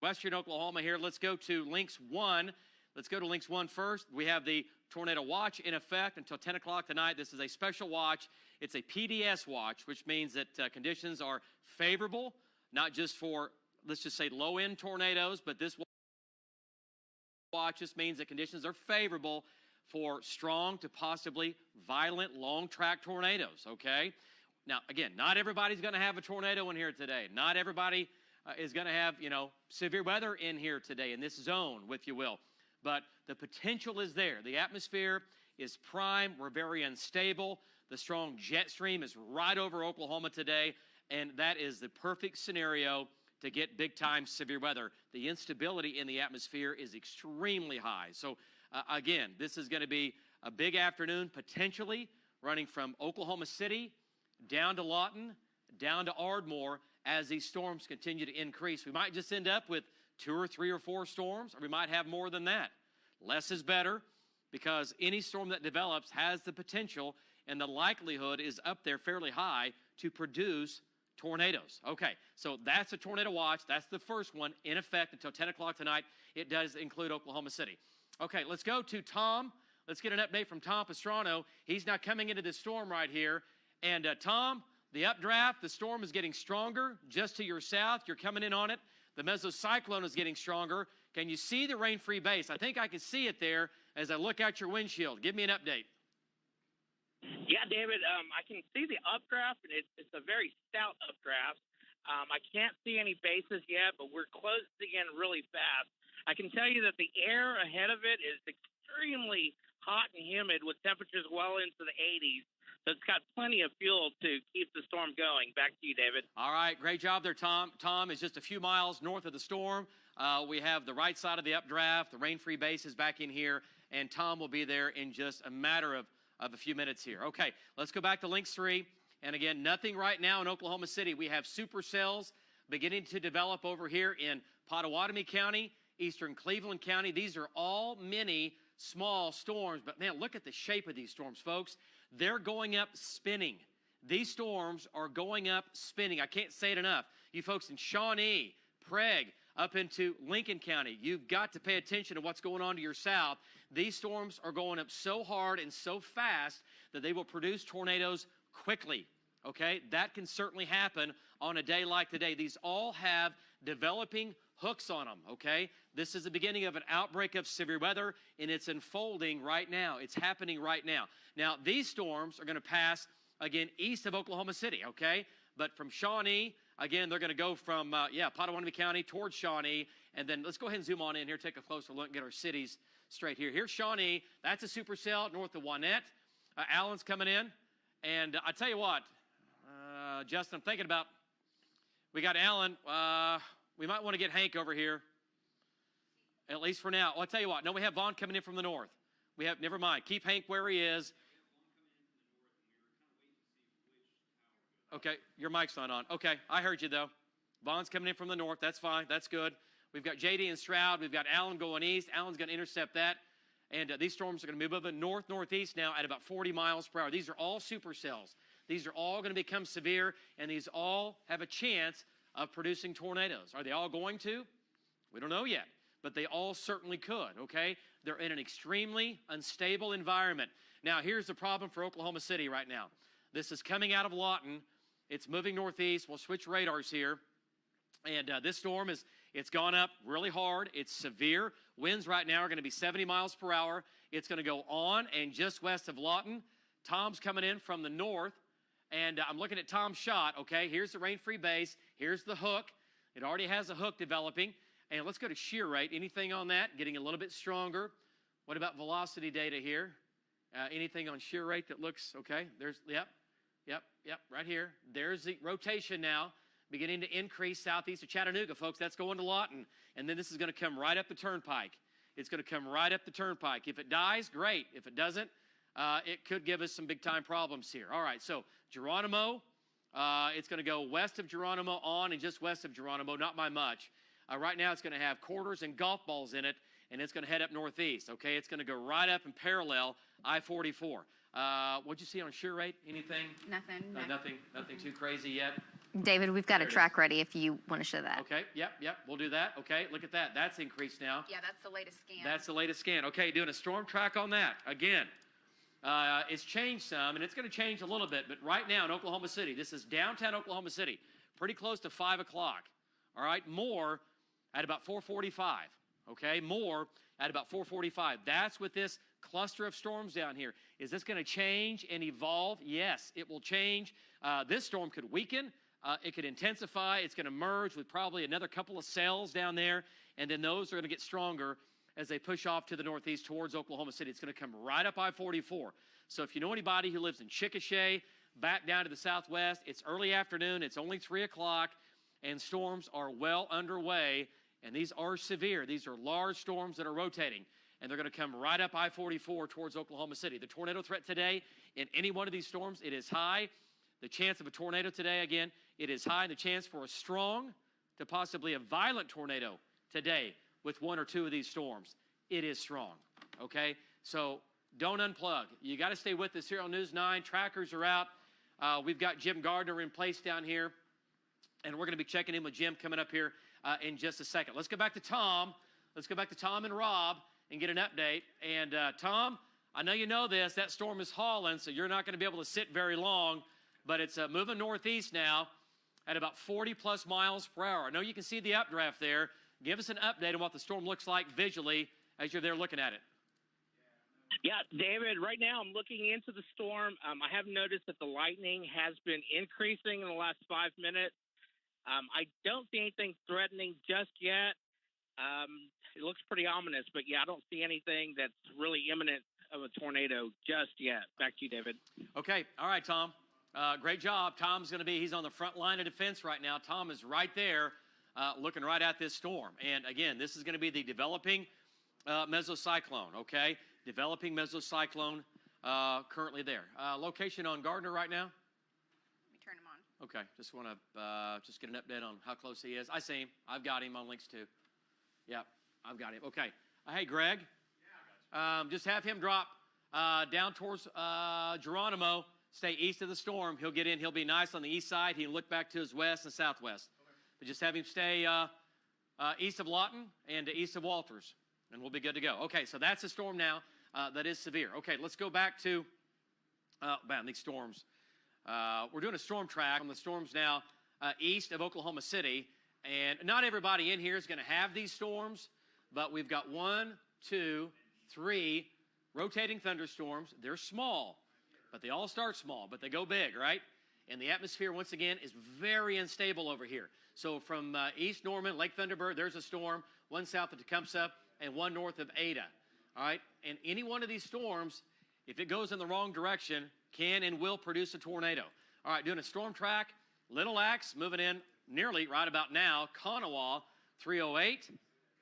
western Oklahoma here. Let's go to Links 1. Let's go to Links 1 first. We have the tornado watch in effect until 10 o'clock tonight. This is a special watch. It's a PDS watch, which means that conditions are favorable, not just for, let's just say, low-end tornadoes, but this watch just means that conditions are favorable for strong to possibly violent long-track tornadoes, okay? Now, again, not everybody's going to have a tornado in here today. Not everybody is going to have, severe weather in here today in this zone, if you will. But the potential is there. The atmosphere is prime. We're very unstable. The strong jet stream is right over Oklahoma today, and that is the perfect scenario to get big-time severe weather. The instability in the atmosphere is extremely high. So, again, this is going to be a big afternoon, potentially running from Oklahoma City down to Lawton, down to Ardmore as these storms continue to increase. We might just end up with 2 or 3 or 4 storms, or we might have more than that. Less is better because any storm that develops has the potential and the likelihood is up there fairly high to produce tornadoes. Okay, so that's a tornado watch. That's the first one in effect until 10 o'clock tonight. It does include Oklahoma City. Okay, let's go to Tom. Let's get an update from Tom Pastrano. He's now coming into this storm right here. And Tom, the updraft, the storm is getting stronger just to your south. You're coming in on it. The mesocyclone is getting stronger. Can you see the rain-free base? I think I can see it there as I look out your windshield. Give me an update. Yeah, David, I can see the updraft, and it's a very stout updraft. I can't see any bases yet, but we're closing in really fast. I can tell you that the air ahead of it is extremely hot and humid with temperatures well into the 80s. So it's got plenty of fuel to keep the storm going. Back to you, David. All right, great job there, Tom. Tom is just a few miles north of the storm. We have the right side of the updraft. The rain-free base is back in here, and Tom will be there in just a matter of a few minutes here. Okay, let's go back to Links 3. And again, nothing right now in Oklahoma City. We have supercells beginning to develop over here in Pottawatomie County, eastern Cleveland County. These are all mini small storms, but man, look at the shape of these storms, folks. They're going up spinning. These storms are going up spinning. I can't say it enough. You folks in Shawnee, Prague, up into Lincoln County, you've got to pay attention to what's going on to your south. These storms are going up so hard and so fast that they will produce tornadoes quickly, okay? That can certainly happen on a day like today. These all have developing hooks on them, okay? This is the beginning of an outbreak of severe weather, and it's unfolding right now. It's happening right now. Now, these storms are going to pass, again, east of Oklahoma City, okay? But from Shawnee, again, they're going to go from, Pottawatomie County towards Shawnee, and then let's go ahead and zoom on in here, take a closer look, and get our cities straight here. Here's Shawnee. That's a supercell north of Wanette. Allen's coming in, and I tell you what, Justin, I'm thinking about, we got Allen. We might want to get Hank over here, at least for now. Well, I'll tell you what. No, we have Vaughn coming in from the north. We have, never mind. Keep Hank where he is. Okay, your mic's not on. Okay, I heard you, though. Vaughn's coming in from the north. That's fine. That's good. We've got J.D. and Stroud. We've got Allen going east. Allen's going to intercept that. And these storms are going to move over north-northeast now at about 40 miles per hour. These are all supercells. These are all going to become severe, and these all have a chance of producing tornadoes. Are they all going to? We don't know yet, but they all certainly could, okay? They're in an extremely unstable environment. Now, here's the problem for Oklahoma City right now. This is coming out of Lawton. It's moving northeast. We'll switch radars here. And this storm it's gone up really hard. It's severe. Winds right now are going to be 70 miles per hour. It's going to go on and just west of Lawton. Tom's coming in from the north. And I'm looking at Tom's shot, okay? Here's the rain-free base. Here's the hook. It already has a hook developing. And let's go to shear rate. Anything on that? Getting a little bit stronger. What about velocity data here? Anything on shear rate that looks okay? There's, yep, right here. There's the rotation now beginning to increase southeast of Chattanooga, folks. That's going to Lawton. And then this is going to come right up the turnpike. It's going to come right up the turnpike. If it dies, great. If it doesn't, it could give us some big-time problems here. All right, so Geronimo, it's going to go west of Geronimo on and just west of Geronimo, not by much. Right now, it's going to have quarters and golf balls in it, and it's going to head up northeast, okay? It's going to go right up and parallel I-44. What'd you see on shear rate? Anything? Nothing. Nothing too crazy yet? David, we've got There a it track ready if you want to show that. Okay, yep, we'll do that. Okay, look at that. That's increased now. Yeah, that's the latest scan. That's the latest scan. Okay, doing a storm track on that. Again, it's changed some, and it's going to change a little bit, but right now in Oklahoma City, this is downtown Oklahoma City, pretty close to 5 o'clock. All right, more at about 4:45. Okay, more at about 4:45. That's with this cluster of storms down here. Is this going to change and evolve? Yes, it will change. This storm could weaken. It could intensify. It's going to merge with probably another couple of cells down there, and then those are going to get stronger as they push off to the northeast towards Oklahoma City. It's going to come right up I-44. So if you know anybody who lives in Chickasha, back down to the southwest, it's early afternoon, it's only 3 o'clock, and storms are well underway, and these are severe. These are large storms that are rotating, and they're going to come right up I-44 towards Oklahoma City. The tornado threat today, in any one of these storms, it is high. The chance of a tornado today, again, it is high. And the chance for a strong to possibly a violent tornado today with one or two of these storms, it is strong, okay? So don't unplug. You got to stay with us here on News 9. Trackers are out. We've got Jim Gardner in place down here, and we're going to be checking in with Jim coming up here in just a second. Let's go back to Tom. Let's go back to Tom and Rob and get an update. And Tom, I know you know this. That storm is hauling, so you're not going to be able to sit very long, but it's moving northeast now at about 40-plus miles per hour. I know you can see the updraft there. Give us an update on what the storm looks like visually as you're there looking at it. Yeah, David, right now I'm looking into the storm. I have noticed that the lightning has been increasing in the last 5 minutes. I don't see anything threatening just yet. It looks pretty ominous, but yeah, I don't see anything that's really imminent of a tornado just yet. Back to you, David. Okay. All right, Tom. Great job. Tom's going to be, he's on the front line of defense right now. Tom is right there looking right at this storm. And again, this is going to be the developing mesocyclone, okay? Developing mesocyclone currently there. Location on Gardner right now? Let me turn him on. Okay, just want to just get an update on how close he is. I see him. I've got him on links too. Yep, I've got him. Okay. Hey, Greg. Yeah, I got you. Just have him drop down towards Geronimo. Stay east of the storm. He'll get in. He'll be nice on the east side. He'll look back to his west and southwest. Okay. But just have him stay east of Lawton and east of Walters, and we'll be good to go. Okay, so that's a storm now that is severe. Okay, let's go back to these storms. We're doing a storm track on the storms now east of Oklahoma City, and not everybody in here is going to have these storms, but we've got 1, 2, 3 rotating thunderstorms. They're small, but they all start small, but they go big, right? And the atmosphere, once again, is very unstable over here. So from East Norman, Lake Thunderbird, there's a storm, one south of Tecumseh, and one north of Ada, all right? And any one of these storms, if it goes in the wrong direction, can and will produce a tornado. All right, doing a storm track, Little Axe moving in nearly right about now, Kanawha, 308,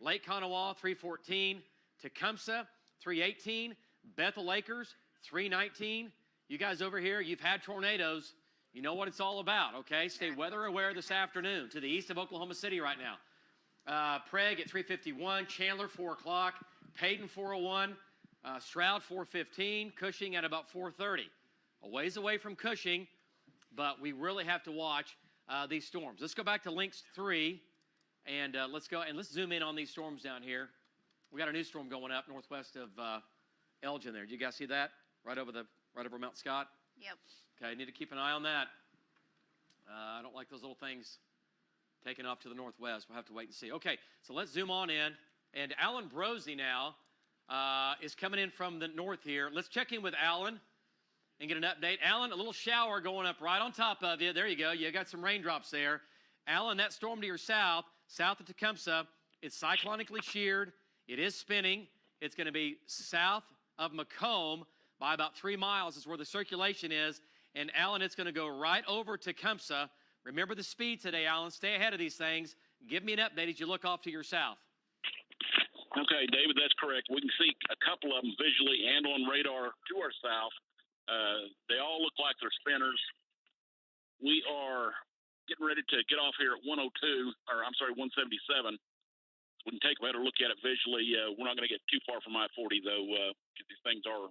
Lake Kanawha, 314, Tecumseh, 318, Bethel Acres, 319. You guys over here, you've had tornadoes. You know what it's all about, okay? Stay weather aware this afternoon to the east of Oklahoma City right now. Prague at 351, Chandler 4 o'clock, Payton 401, Stroud 415, Cushing at about 4:30. A ways away from Cushing, but we really have to watch these storms. Let's go back to Links 3, and let's zoom in on these storms down here. We got a new storm going up northwest of Elgin there. Did you guys see that? Right over Mount Scott? Yep. Okay, need to keep an eye on that. I don't like those little things taking off to the northwest. We'll have to wait and see. Okay, so let's zoom on in. And Alan Brosey now is coming in from the north here. Let's check in with Alan and get an update. Alan, a little shower going up right on top of you. There you go. You got some raindrops there. Alan, that storm to your south of Tecumseh, it's cyclonically sheared. It is spinning. It's going to be south of Macomb by about 3 miles is where the circulation is. And, Alan, it's going to go right over Tecumseh. Remember the speed today, Alan. Stay ahead of these things. Give me an update as you look off to your south. Okay, David, that's correct. We can see a couple of them visually and on radar to our south. They all look like they're spinners. We are getting ready to get off here at 177. We can take a better look at it visually. We're not going to get too far from I-40, though, because these things are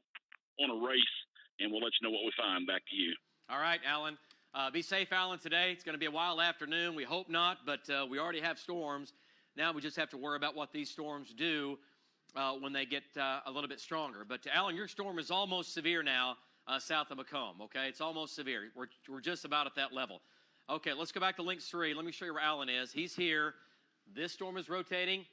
on a race, and we'll let you know what we find. Back to you. All right, Alan. Be safe, Alan, today. It's going to be a wild afternoon. We hope not, but we already have storms. Now we just have to worry about what these storms do when they get a little bit stronger. But, Alan, your storm is almost severe now south of Macomb, okay? It's almost severe. We're just about at that level. Okay, let's go back to Links 3. Let me show you where Alan is. He's here. This storm is rotating.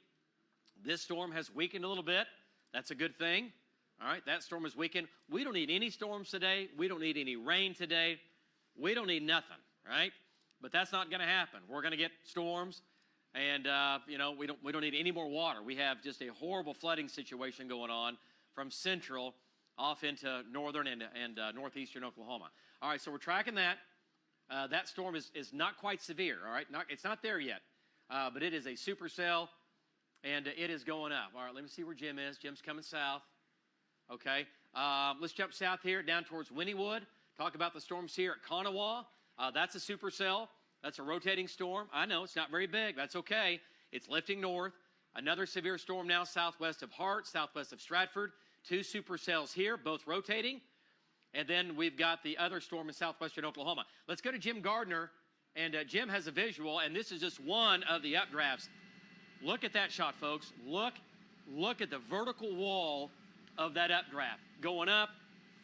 This storm has weakened a little bit. That's a good thing. All right, that storm is weakened. We don't need any storms today. We don't need any rain today. We don't need nothing, right? But that's not going to happen. We're going to get storms. And, you know, we don't need any more water. We have just a horrible flooding situation going on from central off into northern and northeastern Oklahoma. All right, so we're tracking that. That storm is not quite severe, all right? It's not there yet, but it is a supercell, and it is going up. All right, let me see where Jim is. Jim's coming south, okay? Let's jump south here down towards Wynnewood. Talk about the storms here at Kanawha. That's a supercell. That's a rotating storm. I know it's not very big. That's okay. It's lifting north. Another severe storm now southwest of Hart, southwest of Stratford. 2 supercells here, both rotating. And then we've got the other storm in southwestern Oklahoma. Let's go to Jim Gardner. And Jim has a visual, and this is just one of the updrafts. Look at that shot, folks. Look at the vertical wall of that updraft. Going up,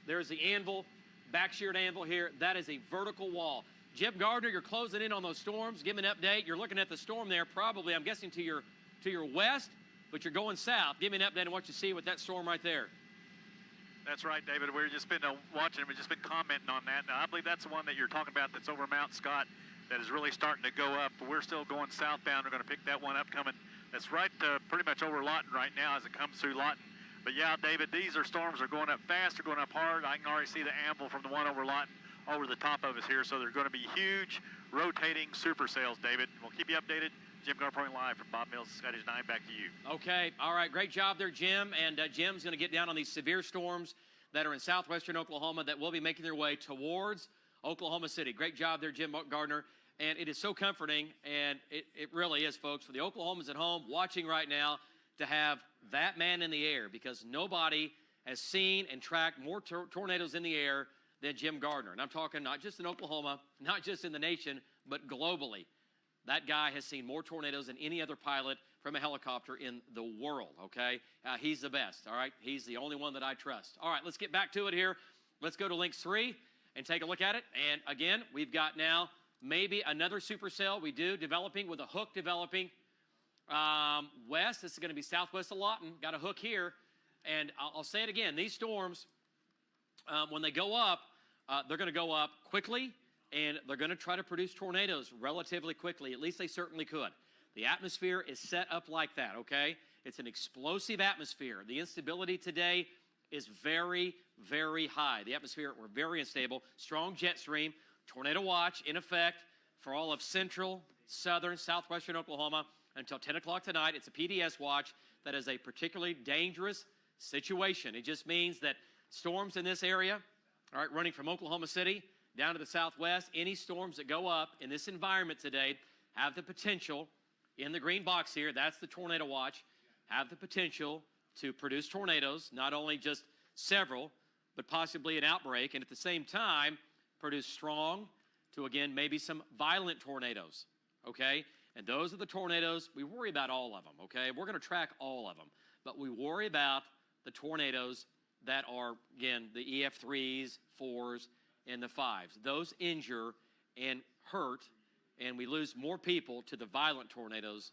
there's the anvil, back sheared anvil here. That is a vertical wall. Jim Gardner, you're closing in on those storms. Give me an update. You're looking at the storm there, probably, I'm guessing, to your west, but you're going south. Give me an update on what you see with that storm right there. That's right, David. We've just been watching. We've just been commenting on that. Now, I believe that's the one that you're talking about that's over Mount Scott that is really starting to go up. But we're still going southbound. We're going to pick that one up coming. That's right pretty much over Lawton right now as it comes through Lawton. But, yeah, David, these storms are going up fast. They're going up hard. I can already see the anvil from the one over Lawton over the top of us here. So they're going to be huge rotating supercells, David. We'll keep you updated. Jim Garpoint live from Bob Mills, Scottish 9. Back to you. Okay. All right. Great job there, Jim. And Jim's going to get down on these severe storms that are in southwestern Oklahoma that will be making their way towards Oklahoma City. Great job there, Jim Gardner. And it is so comforting, and it really is, folks, for the Oklahomans at home watching right now to have that man in the air, because nobody has seen and tracked more tornadoes in the air than Jim Gardner. And I'm talking not just in Oklahoma, not just in the nation, but globally. That guy has seen more tornadoes than any other pilot from a helicopter in the world, okay? He's the best, all right? He's the only one that I trust. All right, let's get back to it here. Let's go to Links 3 and take a look at it. And, again, we've got now maybe another supercell. We do, developing with a hook developing west. This is going to be southwest of Lawton. Got a hook here. And I'll say it again. These storms, when they go up, they're going to go up quickly, and they're going to try to produce tornadoes relatively quickly. At least they certainly could. The atmosphere is set up like that, okay? It's an explosive atmosphere. The instability today is very, very high. The atmosphere, we're very unstable. Strong jet stream. Tornado watch in effect for all of central, southern, southwestern Oklahoma until 10 o'clock tonight. It's a PDS watch. That is a particularly dangerous situation. It just means that storms in this area, all right, running from Oklahoma City down to the southwest, any storms that go up in this environment today have the potential, in the green box here, that's the tornado watch, have the potential to produce tornadoes, not only just several, but possibly an outbreak, and at the same time, produce strong to, again, maybe some violent tornadoes, okay? And those are the tornadoes, we worry about all of them, okay? We're going to track all of them, but we worry about the tornadoes that are, again, the EF3s, 4s, and the 5s. Those injure and hurt, and we lose more people to the violent tornadoes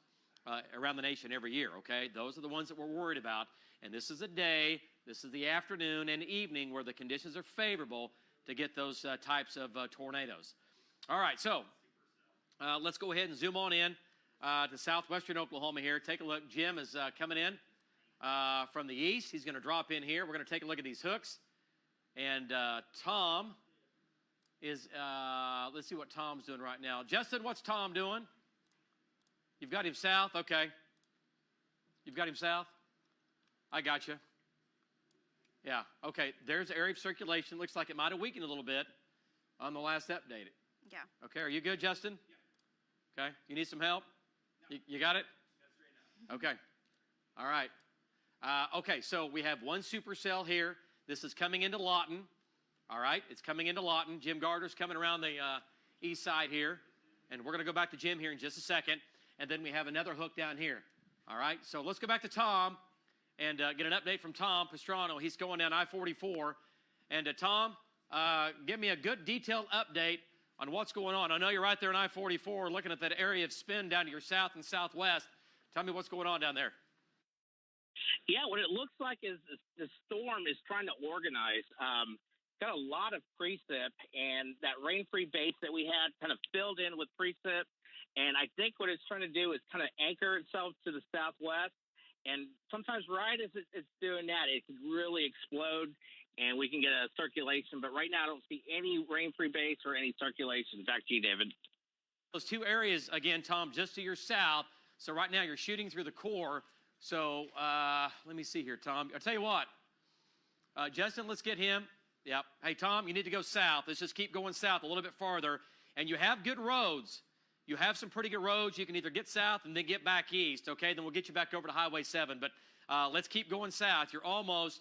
around the nation every year, okay? Those are the ones that we're worried about, and this is a day, this is the afternoon and evening where the conditions are favorable to get those types of tornadoes. All right, so let's go ahead and zoom on in to southwestern Oklahoma here. Take a look. Jim is coming in from the east. He's going to drop in here. We're going to take a look at these hooks. And Tom is, let's see what Tom's doing right now. Justin, what's Tom doing? You've got him south? Okay. You've got him south? I got you. Yeah, okay, there's area of circulation. Looks like it might have weakened a little bit on the last update. Yeah. Okay, are you good, Justin? Yeah. Okay, you need some help? No. You got it? Okay, all right. Okay, so we have one supercell here. This is coming into Lawton, all right? It's coming into Lawton. Jim Gardner's coming around the east side here. And we're going to go back to Jim here in just a second. And then we have another hook down here. All right, so let's go back to Tom and get an update from Tom Pastrano. He's going down I-44. And Tom, give me a good detailed update on what's going on. I know you're right there in I-44 looking at that area of spin down to your south and southwest. Tell me what's going on down there. Yeah, what it looks like is the storm is trying to organize. Got a lot of precip, and that rain-free base that we had kind of filled in with precip. And I think what it's trying to do is kind of anchor itself to the southwest. And sometimes right as it's doing that, it could really explode, and we can get a circulation. But right now, I don't see any rain-free base or any circulation. Back to you, David. Those two areas, again, Tom, just to your south. So right now you're shooting through the core. So let me see here, Tom. I'll tell you what. Justin, let's get him. Yep. Hey, Tom, you need to go south. Let's just keep going south a little bit farther. And you have good roads. You have some pretty good roads. You can either get south and then get back east, okay? Then we'll get you back over to Highway 7. But let's keep going south. You're almost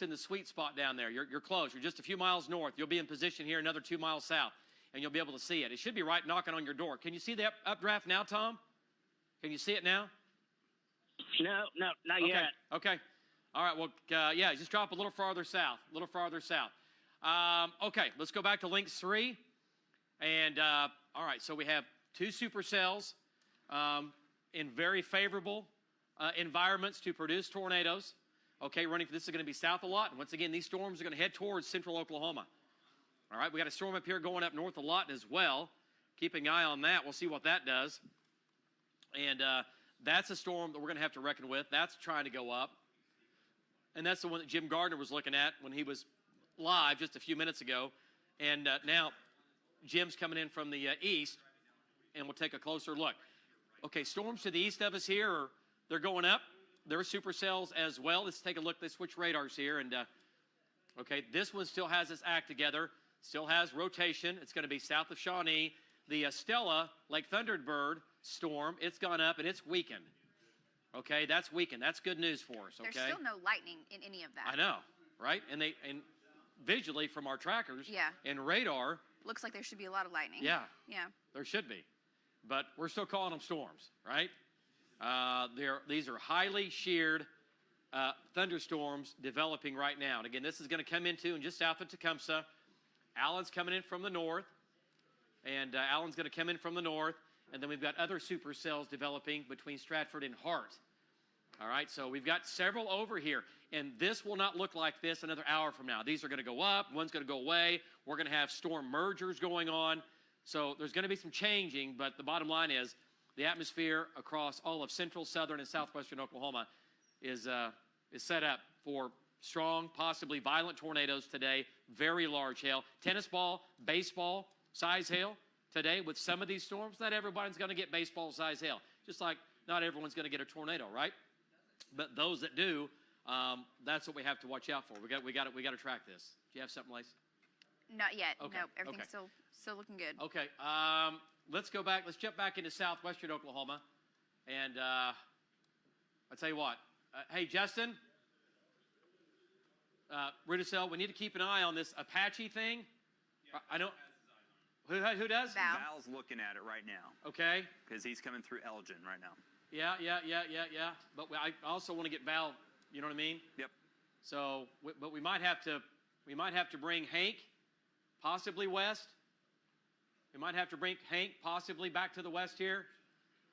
in the sweet spot down there. You're close. You're just a few miles north. You'll be in position here another 2 miles south, and you'll be able to see it. It should be right knocking on your door. Can you see the updraft now, Tom? Can you see it now? No, not okay. yet. Okay. All right, well, yeah, just drop a little farther south, okay, let's go back to Lynx 3. And, all right, so we have two supercells in very favorable environments to produce tornadoes. Okay, this is going to be south a lot. And once again, these storms are going to head towards central Oklahoma. All right, we got a storm up here going up north a lot as well. Keeping an eye on that. We'll see what that does. And that's a storm that we're going to have to reckon with. That's trying to go up. And that's the one that Jim Gardner was looking at when he was live just a few minutes ago. And now Jim's coming in from the east, and we'll take a closer look. Okay, storms to the east of us here, they're going up. They're supercells as well. Let's take a look. They switch radars here. And, okay, this one still has its act together, still has rotation. It's going to be south of Shawnee. The Stella, Lake Thunderbird storm, it's gone up, and it's weakened. Okay, that's weakened. That's good news for us, okay? There's still no lightning in any of that. I know, right? And visually from our trackers and radar. Looks like there should be a lot of lightning. Yeah. Yeah. There should be. But we're still calling them storms, right? These are highly sheared thunderstorms developing right now. And again, this is going to come into and just south of Tecumseh. Allen's coming in from the north. And Allen's going to come in from the north. And then we've got other supercells developing between Stratford and Hart. All right, so we've got several over here. And this will not look like this another hour from now. These are going to go up. One's going to go away. We're going to have storm mergers going on. So there's going to be some changing. But the bottom line is the atmosphere across all of central, southern, and southwestern Oklahoma is set up for strong, possibly violent tornadoes today. Very large hail. Tennis ball, baseball size hail. Today, with some of these storms, not everybody's going to get baseball-sized hail. Just like not everyone's going to get a tornado, right? But those that do, that's what we have to watch out for. We got to track this. Do you have something, Lace? Not yet. Okay. No, everything's still looking good. Okay. Let's go back. Let's jump back into southwestern Oklahoma, and I'll tell you what. Hey, Justin, Rudicel, we need to keep an eye on this Apache thing. Yeah, I know. Who does? Val's looking at it right now. Okay. Because he's coming through Elgin right now. Yeah. But I also want to get Val. You know what I mean? Yep. So, but we might have to bring Hank, possibly west. We might have to bring Hank possibly back to the west here.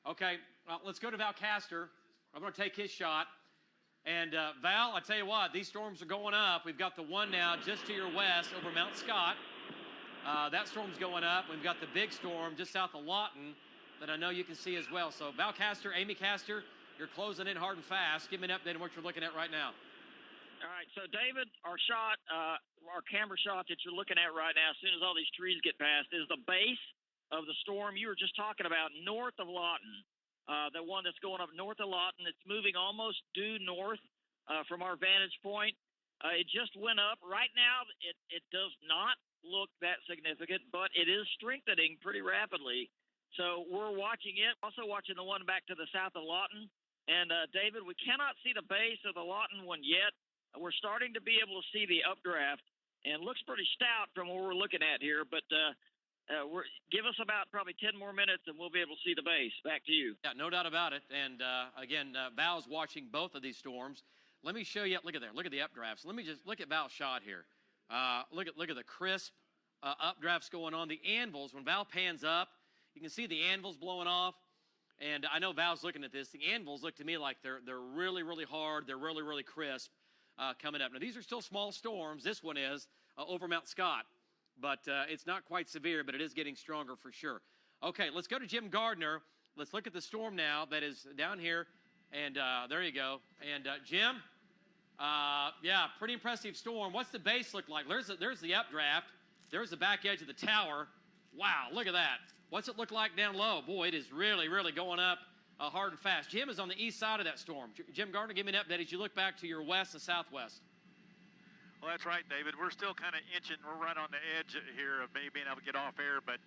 Okay. Well, let's go to Val Castor. I'm going to take his shot. And Val, I tell you what, these storms are going up. We've got the one now just to your west over Mount Scott. That storm's going up. We've got the big storm just south of Lawton that I know you can see as well. So Val Castor, Amy Castor, you're closing in hard and fast. Give me an update on what you're looking at right now. All right, so David, our camera shot that you're looking at right now, as soon as all these trees get past, is the base of the storm you were just talking about north of Lawton. The one that's going up north of Lawton, it's moving almost due north from our vantage point. It just went up. Right now, it does not look that significant, but it is strengthening pretty rapidly. So we're watching it. Also watching the one back to the south of Lawton. And David, we cannot see the base of the Lawton one yet. We're starting to be able to see the updraft, and looks pretty stout from what we're looking at here. But Give us about probably 10 more minutes, and we'll be able to see the base. Back to you. Yeah, no doubt about it. And again, Val's watching both of these storms. Let me show you. Look at there. Look at the updrafts. Let me just look at Val's shot here. Look at the crisp updrafts going on. The anvils, when Val pans up, you can see the anvils blowing off. And I know Val's looking at this. The anvils look to me like they're really, really hard. They're really, really crisp coming up. Now, these are still small storms. This one is over Mount Scott. But it's not quite severe, but it is getting stronger for sure. Okay, let's go to Jim Gardner. Let's look at the storm now that is down here. And there you go. And Jim, yeah, pretty impressive storm. What's the base look like? There's the updraft. There's the back edge of the tower. Wow, look at that. What's it look like down low? Boy, it is really, really going up hard and fast. Jim is on the east side of that storm. Jim Gardner, give me an update as you look back to your west and southwest. Well, that's right, David. We're still kind of inching. We're right on the edge here of maybe being able to get off air. But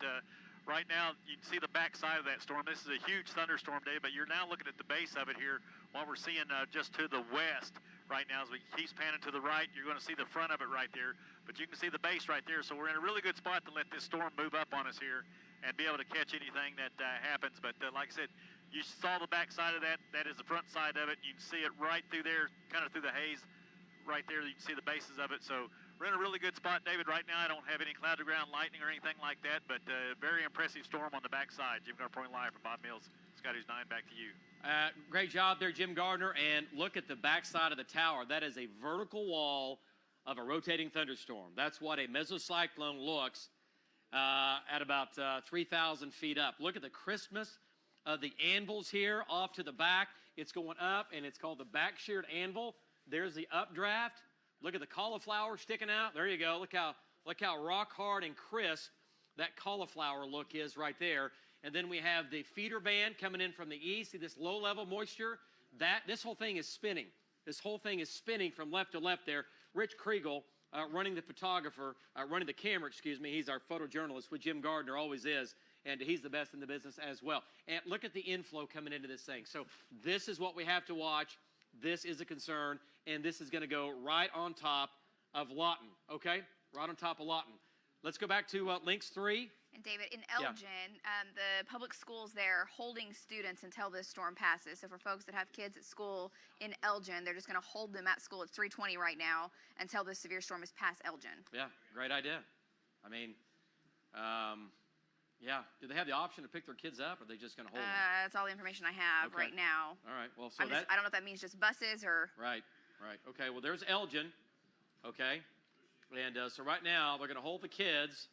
right now, you can see the backside of that storm. This is a huge thunderstorm day, but you're now looking at the base of it here. What we're seeing just to the west right now as we keep panning to the right, you're going to see the front of it right there. But you can see the base right there. So we're in a really good spot to let this storm move up on us here and be able to catch anything that happens. But like I said, you saw the backside of that. That is the front side of it. You can see it right through there, kind of through the haze. Right there, you can see the bases of it. So we're in a really good spot, David. Right now, I don't have any cloud-to-ground lightning or anything like that, but very impressive storm on the backside. Jim Gardner reporting live from Bob Mills. Scotty's 9, back to you. Great job there, Jim Gardner. And look at the backside of the tower. That is a vertical wall of a rotating thunderstorm. That's what a mesocyclone looks at about 3,000 feet up. Look at the crispness of the anvils here off to the back. It's going up, and it's called the back-sheared anvil. There's the updraft. Look at the cauliflower sticking out. There you go. Look how rock hard and crisp that cauliflower look is right there. And then we have the feeder band coming in from the east. See this low-level moisture? This whole thing is spinning. This whole thing is spinning from left to left there. Rich Kriegel, running the camera, excuse me. He's our photojournalist with Jim Gardner, always is. And he's the best in the business as well. And look at the inflow coming into this thing. So this is what we have to watch. This is a concern, and this is going to go right on top of Lawton, okay? Right on top of Lawton. Let's go back to Links 3. And David, in Elgin, the public schools there are holding students until this storm passes. So for folks that have kids at school in Elgin, they're just going to hold them at school. It's 3:20 right now until this severe storm is past Elgin. Yeah, great idea. I mean, yeah. Do they have the option to pick their kids up, or are they just going to hold them? That's all the information I have right now. All right. Well, so I don't know if that means just buses or. Right. Okay. Well, there's Elgin. Okay. And so right now they're going to hold the kids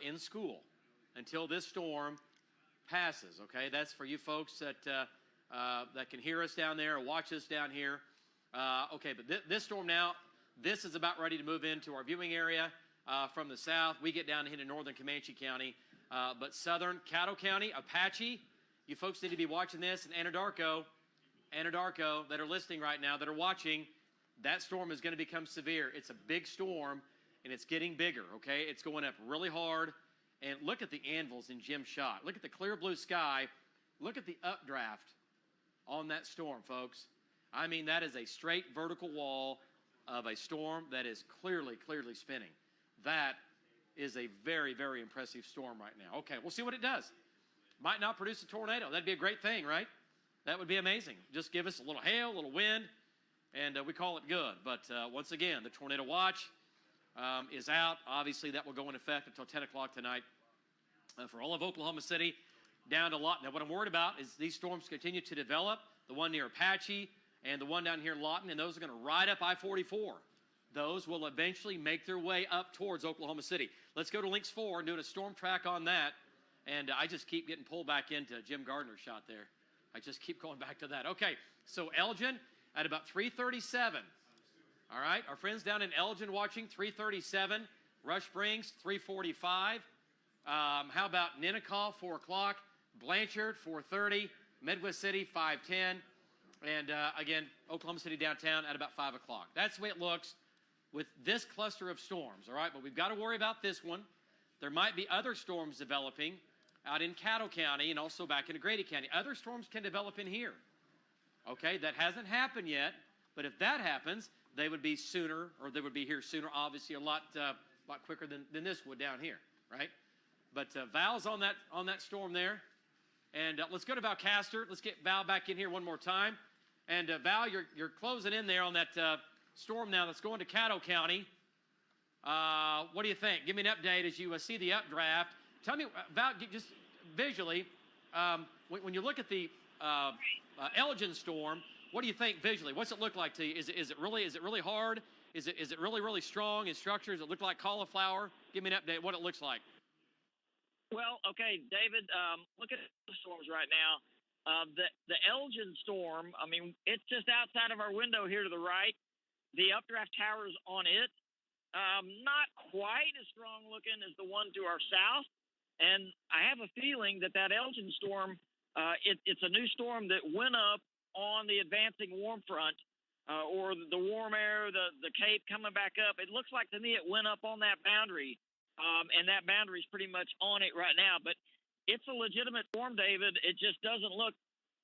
in school until this storm passes. Okay. That's for you folks that can hear us down there or watch us down here. Okay. But this storm now, this is about ready to move into our viewing area from the south. We get down into northern Comanche County. But southern Caddo County, Apache, you folks need to be watching this. And Anadarko that are listening right now, that are watching, that storm is going to become severe. It's a big storm, and it's getting bigger, okay? It's going up really hard. And look at the anvils in Jim's shot. Look at the clear blue sky. Look at the updraft on that storm, folks. I mean, that is a straight vertical wall of a storm that is clearly spinning. That is a very, very impressive storm right now. Okay, we'll see what it does. Might not produce a tornado. That'd be a great thing, right? That would be amazing. Just give us a little hail, a little wind, and we call it good. But once again, the tornado watch is out. Obviously, that will go in effect until 10 o'clock tonight for all of Oklahoma City down to Lawton. Now, what I'm worried about is these storms continue to develop, the one near Apache and the one down here in Lawton, and those are going to ride up I-44. Those will eventually make their way up towards Oklahoma City. Let's go to Links 4 and doing a storm track on that. And I just keep getting pulled back into Jim Gardner's shot there. I just keep going back to that. Okay, so Elgin at about 3:37. All right, our friends down in Elgin watching, 3:37. Rush Springs, 3:45. How about Ninnekah, 4 o'clock. Blanchard, 4:30. Midwest City, 5:10. And again, Oklahoma City downtown at about 5 o'clock. That's the way it looks with this cluster of storms, all right? But we've got to worry about this one. There might be other storms developing out in Caddo County and also back into Grady County. Other storms can develop in here, okay? That hasn't happened yet, but if that happens, they would be sooner, or they would be here sooner, obviously a lot quicker than this would down here, right? But Val's on that storm there. And let's go to Val Castor. Let's get Val back in here one more time. And Val, you're closing in there on that storm now that's going to Caddo County. What do you think? Give me an update as you see the updraft. Tell me, Val, just visually, when you look at the Elgin storm, what do you think visually? What's it look like to you? Is it really hard? Is it really strong in structure? Does it look like cauliflower? Give me an update what it looks like. Well, okay, David, look at the storms right now. The Elgin storm, I mean, it's just outside of our window here to the right. The updraft tower's on it. Not quite as strong looking as the one to our south. And I have a feeling that Elgin storm, it's a new storm that went up on the advancing warm front, or the warm air, the Cape coming back up. It looks like to me it went up on that boundary. And that boundary is pretty much on it right now. But it's a legitimate storm, David. It just doesn't look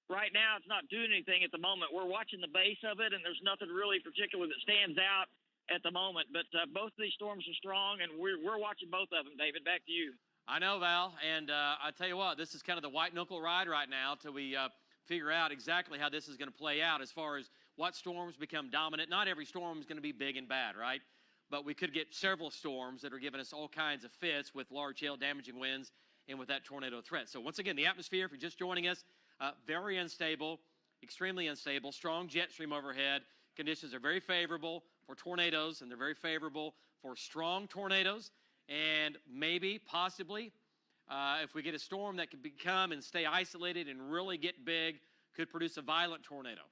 right now. It's not doing anything at the moment. We're watching the base of it, and there's nothing really particular that stands out at the moment. But both of these storms are strong, and we're watching both of them, David. Back to you. I know, Val, and I tell you what, this is kind of the white knuckle ride right now till we figure out exactly how this is going to play out as far as what storms become dominant. Not every storm is going to be big and bad, right? But we could get several storms that are giving us all kinds of fits with large hail damaging winds and with that tornado threat. So once again, the atmosphere, if you're just joining us, very unstable, extremely unstable, strong jet stream overhead. Conditions are very favorable for tornadoes, and they're very favorable for strong tornadoes. And maybe, possibly, if we get a storm that could become and stay isolated and really get big, could produce a violent tornado.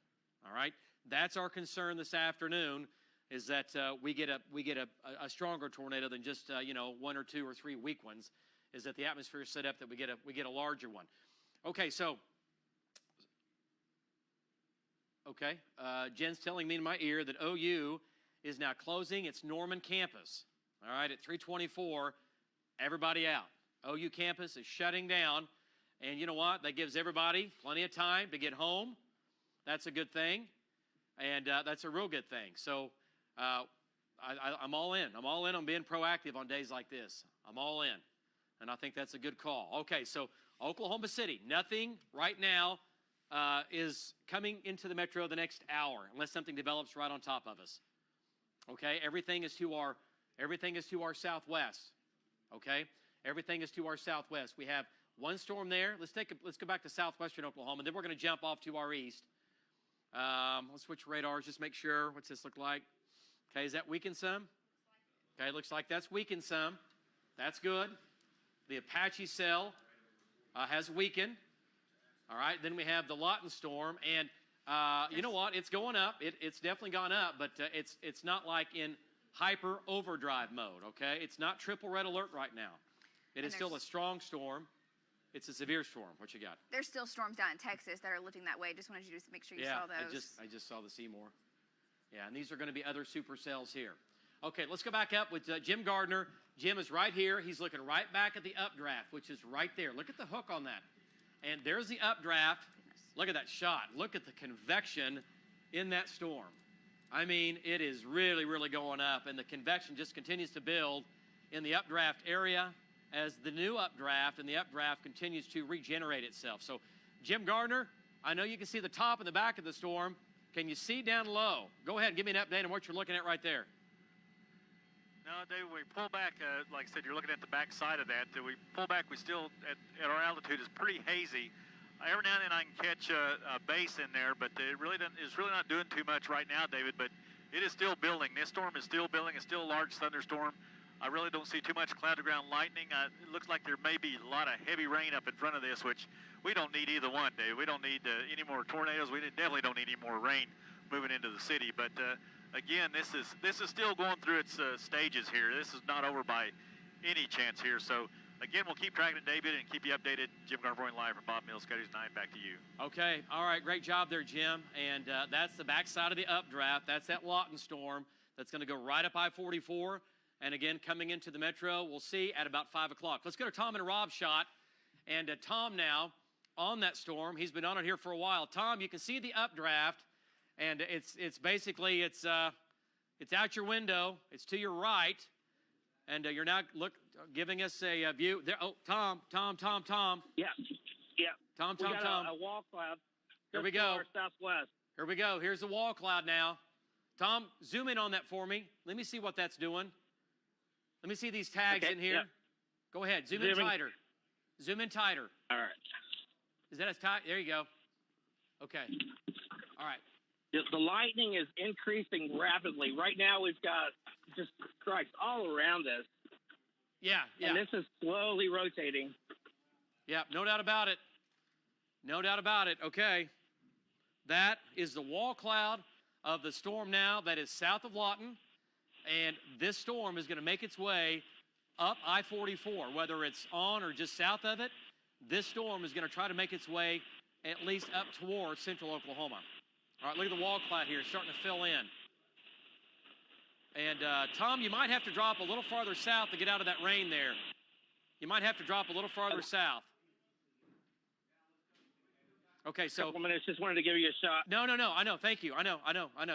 All right? That's our concern this afternoon, is that we get a stronger tornado than just one or two or three weak ones. Is that the atmosphere is set up that we get a larger one? Okay, so Jen's telling me in my ear that OU is now closing its Norman campus. All right, at 3:24, everybody out. OU campus is shutting down, and you know what? That gives everybody plenty of time to get home. That's a good thing, and that's a real good thing. So. I'm all in. I'm all in on being proactive on days like this. I'm all in. And I think that's a good call. Okay, so Oklahoma City, nothing right now is coming into the metro the next hour unless something develops right on top of us. Okay, everything is to our southwest. Okay, everything is to our southwest. We have one storm there. Let's go back to southwestern Oklahoma, and then we're going to jump off to our east. Let's switch radars. Just make sure. What's this look like? Okay, is that weakened some? Okay, looks like that's weakened some. That's good. The Apache cell has weakened. All right, then we have the Lawton storm, and you know what? It's going up. It's definitely gone up, but it's not like in hyper overdrive mode. Okay, it's not triple red alert right now. It is still a strong storm. It's a severe storm. What you got? There's still storms down in Texas that are looking that way. Just wanted you to make sure you saw those. I just saw the Seymour. Yeah, and these are going to be other supercells here. Okay, let's go back up with Jim Gardner. Jim is right here. He's looking right back at the updraft, which is right there. Look at the hook on that. And there's the updraft. Look at that shot. Look at the convection in that storm. I mean, it is really, really going up, and the convection just continues to build in the updraft area as the new updraft and the updraft continues to regenerate itself. So, Jim Gardner, I know you can see the top and the back of the storm. Can you see down low? Go ahead and give me an update on what you're looking at right there. No, David, we pull back, like I said, you're looking at the back side of that. We pull back, we still, at our altitude, is pretty hazy. Every now and then I can catch a base in there, but it's really not doing too much right now, David, but it is still building. This storm is still building. It's still a large thunderstorm. I really don't see too much cloud-to-ground lightning. It looks like there may be a lot of heavy rain up in front of this, which we don't need either one, Dave. We don't need any more tornadoes. We definitely don't need any more rain moving into the city. But again, this is still going through its stages here. This is not over by any chance here. So again, we'll keep tracking it, David, and keep you updated. Jim Garvoin live from Bob Mills, Coyotes 9. Back to you. Okay. All right. Great job there, Jim. And that's the backside of the updraft. That's that Lawton storm that's going to go right up I-44. And again, coming into the metro, we'll see at about 5 o'clock. Let's go to Tom and Rob's shot. And Tom now on that storm. He's been on it here for a while. Tom, you can see the updraft, and it's basically it's out your window. It's to your right, and you're now giving us a view. There. Oh, Tom. Yeah. Tom. We got a wall cloud. Here we just to go. our southwest. Here we go. Here's the wall cloud now. Tom, zoom in on that for me. Let me see what that's doing. Let me see these tags Okay, in here. yep. Go ahead. Zoom in tighter. Zoom in tighter. All right. Is that as tight? There you go. Okay. All right. The lightning is increasing rapidly. Right now, we've got just strikes all around us. Yeah. And this is slowly rotating. Yeah, no doubt about it. No doubt about it. Okay. That is the wall cloud of the storm now that is south of Lawton. And this storm is going to make its way up I-44, whether it's on or just south of it. This storm is going to try to make its way at least up towards central Oklahoma. All right, look at the wall cloud here. It's starting to fill in. And, Tom, you might have to drop a little farther south to get out of that rain there. You might have to drop a little farther south. Okay, so. Couple minutes, just wanted to give you a shot. No. I know. Thank you. I know.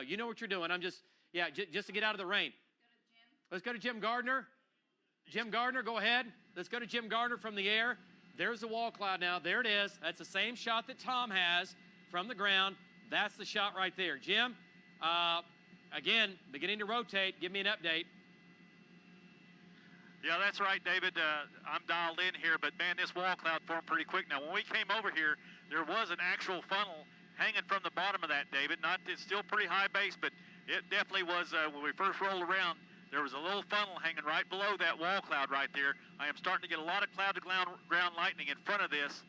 You know what you're doing. I'm just, just to get out of the rain. Let's go to Jim Gardner. Jim Gardner, go ahead. Let's go to Jim Gardner from the air. There's the wall cloud now. There it is. That's the same shot that Tom has from the ground. That's the shot right there. Jim, again, beginning to rotate. Give me an update. Yeah, that's right, David. I'm dialed in here, but man, this wall cloud formed pretty quick. Now, when we came over here, there was an actual funnel hanging from the bottom of that, David. It's still pretty high base, but it definitely was, when we first rolled around, there was a little funnel hanging right below that wall cloud right there. I am starting to get a lot of cloud-to-ground lightning in front of this,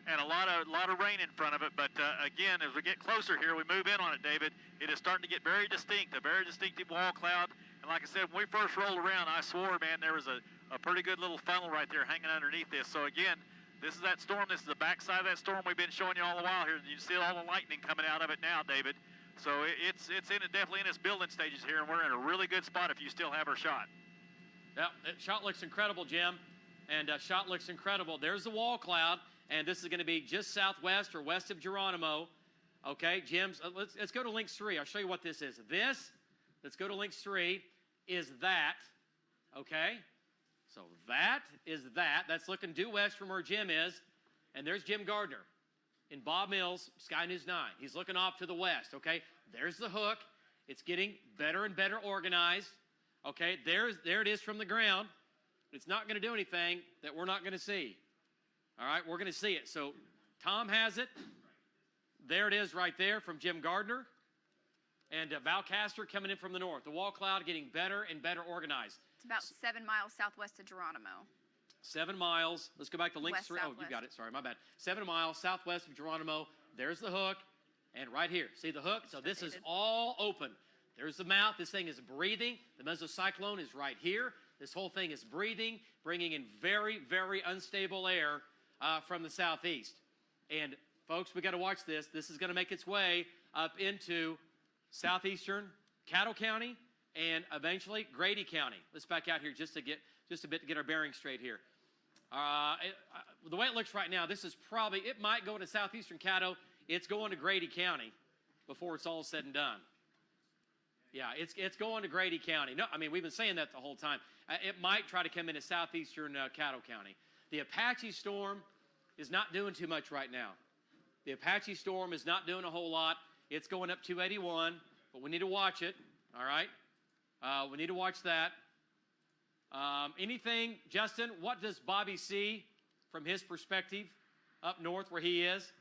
and a lot of rain in front of it. But again, as we get closer here, we move in on it, David. It is starting to get very distinct, a very distinctive wall cloud. And like I said, when we first rolled around, I swore, man, there was a pretty good little funnel right there hanging underneath this. So again, this is that storm. This is the backside of that storm we've been showing you all the while here. You see all the lightning coming out of it now, David. So it's definitely in its building stages here, and we're in a really good spot if you still have our shot. Yeah, that shot looks incredible, Jim. And shot looks incredible. There's the wall cloud, and this is going to be just southwest or west of Geronimo. Okay, Jim's. Let's go to Links 3. I'll show you what this is. Let's go to Links 3, is that. Okay, so that is that. That's looking due west from where Jim is. And there's Jim Gardner in Bob Mills, Sky News 9. He's looking off to the west, okay? There's the hook. It's getting better and better organized. Okay, there it is from the ground. It's not going to do anything that we're not going to see. All right, we're going to see it. So Tom has it. There it is right there from Jim Gardner. And Val Castor coming in from the north. The wall cloud getting better and better organized. It's about 7 miles southwest of Geronimo. 7 miles. Let's go back to Links 3. Oh, you Southwest. got it. Sorry, my bad. 7 miles southwest of Geronimo. There's the hook. And right here, see the hook? So this is all open. There's the mouth. This thing is breathing. The mesocyclone is right here. This whole thing is breathing, bringing in very, very unstable air from the southeast. And, folks, we got to watch this. This is going to make its way up into southeastern Caddo County and eventually Grady County. Let's back out here just a bit to get our bearings straight here. The way it looks right now, this is probably, it might go into southeastern Caddo. It's going to Grady County before it's all said and done. Yeah, it's going to Grady County. No, I mean, we've been saying that the whole time. It might try to come into southeastern Caddo County. The Apache storm is not doing too much right now. The Apache storm is not doing a whole lot. It's going up 281, but we need to watch it, all right? We need to watch that. Anything, Justin, what does Bobby see from his perspective up north where he is?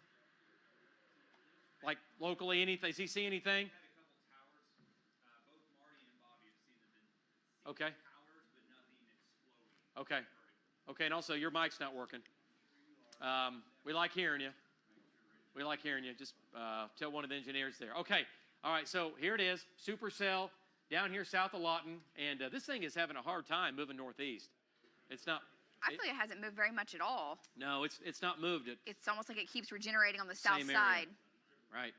Like locally, anything? Does he see anything? Okay. Okay. Okay, and also your mic's not working. We like hearing you. We like hearing you. Just tell one of the engineers there. Okay. All right, so here it is, Supercell down here south of Lawton, and this thing is having a hard time moving northeast. It's not. I feel like it hasn't moved very much at all. No, it's not moved. It's almost like it keeps regenerating on the south Same side. area. Right.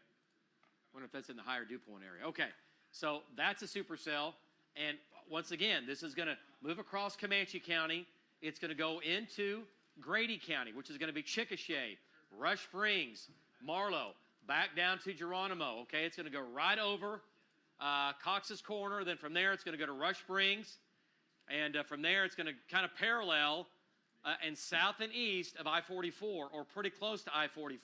Wonder if that's in the higher dew point area. Okay, so that's a supercell, and once again, this is going to move across Comanche County. It's going to go into Grady County, which is going to be Chickasha, Rush Springs, Marlow, back down to Geronimo. Okay, it's going to go right over Cox's Corner. Then from there, it's going to go to Rush Springs, And from there, it's going to kind of parallel and south and east of I-44, or pretty close to I-44,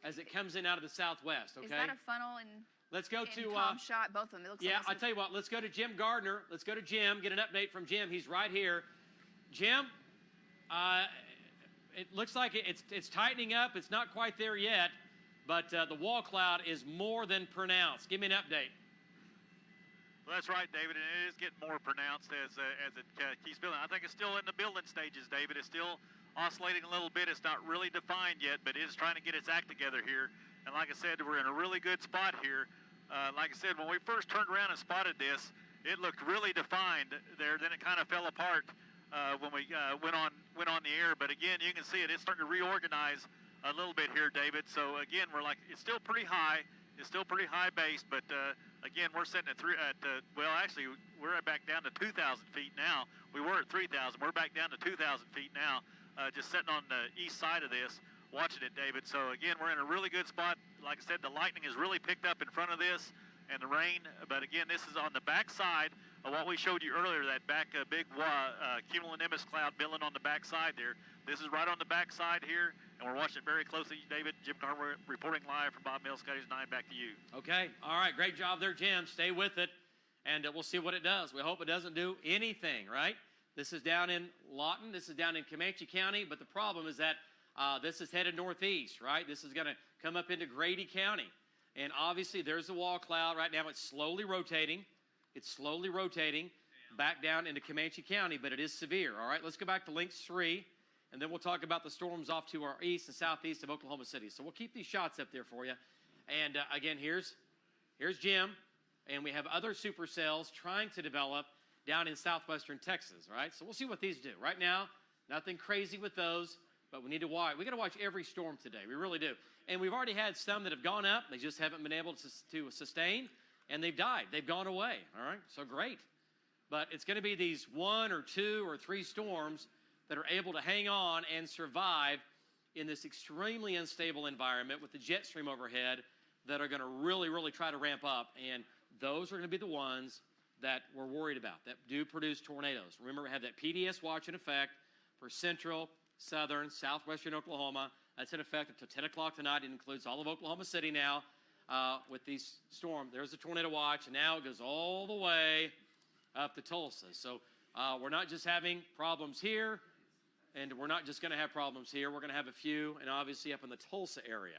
as it comes in out of the southwest, okay? Is that a funnel in, Let's go in to Tom shot? Both of them. It looks yeah, like I'll tell you what, let's go to Jim Gardner. Let's go to Jim, get an update from Jim. He's right here. Jim, it looks like it's tightening up. It's not quite there yet, but the wall cloud is more than pronounced. Give me an update. Well, that's right, David, and it is getting more pronounced as it keeps building. I think it's still in the building stages, David. It's still oscillating a little bit. It's not really defined yet, but it is trying to get its act together here. And like I said, we're in a really good spot here. Like I said, when we first turned around and spotted this, it looked really defined there. Then it kind of fell apart when we went on the air. But again, you can see it's starting to reorganize a little bit here, David. So again, it's still pretty high. It's still pretty high based, but again, we're sitting at well, actually, we're back down to 2,000 feet now. We were at 3,000. We're back down to 2,000 feet now, just sitting on the east side of this, watching it, David. So again, we're in a really good spot. Like I said, the lightning has really picked up in front of this, and the rain. But again, this is on the back side of what we showed you earlier, that back big cumulonimbus cloud building on the back side there. This is right on the back side here, and we're watching it very closely. David, Jim Carver reporting live from Bob Mills, Scotty's 9. Back to you. Okay. All right. Great job there, Jim. Stay with it, and we'll see what it does. We hope it doesn't do anything, right? This is down in Lawton. This is down in Comanche County, but the problem is that this is headed northeast, right? This is going to come up into Grady County, and obviously there's the wall cloud. Right now it's slowly rotating. It's slowly rotating back down into Comanche County, but it is severe, all right? Let's go back to Links 3. And then we'll talk about the storms off to our east and southeast of Oklahoma City. So we'll keep these shots up there for you. And again, here's Jim. And we have other supercells trying to develop down in southwestern Texas, right? So we'll see what these do. Right now, nothing crazy with those, but we need to watch. We got to watch every storm today. We really do. And we've already had some that have gone up. They just haven't been able to sustain, and they've died. They've gone away, all right? So great. But it's going to be these 1 or 2 or 3 storms that are able to hang on and survive in this extremely unstable environment with the jet stream overhead that are going to really, really try to ramp up. And those are going to be the ones that we're worried about, that do produce tornadoes. Remember, we have that PDS watch in effect for central, southern, southwestern Oklahoma. That's in effect until 10 o'clock tonight. It includes all of Oklahoma City now with these storms. There's the tornado watch, and now it goes all the way up to Tulsa. So we're not just having problems here, and we're not just going to have problems here. We're going to have a few, and obviously up in the Tulsa area.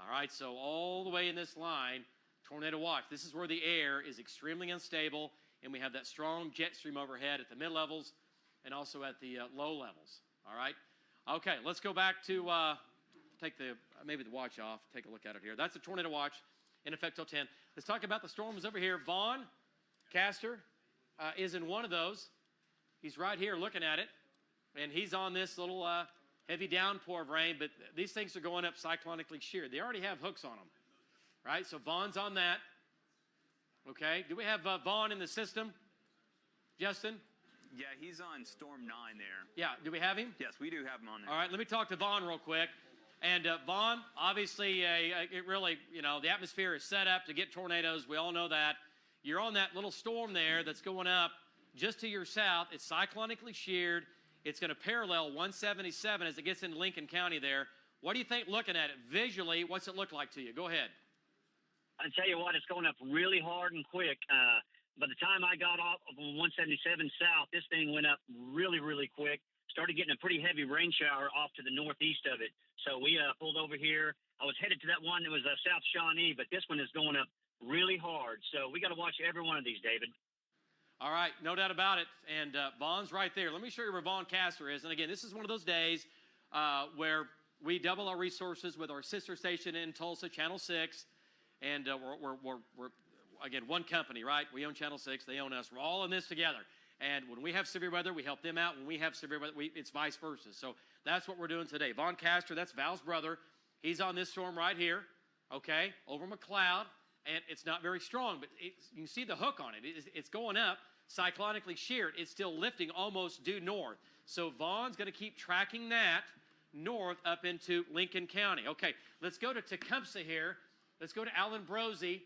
All right, so all the way in this line, tornado watch. This is where the air is extremely unstable, and we have that strong jet stream overhead at the mid-levels and also at the low levels. All right? Okay, let's go back to take maybe the watch off. Take a look at it here. That's a tornado watch in effect till 10. Let's talk about the storms over here. Vaughn Castor is in one of those. He's right here looking at it. And he's on this little heavy downpour of rain, but these things are going up cyclonically sheared. They already have hooks on them, right? So Vaughn's on that. Okay. Do we have Vaughn in the system, Justin? Yeah, he's on Storm 9 there. Yeah. Do we have him? Yes, we do have him on there. All right. Let me talk to Vaughn real quick. And Vaughn, obviously, it really, the atmosphere is set up to get tornadoes. We all know that. You're on that little storm there that's going up just to your south. It's cyclonically sheared. It's going to parallel 177 as it gets into Lincoln County there. What do you think looking at it? Visually, what's it look like to you? Go ahead. I tell you what, it's going up really hard and quick. By the time I got off of 177 south, this thing went up really, really quick. Started getting a pretty heavy rain shower off to the northeast of it. So we pulled over here. I was headed to that one that was South Shawnee, but this one is going up really hard. So we got to watch every one of these, David. All right, no doubt about it. And Vaughn's right there. Let me show you where Vaughn Castor is. And again, this is one of those days where we double our resources with our sister station in Tulsa, Channel 6. And we're again, one company, right? We own Channel 6. They own us. We're all in this together. And when we have severe weather, we help them out. When we have severe weather, it's vice versa. So that's what we're doing today. Vaughn Castor, that's Val's brother. He's on this storm right here, okay, over McLeod. And it's not very strong, but you can see the hook on it. It's going up, cyclonically sheared. It's still lifting almost due north. So Vaughn's going to keep tracking that north up into Lincoln County. Okay, let's go to Tecumseh here. Let's go to Alan Brosey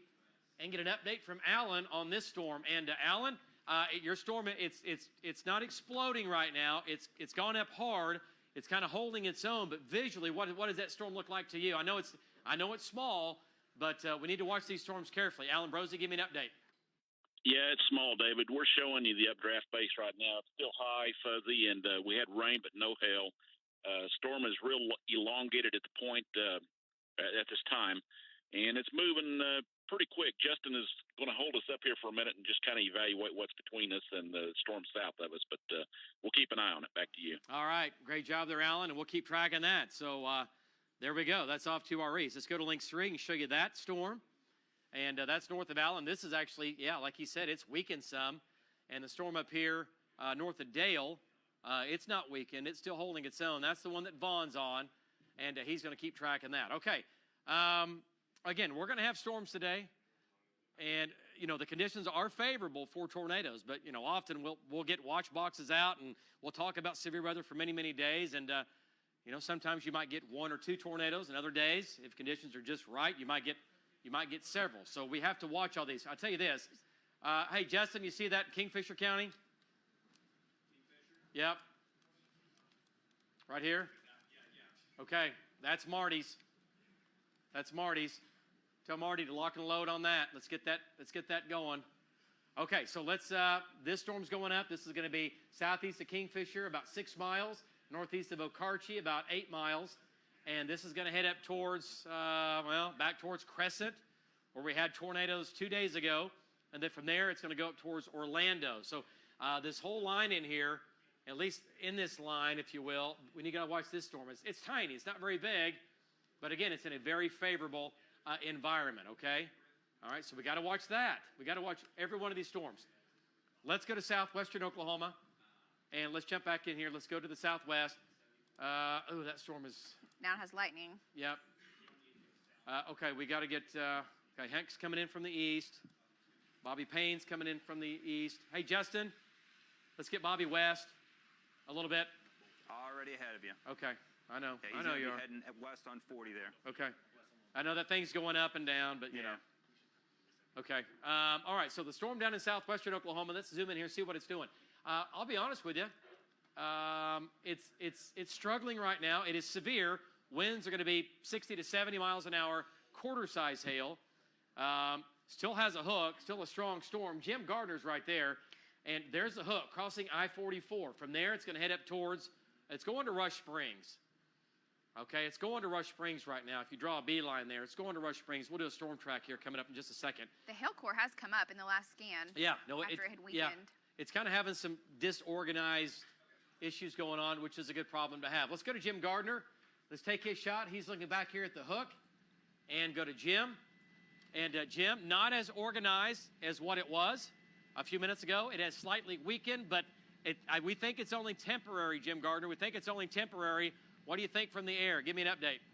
and get an update from Alan on this storm. And Alan, Your storm, it's not exploding right now. It's gone up hard. It's kind of holding its own. But visually, what does that storm look like to you? I know it's small, but we need to watch these storms carefully. Alan Brosey, give me an update. Yeah, it's small, David. We're showing you the updraft base right now. It's still high, fuzzy, and we had rain but no hail. Storm is real elongated at the point at this time, and it's moving pretty quick. Justin is going to hold us up here for a minute and just kind of evaluate what's between us and the storm south of us, but we'll keep an eye on it. Back to you. All right. Great job there, Alan, and we'll keep tracking that. So there we go. That's off to our east. Let's go to Links 3 and show you that storm. And that's north of Allen. This is actually, yeah, like he said, it's weakened some. And the storm up here north of Dale, it's not weakened. It's still holding its own. That's the one that Vaughn's on, and he's going to keep tracking that. Okay. Again, we're going to have storms today. And, you know, the conditions are favorable for tornadoes. But, you know, often we'll get watch boxes out, and we'll talk about severe weather for many, many days. And, you know, sometimes you might get 1 or 2 tornadoes, and other days, if conditions are just right, you might get several. So we have to watch all these. I'll tell you this. Hey, Justin, you see that in Kingfisher County? Kingfisher? Yep. Right here? Yeah. Okay, that's Marty's. That's Marty's. Tell Marty to lock and load on that. Let's get that going. Okay, so this storm's going up. This is going to be southeast of Kingfisher, about 6 miles. Northeast of Okarche, about 8 miles. And this is going to head up towards, back towards Crescent, where we had tornadoes 2 days ago. And then from there, it's going to go up towards Orlando. So this whole line in here, at least in this line, if you will, when you got to watch this storm, it's tiny. It's not very big. But again, it's in a very favorable environment, okay? All right, so we got to watch that. We got to watch every one of these storms. Let's go to southwestern Oklahoma. And let's jump back in here. Let's go to the southwest. That storm is... Now it has lightning. Yep. Okay, we got to get... okay, Hank's coming in from the east. Bobby Payne's coming in from the east. Hey, Justin, let's get Bobby west a little bit. Already ahead of you. Okay, I know. Yeah, I know you are. Heading west on 40 there. Okay. I know that thing's going up and down, but, you know. Okay. All right, so the storm down in southwestern Oklahoma, let's zoom in here and see what it's doing. I'll be honest with you. It's struggling right now. It is severe. Winds are going to be 60 to 70 miles an hour, quarter-size hail. Still has a hook, still a strong storm. Jim Gardner's right there, and there's the hook crossing I-44. From there, it's going to head up towards, it's going to Rush Springs. Okay, it's going to Rush Springs right now. If you draw a beeline there, it's going to Rush Springs. We'll do a storm track here coming up in just a second. The hail core has come up in the last scan. Yeah, no, after it had weakened. Yeah, it's kind of having some disorganized issues going on, which is a good problem to have. Let's go to Jim Gardner. Let's take his shot. He's looking back here at the hook, and go to Jim. And Jim, not as organized as what it was a few minutes ago. It has slightly weakened, but we think it's only temporary, Jim Gardner. We think it's only temporary. What do you think from the air? Give me an update.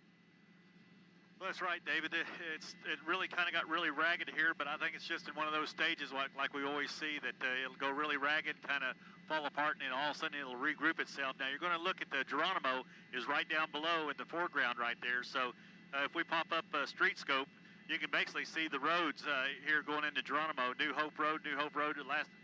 Well, that's right, David. It really kind of got really ragged here, but I think it's just in one of those stages like we always see that it'll go really ragged, kind of fall apart, and then all of a sudden it'll regroup itself. Now, you're going to look at the Geronimo is right down below in the foreground right there. So if we pop up a street scope, you can basically see the roads here going into Geronimo, New Hope Road,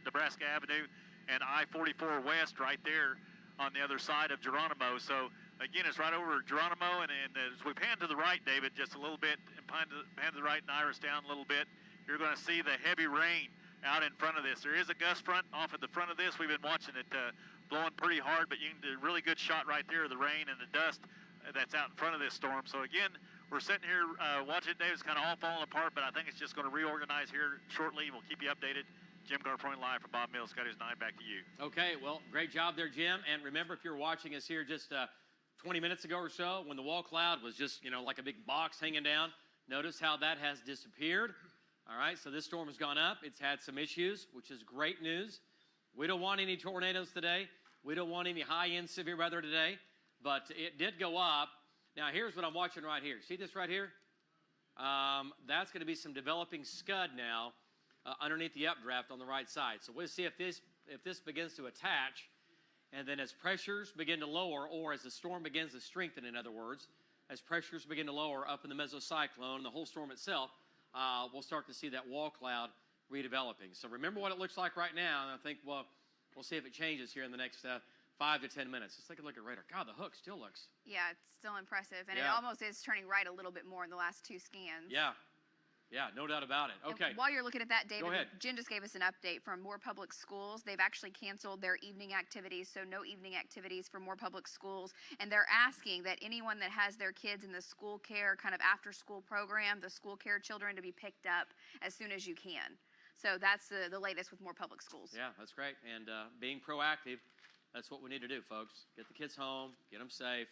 Nebraska Avenue, and I-44 West right there on the other side of Geronimo. So again, it's right over Geronimo, and as we pan to the right, David, just a little bit, and pan to the right and iris down a little bit, you're going to see the heavy rain out in front of this. There is a gust front off at the front of this. We've been watching it blowing pretty hard, but you can do a really good shot right there of the rain and the dust that's out in front of this storm. So again, we're sitting here watching it, David. It's kind of all falling apart, but I think it's just going to reorganize here shortly. We'll keep you updated. Jim Gardner live from Bob Mills, Scotty's 9, back to you. Okay, well, great job there, Jim. And remember, if you're watching us here just 20 minutes ago or so, when the wall cloud was just, like a big box hanging down, notice how that has disappeared. All right, so this storm has gone up. It's had some issues, which is great news. We don't want any tornadoes today. We don't want any high-end severe weather today, but it did go up. Now, here's what I'm watching right here. See this right here? That's going to be some developing scud now underneath the updraft on the right side. So we'll see if this begins to attach, and then as pressures begin to lower, or as the storm begins to strengthen, in other words, as pressures begin to lower up in the mesocyclone and the whole storm itself, we'll start to see that wall cloud redeveloping. So remember what it looks like right now, and I think, well, we'll see if it changes here in the next 5 to 10 minutes. Let's take a look at radar. God, the hook still looks. Yeah, it's still impressive. And it Yeah. almost is turning right a little bit more in the last 2 scans. Yeah. Yeah, no doubt about it. And Okay. while you're looking at that, David, Go ahead. Jen just gave us an update from Moore Public Schools. They've actually canceled their evening activities, so no evening activities for Moore Public Schools. And they're asking that anyone that has their kids in the school care kind of after school program, the school care children, to be picked up as soon as you can. So that's the latest with Moore Public Schools. Yeah, that's great. And being proactive, that's what we need to do, folks. Get the kids home, get them safe.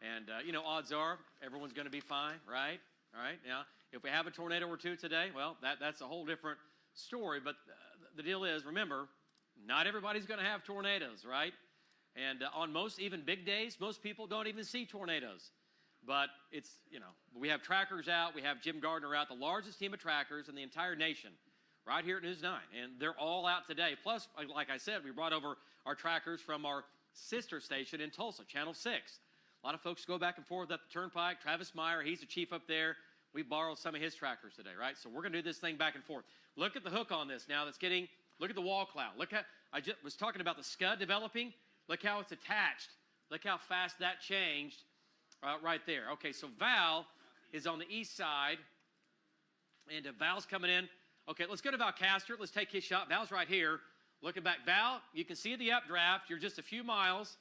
And, odds are everyone's going to be fine, right? All right. Now, if we have a tornado or two today, well, that's a whole different story. But the deal is, remember, not everybody's going to have tornadoes, right? And on most, even big days, most people don't even see tornadoes. But it's, we have trackers out. We have Jim Gardner out, the largest team of trackers in the entire nation, right here at News 9. And they're all out today. Plus, like I said, we brought over our trackers from our sister station in Tulsa, Channel 6. A lot of folks go back and forth up the turnpike. Travis Meyer, he's the chief up there. We borrowed some of his trackers today, right? So we're going to do this thing back and forth. Look at the hook on this now look at the wall cloud. Look how, I just was talking about the scud developing. Look how it's attached. Look how fast that changed right there. Okay, so Val is on the east side, and Val's coming in. Okay, let's go to Val Castor. Let's take his shot. Val's right here. Looking back, Val, you can see the updraft. You're just a few miles.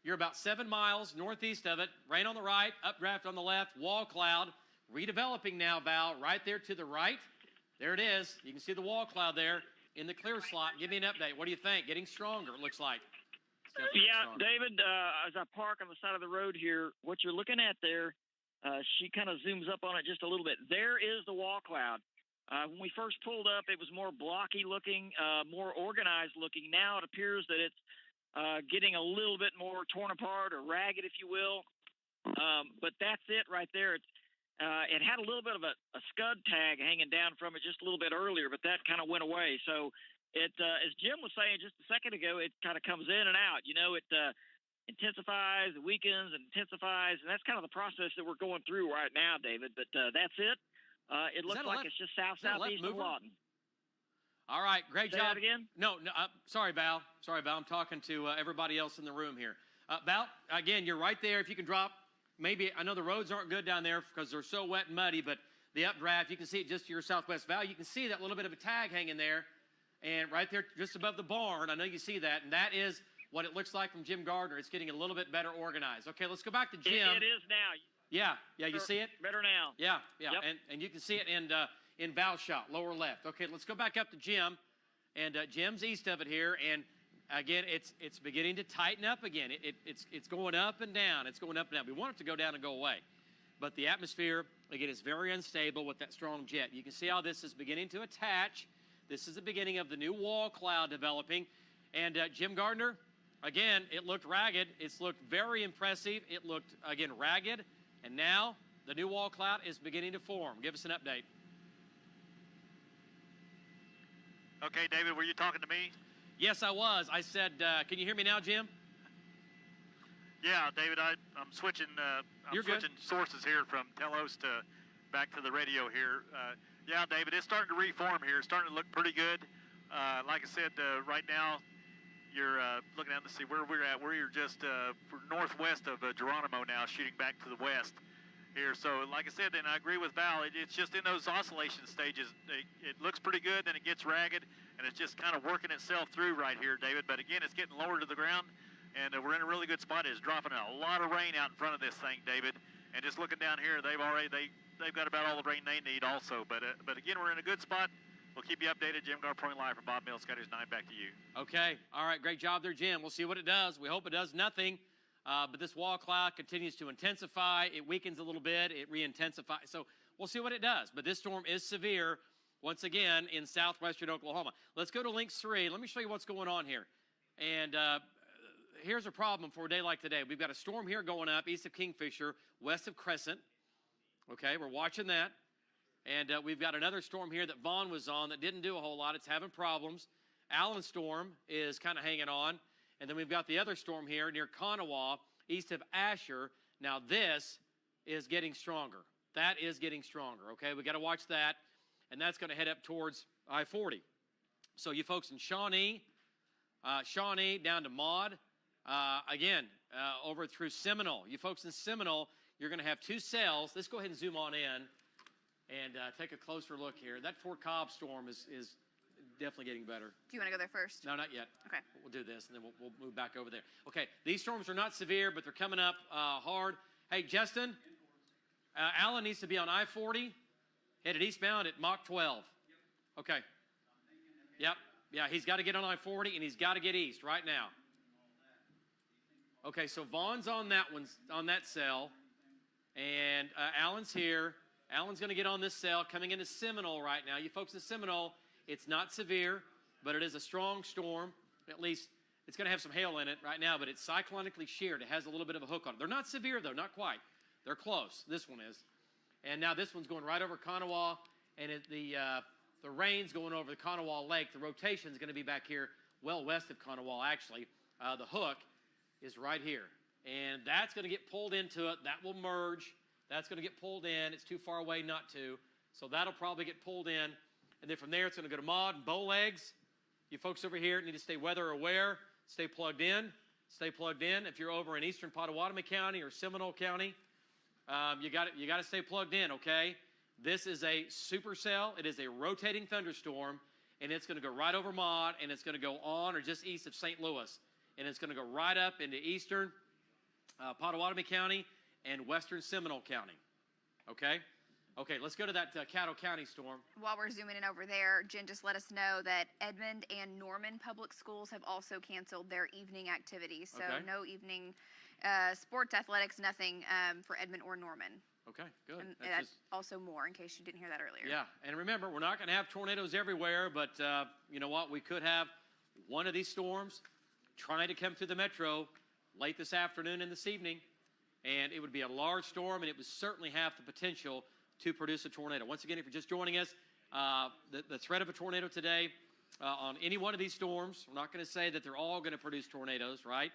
You're about 7 miles northeast of it. Rain on the right, updraft on the left, wall cloud. Redeveloping now, Val, right there to the right. There it is. You can see the wall cloud there in the clear slot. Give me an update. What do you think? Getting stronger, it looks like. Yeah, David, as I park on the side of the road here, what you're looking at there, she kind of zooms up on it just a little bit. There is the wall cloud. When we first pulled up, it was more blocky looking, more organized looking. Now it appears that it's getting a little bit more torn apart or ragged, if you will. But that's it right there. It had a little bit of a scud tag hanging down from it just a little bit earlier, but that kind of went away. So it, as Jim was saying just a second ago, it kind of comes in and out. It intensifies, it weakens, and intensifies, and that's kind of the process that we're going through right now, David. But that's it. It looks like it's just southeast of Lawton. All right, great Say job. that again? No, sorry, Val. I'm talking to everybody else in the room here. Val, again, you're right there. If you can drop. Maybe, I know the roads aren't good down there because they're so wet and muddy, but the updraft, you can see it just to your southwest. Val, you can see that little bit of a tag hanging there, and right there just above the barn, I know you see that, and that is what it looks like from Jim Gardner. It's getting a little bit better organized. Okay, let's go back to Jim. It is now. Yeah, you see it? Better now. Yeah, Yep. and you can see it in Val's shot, lower left. Okay, let's go back up to Jim, and Jim's east of it here, and again, it's beginning to tighten up again. It's going up and down. It's going up and down. We want it to go down and go away. But the atmosphere, again, is very unstable with that strong jet. You can see how this is beginning to attach. This is the beginning of the new wall cloud developing. And Jim Gardner, again, it looked ragged. It's looked very impressive. It looked, again, ragged. And now the new wall cloud is beginning to form. Give us an update. Okay, David, were you talking to me? Yes, I was. I said, can you hear me now, Jim? Yeah, David, I'm switching. You're good. Switching sources here from Telos to back to the radio here. Yeah, David, it's starting to reform here. It's starting to look pretty good. Like I said, right now you're looking at. Let's see where we're at. We're just we're northwest of Geronimo now, shooting back to the west here. So, like I said, and I agree with Val. It's just in those oscillation stages. It looks pretty good, then it gets ragged, and it's just kind of working itself through right here, David. But again, it's getting lower to the ground. And we're in a really good spot. It's dropping a lot of rain out in front of this thing, David. And just looking down here, they've got about all the rain they need also. But again, we're in a good spot. We'll keep you updated. Jim Gar reporting live from Bob Mills, Scotty's 9. Back to you. Okay. All right. Great job there, Jim. We'll see what it does. We hope it does nothing. But this wall cloud continues to intensify. It weakens a little bit. It re-intensifies. So we'll see what it does. But this storm is severe, once again, in southwestern Oklahoma. Let's go to Links 3. Let me show you what's going on here. And here's a problem for a day like today. We've got a storm here going up east of Kingfisher, west of Crescent. Okay, we're watching that. And we've got another storm here that Vaughn was on that didn't do a whole lot. It's having problems. Allen storm is kind of hanging on. And then we've got the other storm here near Kanawha, east of Asher. Now this is getting stronger. That is getting stronger, okay? We got to watch that. and that's going to head up towards I-40. So you folks in Shawnee down to Maud, over through Seminole. You folks in Seminole, you're going to have 2 cells. Let's go ahead and zoom on in and take a closer look here. That Fort Cobb storm is definitely getting better. Do you want to go there first? No, not yet. Okay. We'll do this, and then we'll move back over there. Okay, these storms are not severe, but they're coming up hard. Hey, Justin, Allen needs to be on I-40, headed eastbound at Mach 12. Okay. Yep. Yeah, he's got to get on I-40, and he's got to get east right now. Okay, so Vaughn's on that cell, and Allen's here. Allen's going to get on this cell coming into Seminole right now. You folks in Seminole, it's not severe, but it is a strong storm. At least it's going to have some hail in it right now, but it's cyclonically sheared. It has a little bit of a hook on it. They're not severe, though, not quite. They're close. This one is. And now this one's going right over Kanawha, and the rain's going over the Kanawha Lake. The rotation is going to be back here well west of Kanawha, actually. The hook is right here. And that's going to get pulled into it. That will merge. That's going to get pulled in. It's too far away not to. So that'll probably get pulled in. And then from there, it's going to go to Maud and Bowlegs. You folks over here need to stay weather aware. Stay plugged in. Stay plugged in. If you're over in eastern Pottawatomie County or Seminole County, you got to stay plugged in, okay? This is a supercell. It is a rotating thunderstorm, and it's going to go right over Maud, and it's going to go on or just east of St. Louis. And it's going to go right up into eastern Pottawatomie County and western Seminole County, okay? Okay, let's go to that Caddo County storm. While we're zooming in over there, Jen just let us know that Edmond and Norman public schools have also canceled their evening activities. So Okay. no evening sports, athletics, nothing for Edmond or Norman. Okay, good. And That's that's just- also more in case you didn't hear that earlier. Yeah, and remember, we're not going to have tornadoes everywhere, but you know what? We could have one of these storms trying to come through the metro late this afternoon and this evening, and it would be a large storm, and it would certainly have the potential to produce a tornado. Once again, if you're just joining us, the threat of a tornado today on any one of these storms, we're not going to say that they're all going to produce tornadoes, right?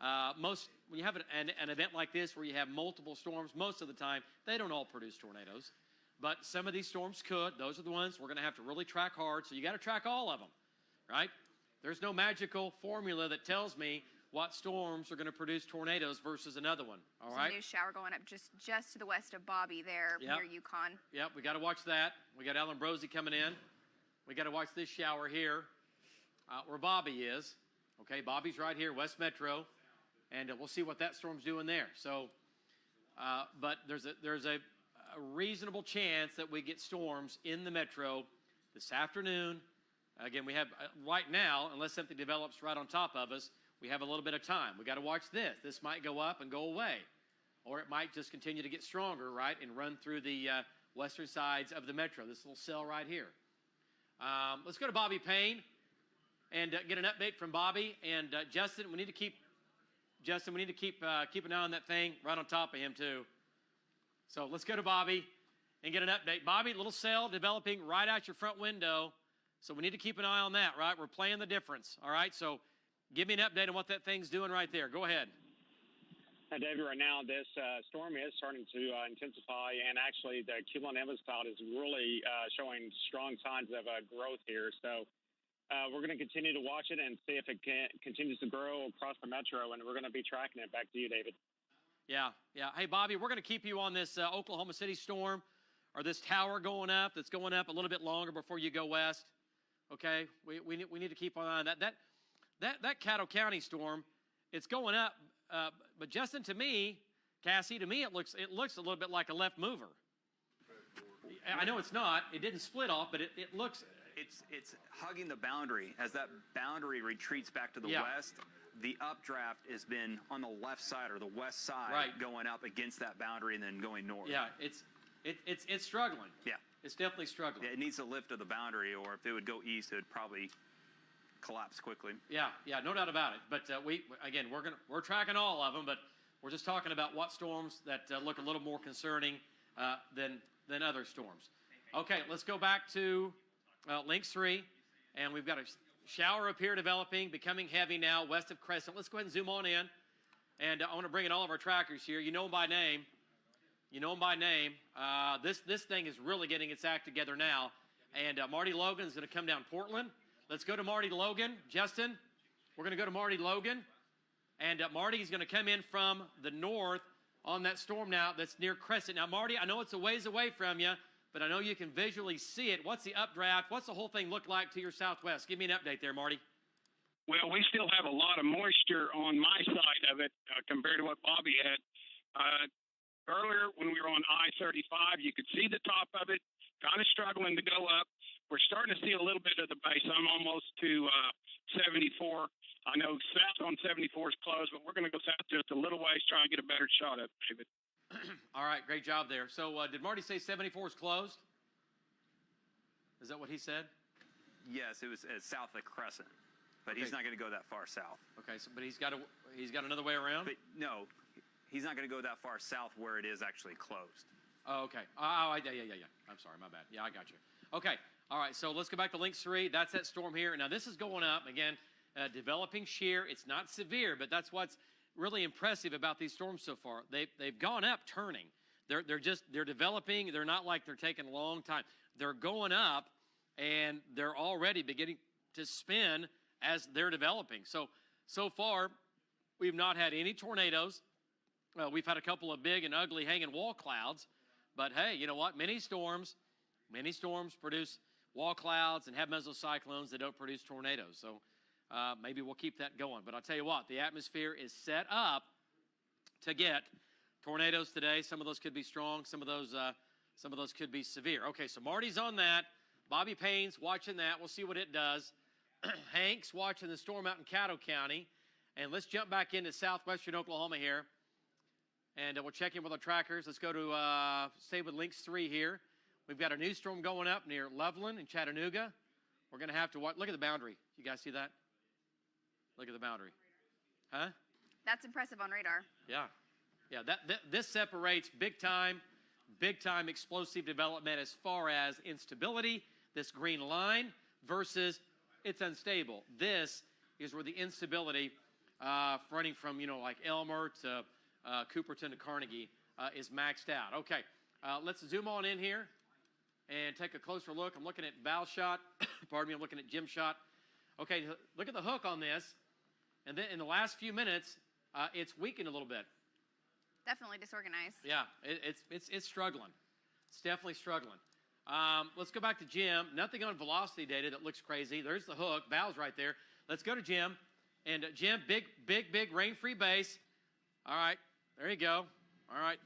When you have an event like this where you have multiple storms, most of the time, they don't all produce tornadoes. But some of these storms could. Those are the ones we're going to have to really track hard. So you got to track all of them, right? There's no magical formula that tells me what storms are going to produce tornadoes versus another one, all There's right? a new shower going up just to the west of Bobby there Yep. near Yukon. Yep, we got to watch that. We got Alan Brosey coming in. We got to watch this shower here where Bobby is. Okay, Bobby's right here, West Metro, and we'll see what that storm's doing there. So, but there's a reasonable chance that we get storms in the metro this afternoon. Again, we have right now, unless something develops right on top of us, we have a little bit of time. We got to watch this. This might go up and go away, or it might just continue to get stronger, right, and run through the western sides of the metro. This little cell right here. Let's go to Bobby Payne and get an update from Bobby and Justin. We need to keep keep an eye on that thing right on top of him too. So let's go to Bobby and get an update. Bobby, little cell developing right out your front window. So we need to keep an eye on that, right? We're playing the difference, all right? So give me an update on what that thing's doing right there. Go ahead. Hi, David. Right now, this storm is starting to intensify, and actually the cumulonimbus cloud is really showing strong signs of growth here. So we're going to continue to watch it and see if it continues to grow across the metro, and we're going to be tracking it. Back to you, David. Yeah. Hey, Bobby, we're going to keep you on this Oklahoma City storm or this tower going up that's going up a little bit longer before you go west. Okay? We need to keep an eye on that. That Caddo County storm, it's going up, but Justin, to me, Cassie, to me, it looks a little bit like a left mover. I know it's not. It didn't split off, but it looks. It's hugging the boundary. As that boundary retreats back to the west, the updraft has been on the left side or the west side, Right. going up against that boundary and then going north. Yeah, it's struggling. Yeah. It's definitely struggling. It needs a lift of the boundary, or if it would go east, it would probably collapse quickly. Yeah, no doubt about it. But we're tracking all of them, but we're just talking about what storms that look a little more concerning than other storms. Okay, let's go back to Link 3, and we've got a shower up here developing, becoming heavy now west of Crescent. Let's go ahead and zoom on in, and I want to bring in all of our trackers here. You know them by name. This thing is really getting its act together now, And Marty Logan is going to come down Portland. Let's go to Marty Logan. Justin, we're going to go to Marty Logan. And Marty's going to come in from the north on that storm now that's near Crescent. Now, Marty, I know it's a ways away from you, but I know you can visually see it. What's the updraft? What's the whole thing look like to your southwest? Give me an update there, Marty. Well, we still have a lot of moisture on my side of it compared to what Bobby had. Earlier, when we were on I-35, you could see the top of it, kind of struggling to go up. We're starting to see a little bit of the base. I'm almost to 74. I know south on 74 is closed, but we're going to go south just a little ways, try and get a better shot of it, David. All right, great job there. So did Marty say 74 is closed? Is that what he said? Yes, it was south of Crescent, but Okay. he's not going to go that far south. Okay, but he's got another way around? But no, he's not going to go that far south where it is actually closed. Oh, okay. Yeah. I'm sorry, my bad. Yeah, I got you. Okay, all right, so let's go back to Links 3. That's that storm here. Now, this is going up. Again, developing shear. It's not severe, but that's what's really impressive about these storms so far. They've gone up turning. They're developing. They're not like they're taking a long time. They're going up, and they're already beginning to spin as they're developing. So far, we've not had any tornadoes. We've had a couple of big and ugly hanging wall clouds. But, hey, you know what? Many storms produce wall clouds and have mesocyclones that don't produce tornadoes. So maybe we'll keep that going. But I'll tell you what, the atmosphere is set up to get tornadoes today. Some of those could be strong. Some of those could be severe. Okay, so Marty's on that. Bobby Payne's watching that. We'll see what it does. Hank's watching the storm out in Caddo County. And let's jump back into southwestern Oklahoma here. And we'll check in with our trackers. Let's go to stay with Links 3 here. We've got a new storm going up near Loveland and Chattanooga. We're going to have to watch. Look at the boundary. You guys see that? Look at the boundary. Huh? That's impressive on radar. Yeah. This separates big time explosive development as far as instability, this green line, versus it's unstable. This is where the instability running from, like Elmer to Cooperton to Carnegie is maxed out. Okay, let's zoom on in here and take a closer look. I'm looking at Val's shot. Pardon me, I'm looking at Jim's shot. Okay, look at the hook on this. And then in the last few minutes, it's weakened a little bit. Definitely disorganized. Yeah, it's struggling. It's definitely struggling. Let's go back to Jim. Nothing on velocity data that looks crazy. There's the hook. Val's right there. Let's go to Jim. And Jim, big rain-free base. All right, there you go. All right,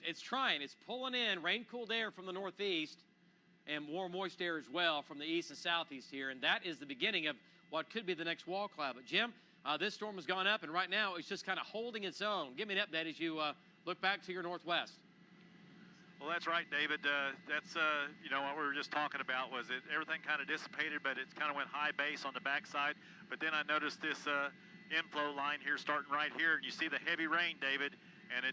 it's trying. It's pulling in rain-cooled air from the northeast and warm, moist air as well from the east and southeast here. And that is the beginning of what could be the next wall cloud. But, Jim, this storm has gone up, and right now it's just kind of holding its own. Give me an update as you look back to your northwest. Well, that's right, David. That's what we were just talking about was everything kind of dissipated, but it kind of went high base on the backside. But then I noticed this inflow line here starting right here, and you see the heavy rain, David, and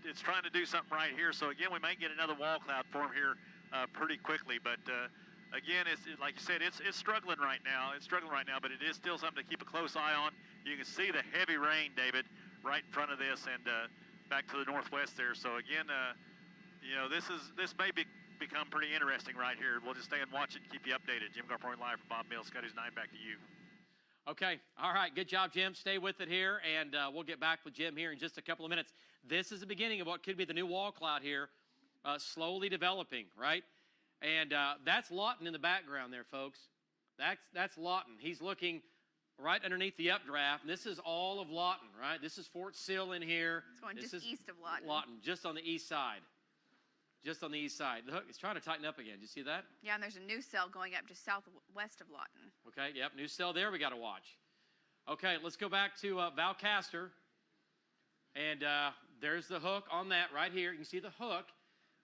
it's trying to do something right here. So again, we might get another wall cloud form here pretty quickly. But again, it's like you said, it's struggling right now. It's struggling right now, but it is still something to keep a close eye on. You can see the heavy rain, David, right in front of this and back to the northwest there. So again, this may become pretty interesting right here. We'll just stay and watch it and keep you updated. Jim Garpoint live from Bob Mills, Scotty's 9, back to you. Okay, all right, good job, Jim. Stay with it here, and we'll get back with Jim here in just a couple of minutes. This is the beginning of what could be the new wall cloud here, slowly developing, right? And that's Lawton in the background there, folks. That's Lawton. He's looking right underneath the updraft. And this is all of Lawton, right? This is Fort Sill in here. It's going just east of Lawton. Lawton, just on the east side. Just on the east side. The hook is trying to tighten up again. Do you see that? Yeah, and there's a new cell going up just southwest of Lawton. Okay, yep, new cell there we got to watch. Okay, let's go back to Valcaster. And there's the hook on that right here. You can see the hook.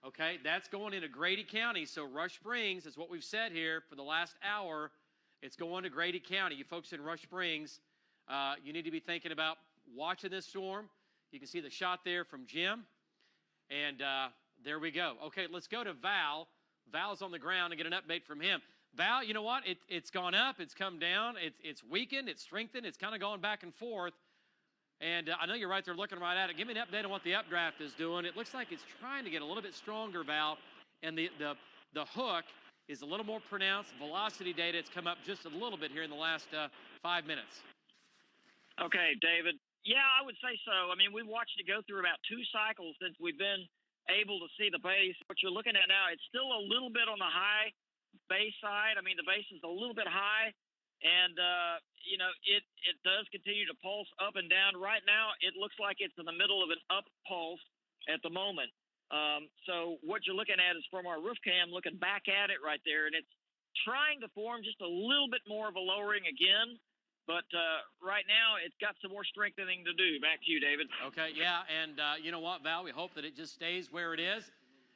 Okay, that's going into Grady County. So Rush Springs is what we've said here for the last hour. It's going to Grady County. You folks in Rush Springs, you need to be thinking about watching this storm. You can see the shot there from Jim. And there we go. Okay, let's go to Val. Val's on the ground and get an update from him. Val, you know what? It's gone up. It's come down. It's weakened. It's strengthened. It's kind of going back and forth. And I know you're right there looking right at it. Give me an update on what the updraft is doing. It looks like it's trying to get a little bit stronger, Val. And the hook is a little more pronounced. Velocity data, it's come up just a little bit here in the last 5 minutes. Okay, David. Yeah, I would say so. I mean, we watched it go through about 2 cycles since we've been able to see the base. What you're looking at now, it's still a little bit on the high base side. I mean, the base is a little bit high, and, it does continue to pulse up and down. Right now, it looks like it's in the middle of an up pulse at the moment. So what you're looking at is from our roof cam, looking back at it right there, and it's trying to form just a little bit more of a lowering again. But right now, it's got some more strengthening to do. Back to you, David. Okay, yeah, and you know what, Val? We hope that it just stays where it is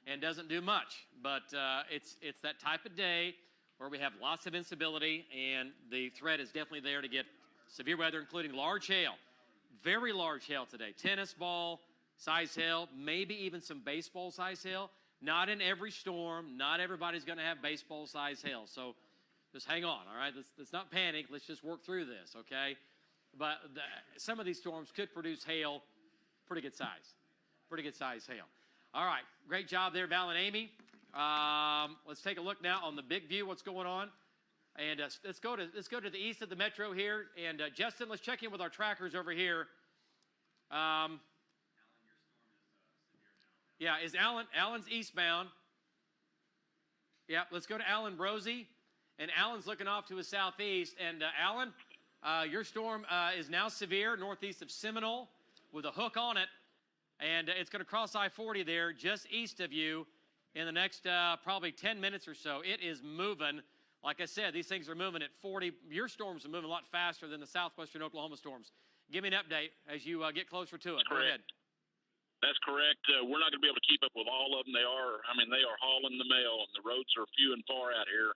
and doesn't do much. But it's that type of day where we have lots of instability, and the threat is definitely there to get severe weather, including large hail. Very large hail today. Tennis ball size hail, maybe even some baseball size hail. Not in every storm. Not everybody's going to have baseball size hail. So just hang on, all right? Let's not panic. Let's just work through this, okay? But some of these storms could produce hail, pretty good size. Pretty good size hail. All right, great job there, Val and Amy. Let's take a look now on the big view, what's going on. And let's go to the east of the metro here. And Justin, let's check in with our trackers over here. Yeah, is Allen's eastbound. Yeah, let's go to Allen Brosey. And Allen's looking off to his southeast. And Allen, your storm is now severe northeast of Seminole with a hook on it. And it's going to cross I-40 there just east of you in the next probably 10 minutes or so. It is moving. Like I said, these things are moving at 40. Your storms are moving a lot faster than the southwestern Oklahoma storms. Give me an update as you get closer to it. Go ahead. That's correct. We're not going to be able to keep up with all of them. They are hauling the mail, and the roads are few and far out here.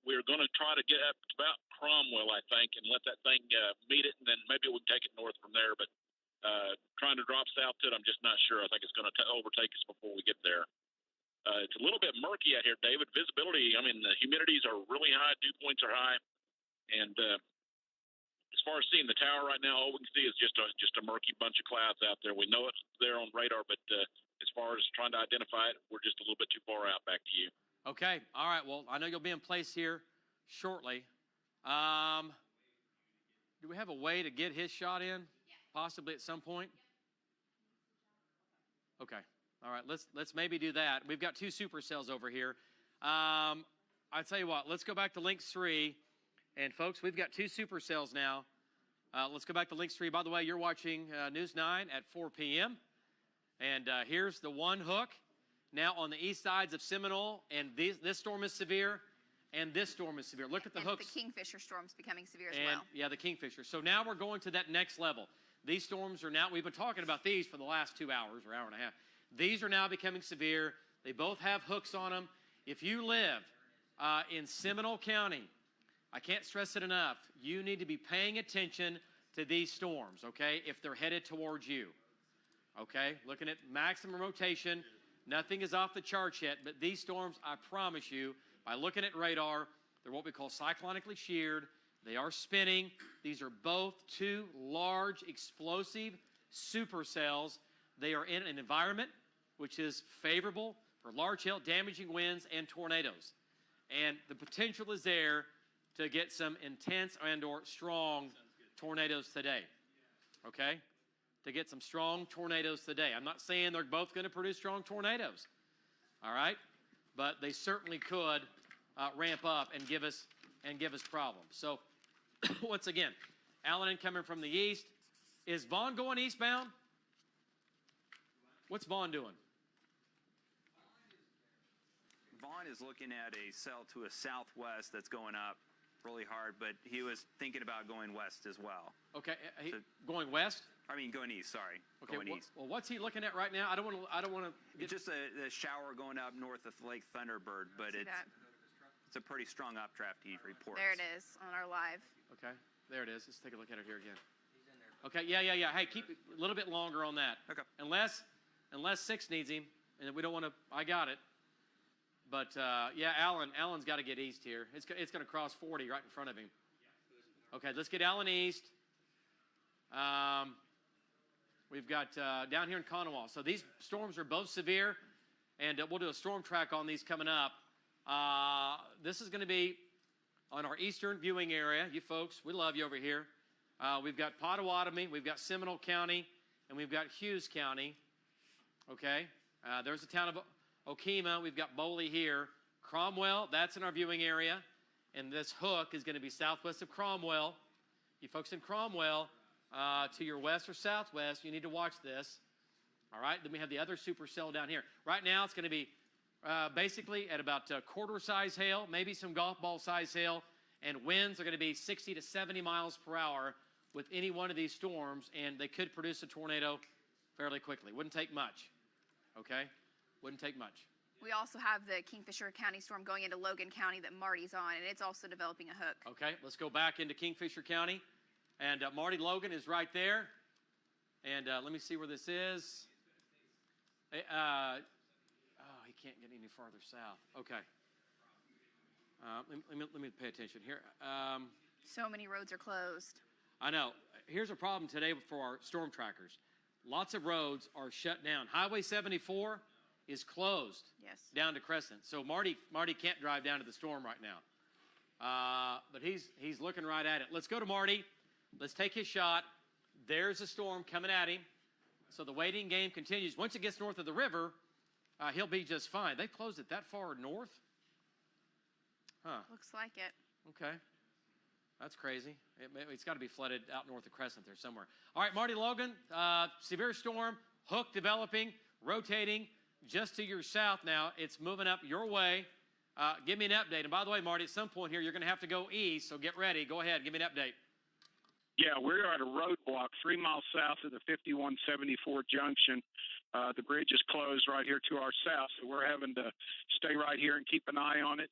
We're going to try to get up to about Cromwell, I think, and let that thing meet it, and then maybe we'll take it north from there. But trying to drop south to it, I'm just not sure. I think it's going to overtake us before we get there. It's a little bit murky out here, David. Visibility, the humidities are really high, dew points are high, and as far as seeing the tower right now, all we can see is just a murky bunch of clouds out there. We know it's there on radar, but as far as trying to identify it, we're just a little bit too far out. Back to you. Okay. All right. Well, I know you'll be in place here shortly. Do we have a way to get his shot in, possibly at some point? Okay. All right. Let's maybe do that. We've got 2 supercells over here. I tell you what. Let's go back to Links 3. And, folks, we've got 2 supercells now. Let's go back to Links 3. By the way, you're watching News 9 at 4 p.m. And here's the one hook. Now on the east sides of Seminole, and this storm is severe, and this storm is severe. Look at the hooks. The Kingfisher storm's becoming severe as and, well. Yeah, the Kingfisher. So now we're going to that next level. These storms are now, we've been talking about these for the last 2 hours or hour and a half. These are now becoming severe. They both have hooks on them. If you live in Seminole County, I can't stress it enough, you need to be paying attention to these storms, okay, if they're headed towards you, okay? Looking at maximum rotation. Nothing is off the charts yet, but these storms, I promise you, by looking at radar, they're what we call cyclonically sheared. They are spinning. These are both 2 large, explosive supercells. They are in an environment which is favorable for large hail, damaging winds, and tornadoes. And the potential is there to get some intense and or strong tornadoes today, okay? To get some strong tornadoes today. I'm not saying they're both going to produce strong tornadoes, all right? But they certainly could ramp up and give us problems. So, once again, Allen incoming from the east. Is Vaughn going eastbound? What's Vaughn doing? Vaughn is looking at a cell to a southwest that's going up really hard, but he was thinking about going west as well. Okay, going west? Going east. Sorry. Okay. Going east. Well, what's he looking at right now? I don't want to. It's just a shower going up north of Lake Thunderbird, but it's a pretty strong updraft. He reports. There it is on our live. Okay, there it is. Let's take a look at it here again. Okay. Yeah. Hey, keep it a little bit longer on that. Okay. Unless 6 needs him, and we don't want to. I got it. But yeah, Allen's got to get east here. It's going to cross 40 right in front of him. Okay, let's get Allen east. We've got down here in Kanawha. So these storms are both severe, and we'll do a storm track on these coming up. This is going to be on our eastern viewing area. You folks, we love you over here. We've got Pottawatomie, we've got Seminole County, and we've got Hughes County. Okay? There's the town of Okemah. We've got Boley here. Cromwell, that's in our viewing area. And this hook is going to be southwest of Cromwell. You folks in Cromwell, to your west or southwest, you need to watch this. All right? Then we have the other supercell down here. Right now, it's going to be basically at about quarter-size hail, maybe some golf ball-size hail, and winds are going to be 60 to 70 miles per hour with any one of these storms, and they could produce a tornado fairly quickly. Wouldn't take much, okay? Wouldn't take much. We also have the Kingfisher County storm going into Logan County that Marty's on, and it's also developing a hook. Okay, let's go back into Kingfisher County, and Marty Logan is right there, and let me see where this is. He can't get any farther south. Okay. Let me pay attention here. So many roads are closed. I know. Here's a problem today for our storm trackers. Lots of roads are shut down. Highway 74 is closed. Yes. Down to Crescent. So Marty can't drive down to the storm right now. But he's looking right at it. Let's go to Marty. Let's take his shot. There's a storm coming at him. So the waiting game continues. Once it gets north of the river, he'll be just fine. They closed it that far north? Huh. Looks like it. Okay. That's crazy. It's got to be flooded out north of Crescent there somewhere. All right, Marty Logan, severe storm, hook developing, rotating just to your south now. It's moving up your way. Give me an update. And by the way, Marty, at some point here, you're going to have to go east, so get ready. Go ahead. Give me an update. Yeah, we're at a roadblock 3 miles south of the 5174 junction. The bridge is closed right here to our south, so we're having to stay right here and keep an eye on it.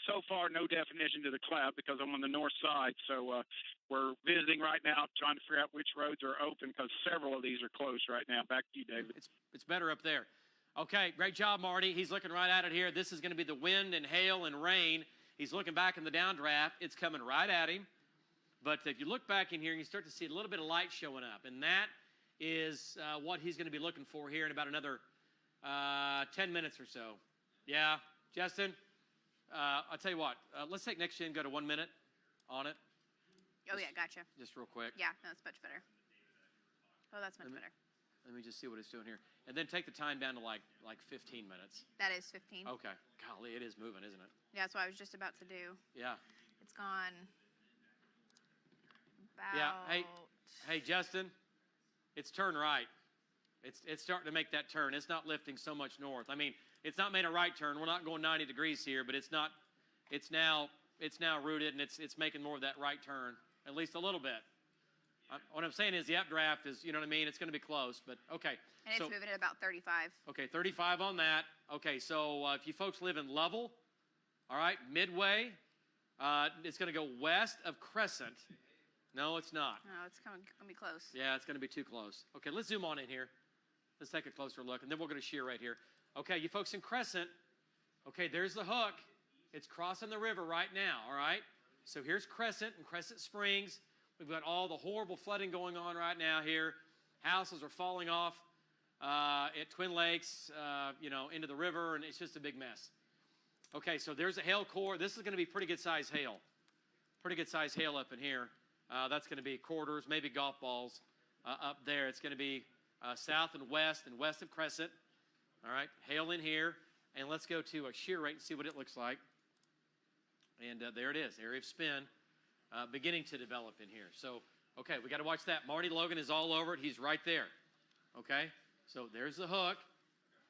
So far, no definition to the cloud because I'm on the north side, so we're visiting right now, trying to figure out which roads are open because several of these are closed right now. Back to you, David. It's better up there. Okay, great job, Marty. He's looking right at it here. This is going to be the wind and hail and rain. He's looking back in the downdraft. It's coming right at him. But if you look back in here, you start to see a little bit of light showing up, and that is what he's going to be looking for here in about another 10 minutes or so. Yeah, Justin, I'll tell you what. Let's take next gen, go to 1 minute on it. Oh, yeah, gotcha. Just real quick. Yeah, no, it's much better. Oh, that's much better. Let me just see what it's doing here. And then take the time down to like 15 minutes. That is 15. Okay. Golly, it is moving, isn't it? Yeah, that's what I was just about to do. Yeah. It's gone about... Yeah, hey, Justin, it's turned right. It's starting to make that turn. It's not lifting so much north. I mean, it's not made a right turn. We're not going 90 degrees here, but it's not. It's now rooted, and it's making more of that right turn, at least a little bit. What I'm saying is the updraft is, you know what I mean? It's going to be close, but okay. And it's moving at about 35. Okay, 35 on that. Okay, so if you folks live in Lovell, all right, Midway, it's going to go west of Crescent. No, it's not. No, it's going to be close. Yeah, it's going to be too close. Okay, let's zoom on in here. Let's take a closer look, and then we're going to shear right here. Okay, you folks in Crescent, okay, there's the hook. It's crossing the river right now, all right? So here's Crescent and Crescent Springs. We've got all the horrible flooding going on right now here. Houses are falling off at Twin Lakes, into the river, and it's just a big mess. Okay, so there's a hail core. This is going to be pretty good-sized hail. Pretty good-sized hail up in here. That's going to be quarters, maybe golf balls up there. It's going to be south and west of Crescent. All right, hail in here. And let's go to a shear rate and see what it looks like. And there it is, area of spin beginning to develop in here. So, okay, we got to watch that. Marty Logan is all over it. He's right there. Okay, so there's the hook.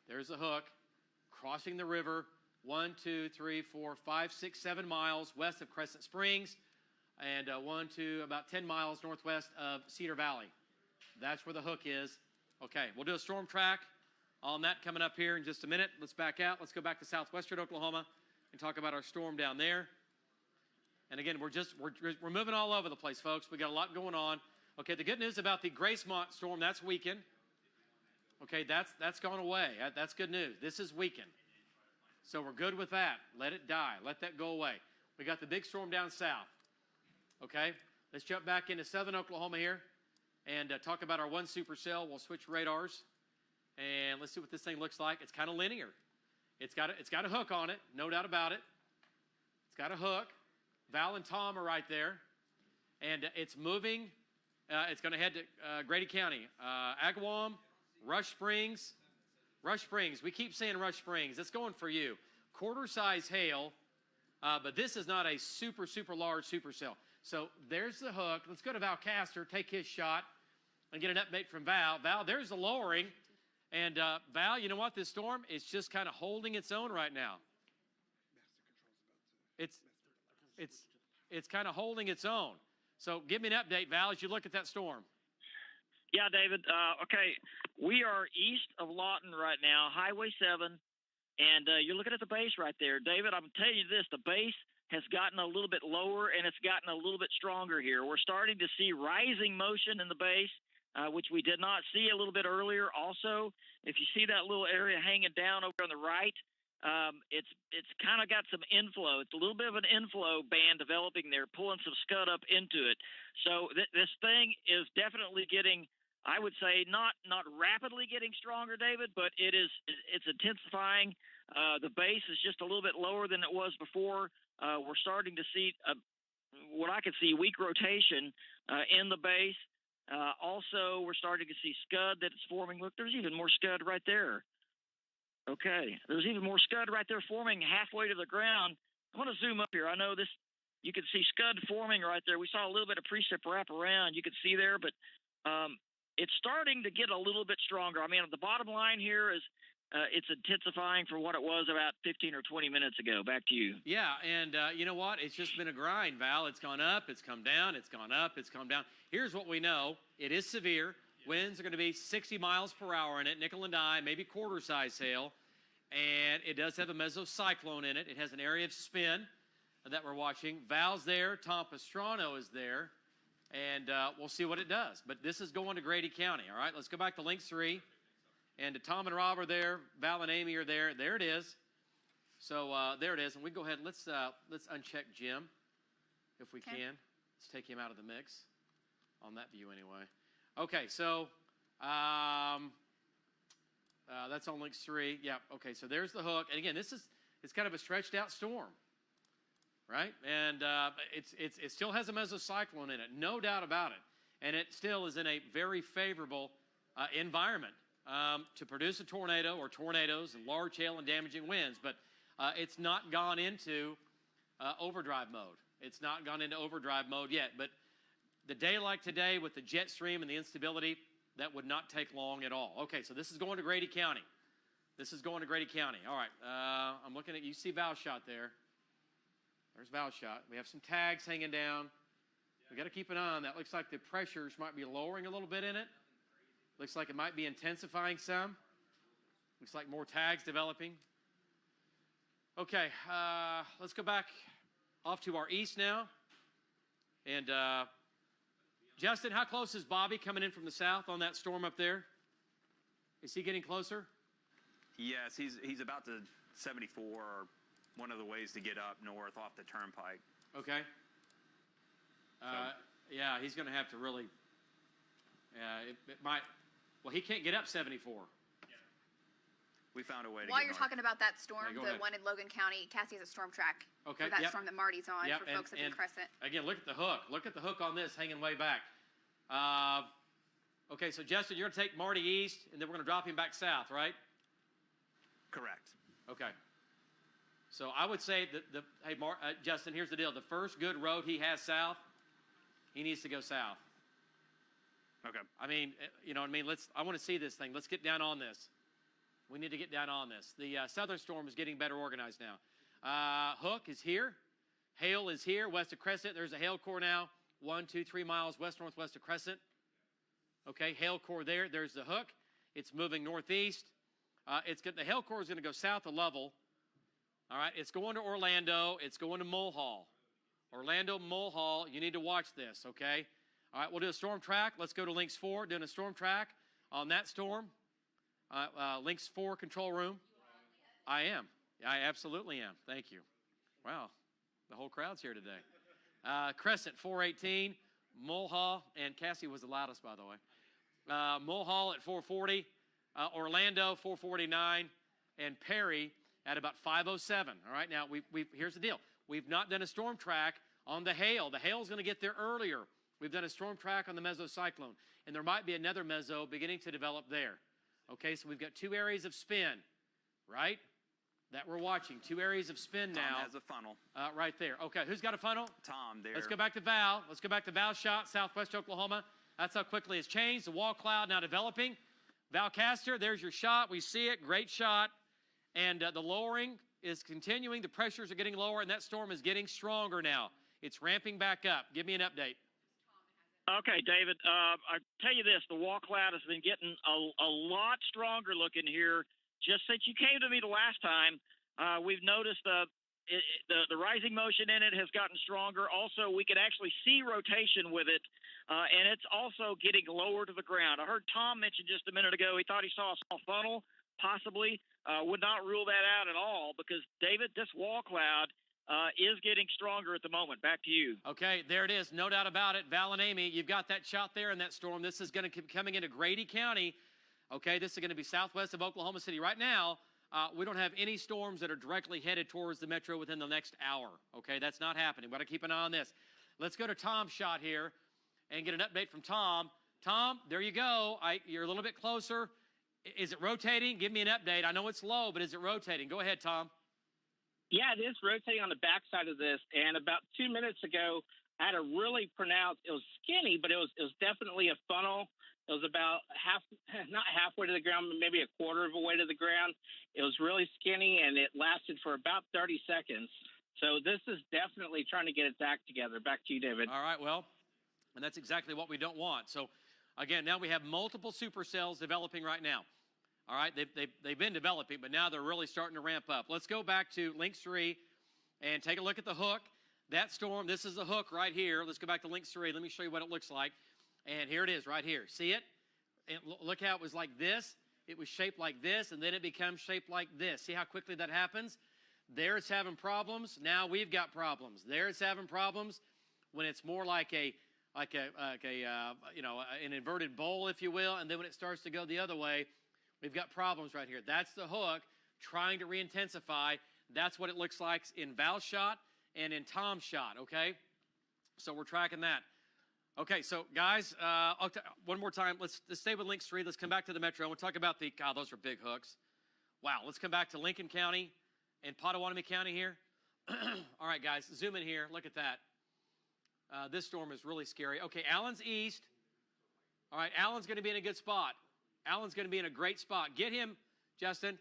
There's the hook. Crossing the river 1, 2, 3, 4, 5, 6, 7 miles west of Crescent Springs. And 1 to about 10 miles northwest of Cedar Valley. That's where the hook is. Okay, we'll do a storm track on that coming up here in just a minute. Let's back out. Let's go back to southwestern Oklahoma and talk about our storm down there. And again, we're moving all over the place, folks. We got a lot going on. Okay, the good news about the Gracemont storm, that's weakened. Okay, that's gone away. That's good news. This is weakened. So we're good with that. Let it die. Let that go away. We got the big storm down south. Okay, let's jump back into southern Oklahoma here and talk about our one supercell. We'll switch radars, and let's see what this thing looks like. It's kind of linear. It's got a hook on it, no doubt about it. got a hook. Val and Tom are right there. And it's moving. It's going to head to Grady County. Agawam, Rush Springs. Rush Springs. We keep saying Rush Springs. It's going for you. Quarter-size hail, but this is not a super, super large supercell. So there's the hook. Let's go to Val Castor, take his shot, and get an update from Val. Val, there's the lowering. And Val, you know what? This storm is just kind of holding its own right now. It's kind of holding its own. So give me an update, Val, as you look at that storm. Yeah, David. Okay, we are east of Lawton right now, Highway 7, and you're looking at the base right there. David, I'm telling you this, the base has gotten a little bit lower, and it's gotten a little bit stronger here. We're starting to see rising motion in the base, which we did not see a little bit earlier. Also, if you see that little area hanging down over on the right, it's kind of got some inflow. It's a little bit of an inflow band developing there, pulling some scud up into it. So this thing is definitely getting, I would say, not rapidly getting stronger, David, but it's intensifying. The base is just a little bit lower than it was before. We're starting to see what I can see weak rotation in the base. Also, we're starting to see scud that is forming. Look, there's even more scud right there. Okay, there's even more scud right there forming halfway to the ground. I want to zoom up here. I know this. You can see scud forming right there. We saw a little bit of precip wrap around. You can see there, but it's starting to get a little bit stronger. I mean, the bottom line here is it's intensifying from what it was about 15 or 20 minutes ago. Back to you. Yeah, and you know what? It's just been a grind, Val. It's gone up, it's come down, it's gone up, it's come down. Here's what we know. It is severe. Winds are going to be 60 miles per hour in it, nickel and dime, maybe quarter-size hail. And it does have a mesocyclone in it. It has an area of spin that we're watching. Val's there. Tom Pastrano is there. And we'll see what it does. But this is going to Grady County, all right? Let's go back to Links 3. And Tom and Rob are there. Val and Amy are there. There it is. So there it is. And we go ahead and let's uncheck Jim, if we can. Let's take him out of the mix on that view anyway. Okay, so that's on Links 3. Yeah, okay, so there's the hook. And again, it's kind of a stretched out storm, right? And it still has a mesocyclone in it, no doubt about it. And it still is in a very favorable environment to produce a tornado or tornadoes and large hail and damaging winds. But it's not gone into overdrive mode. It's not gone into overdrive mode yet. But the day like today with the jet stream and the instability, that would not take long at all. Okay, so this is going to Grady County. This is going to Grady County. All right, I'm looking at, you see Val's shot there. There's Val's shot. We have some tags hanging down. We got to keep an eye on that. Looks like the pressures might be lowering a little bit in it. Looks like it might be intensifying some. Looks like more tags developing. Okay, let's go back off to our east now. And Justin, how close is Bobby coming in from the south on that storm up there? Is he getting closer? Yes, he's about to 74, or one of the ways to get up north off the turnpike. Okay. Yeah, he's going to have to really. It might. Well, he can't get up 74. We found a way to While get you're north. talking about that storm, Yeah, go the ahead. one in Logan County, Cassie has a storm track Okay, for that yep. storm that Marty's on Yep, for folks at the Crescent. Again, look at the hook. Look at the hook on this hanging way back. Okay, so Justin, you're going to take Marty east, and then we're going to drop him back south, right? Correct. Okay. So I would say that hey, Justin, here's the deal. The first good road he has south, he needs to go south. Okay. I mean, you know what I mean? I want to see this thing. Let's get down on this. We need to get down on this. The southern storm is getting better organized now. Hook is here. Hail is here, west of Crescent. There's a hail core now, 1, 2, 3 miles west-northwest of Crescent. Okay, hail core there. There's the hook. It's moving northeast. The hail core is going to go south of Lovell. All right, it's going to Orlando. It's going to Mulhall. Orlando, Mulhall, you need to watch this, okay? All right, we'll do a storm track. Let's go to Links 4, doing a storm track on that storm. Links 4 control room. I am. I absolutely am. Thank you. Wow, the whole crowd's here today. Crescent 418, Mulhall, and Cassie was the loudest, by the way. Mulhall at 440, Orlando 449, and Perry at about 507. All right, now here's the deal. we've not done a storm track on the hail. The hail's going to get there earlier. We've done a storm track on the mesocyclone, and there might be another meso beginning to develop there. Okay, so we've got 2 areas of spin, right, that we're watching. 2 areas of spin now. Tom has a funnel. Right there. Okay, who's got a funnel? Tom, there. Let's go back to Val. Let's go back to Val's shot, southwest Oklahoma. That's how quickly it's changed. The wall cloud now developing. Val Castor, there's your shot. We see it. Great shot. And the lowering is continuing. The pressures are getting lower, and that storm is getting stronger now. It's ramping back up. Give me an update. Okay, David. I tell you this: the wall cloud has been getting a lot stronger looking here. Just since you came to me the last time, we've noticed the rising motion in it has gotten stronger. Also, we can actually see rotation with it, and it's also getting lower to the ground. I heard Tom mention just a minute ago he thought he saw a small funnel, possibly. Would not rule that out at all because, David, this wall cloud is getting stronger at the moment. Back to you. Okay, there it is. No doubt about it. Val and Amy, you've got that shot there in that storm. This is going to keep coming into Grady County. Okay, this is going to be southwest of Oklahoma City. Right now, we don't have any storms that are directly headed towards the metro within the next hour. Okay, that's not happening. We've got to keep an eye on this. Let's go to Tom's shot here and get an update from Tom. Tom, there you go. You're a little bit closer. Is it rotating? Give me an update. I know it's low, but is it rotating? Go ahead, Tom. Yeah, it is rotating on the backside of this. And about 2 minutes ago, I had a really pronounced, it was skinny, but it was definitely a funnel. It was about not halfway to the ground, but maybe a quarter of a way to the ground. It was really skinny, and it lasted for about 30 seconds. So this is definitely trying to get its act together. Back to you, David. All right, well, and that's exactly what we don't want. So, again, now we have multiple supercells developing right now. All right, they've been developing, but now they're really starting to ramp up. Let's go back to Lynx 3 and take a look at the hook. That storm, this is the hook right here. Let's go back to Lynx 3. Let me show you what it looks like. And here it is right here. See it? And look how it was like this. It was shaped like this, and then it becomes shaped like this. See how quickly that happens? There it's having problems. Now we've got problems. There it's having problems when it's more like an inverted bowl, if you will, and then when it starts to go the other way, we've got problems right here. That's the hook trying to re-intensify. That's what it looks like in Val's shot and in Tom's shot, okay? So we're tracking that. Okay, so guys, one more time. Let's stay with Lynx 3. Let's come back to the metro. We'll talk about God, those are big hooks. Wow, let's come back to Lincoln County and Pottawatomie County here. All right, guys, zoom in here. Look at that. This storm is really scary. Okay, Allen's east. All right, Allen's going to be in a good spot. Allen's going to be in a great spot. Get him, Justin.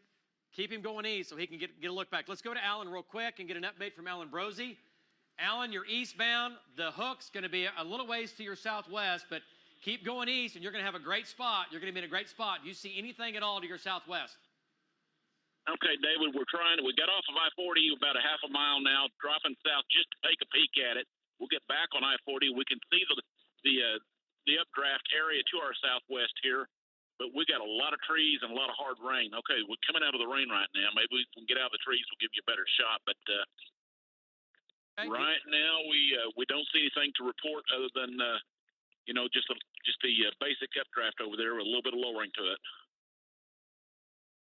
Keep him going east so he can get a look back. Let's go to Allen real quick and get an update from Allen Brosey. Allen, you're eastbound. The hook's going to be a little ways to your southwest, but keep going east, and you're going to have a great spot. You're going to be in a great spot. Do you see anything at all to your southwest? Okay, David, we got off of I-40 about a half a mile now, dropping south just to take a peek at it. We'll get back on I-40. We can see the updraft area to our southwest here, but we got a lot of trees and a lot of hard rain. Okay, we're coming out of the rain right now. Maybe we can get out of the trees. We'll give you a better shot, but right now we don't see anything to report other than just the basic updraft over there with a little bit of lowering to it.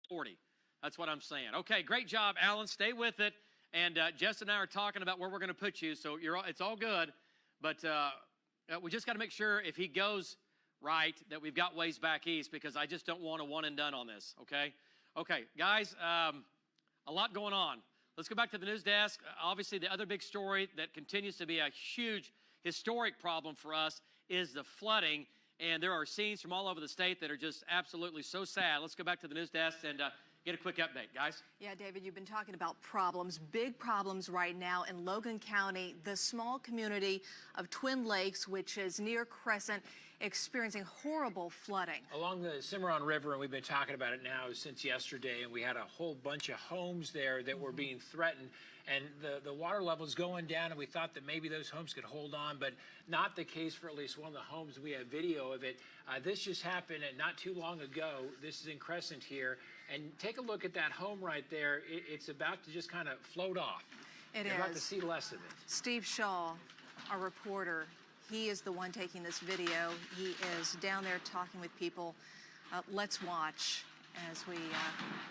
40. That's what I'm saying. Okay, great job, Alan. Stay with it. And Jess and I are talking about where we're going to put you, so it's all good. But we just got to make sure if he goes right that we've got ways back east, because I just don't want a one and done on this. Okay. Okay, guys. A lot going on. Let's go back to the news desk. Obviously, the other big story that continues to be a huge historic problem for us is the flooding. And there are scenes from all over the state that are just absolutely so sad. Let's go back to the news desk and get a quick update, guys. Yeah, David, you've been talking about problems, big problems right now in Logan County, the small community of Twin Lakes, which is near Crescent, experiencing horrible flooding. Along the Cimarron River, and we've been talking about it now since yesterday, and we had a whole bunch of homes there that were being threatened, and the water level's going down, and we thought that maybe those homes could hold on, but not the case for at least one of the homes. We have video of it. This just happened not too long ago. This is in Crescent here, and take a look at that home right there. It's about to just kind of float off. You're about to see less of it. Steve Shaw, our reporter, he is the one taking this video. He is down there talking with people. Let's watch as we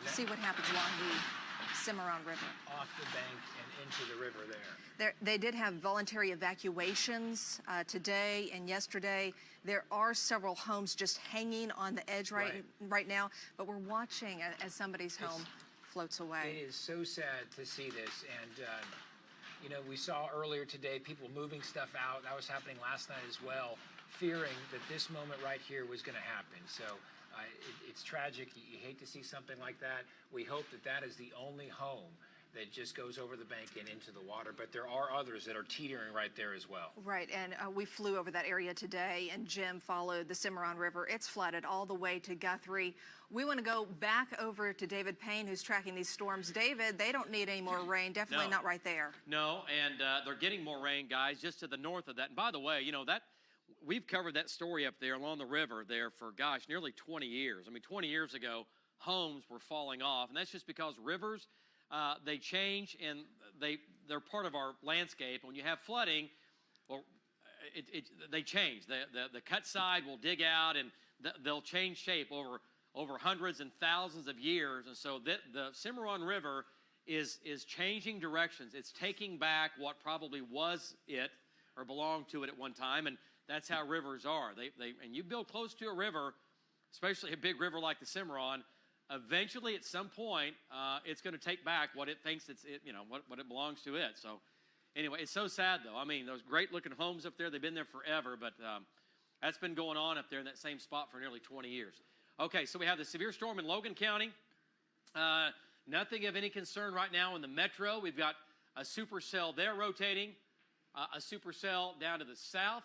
see what happens along the Cimarron River. Off the bank and into the river there. They did have voluntary evacuations today and yesterday. There are several homes just hanging on the edge right now, but we're watching as somebody's home floats away. It is so sad to see this, and you know, we saw earlier today people moving stuff out. That was happening last night as well, fearing that this moment right here was going to happen. So it's tragic. You hate to see something like that. We hope that that is the only home that just goes over the bank and into the water, but there are others that are teetering right there as well. Right, and we flew over that area today, and Jim followed the Cimarron River. It's flooded all the way to Guthrie. We want to go back over to David Payne, who's tracking these storms. David, they don't need any more rain, definitely not right there. No, and they're getting more rain, guys, just to the north of that. And by the way, you know, that we've covered that story up there along the river there for, gosh, nearly 20 years. I mean, 20 years ago, homes were falling off, and that's just because rivers, they change, and they're part of our landscape. When you have flooding, well, they change. The cut side will dig out, and they'll change shape over hundreds and thousands of years. And so the Cimarron River is changing directions. It's taking back what probably was it or belonged to it at one time, and that's how rivers are. And you build close to a river, especially a big river like the Cimarron, eventually, at some point, it's going to take back what it thinks what it belongs to it. So, anyway, it's so sad, though. I mean, those great-looking homes up there, they've been there forever, but that's been going on up there in that same spot for nearly 20 years. Okay, so we have the severe storm in Logan County. Nothing of any concern right now in the metro. We've got a supercell there rotating, a supercell down to the south.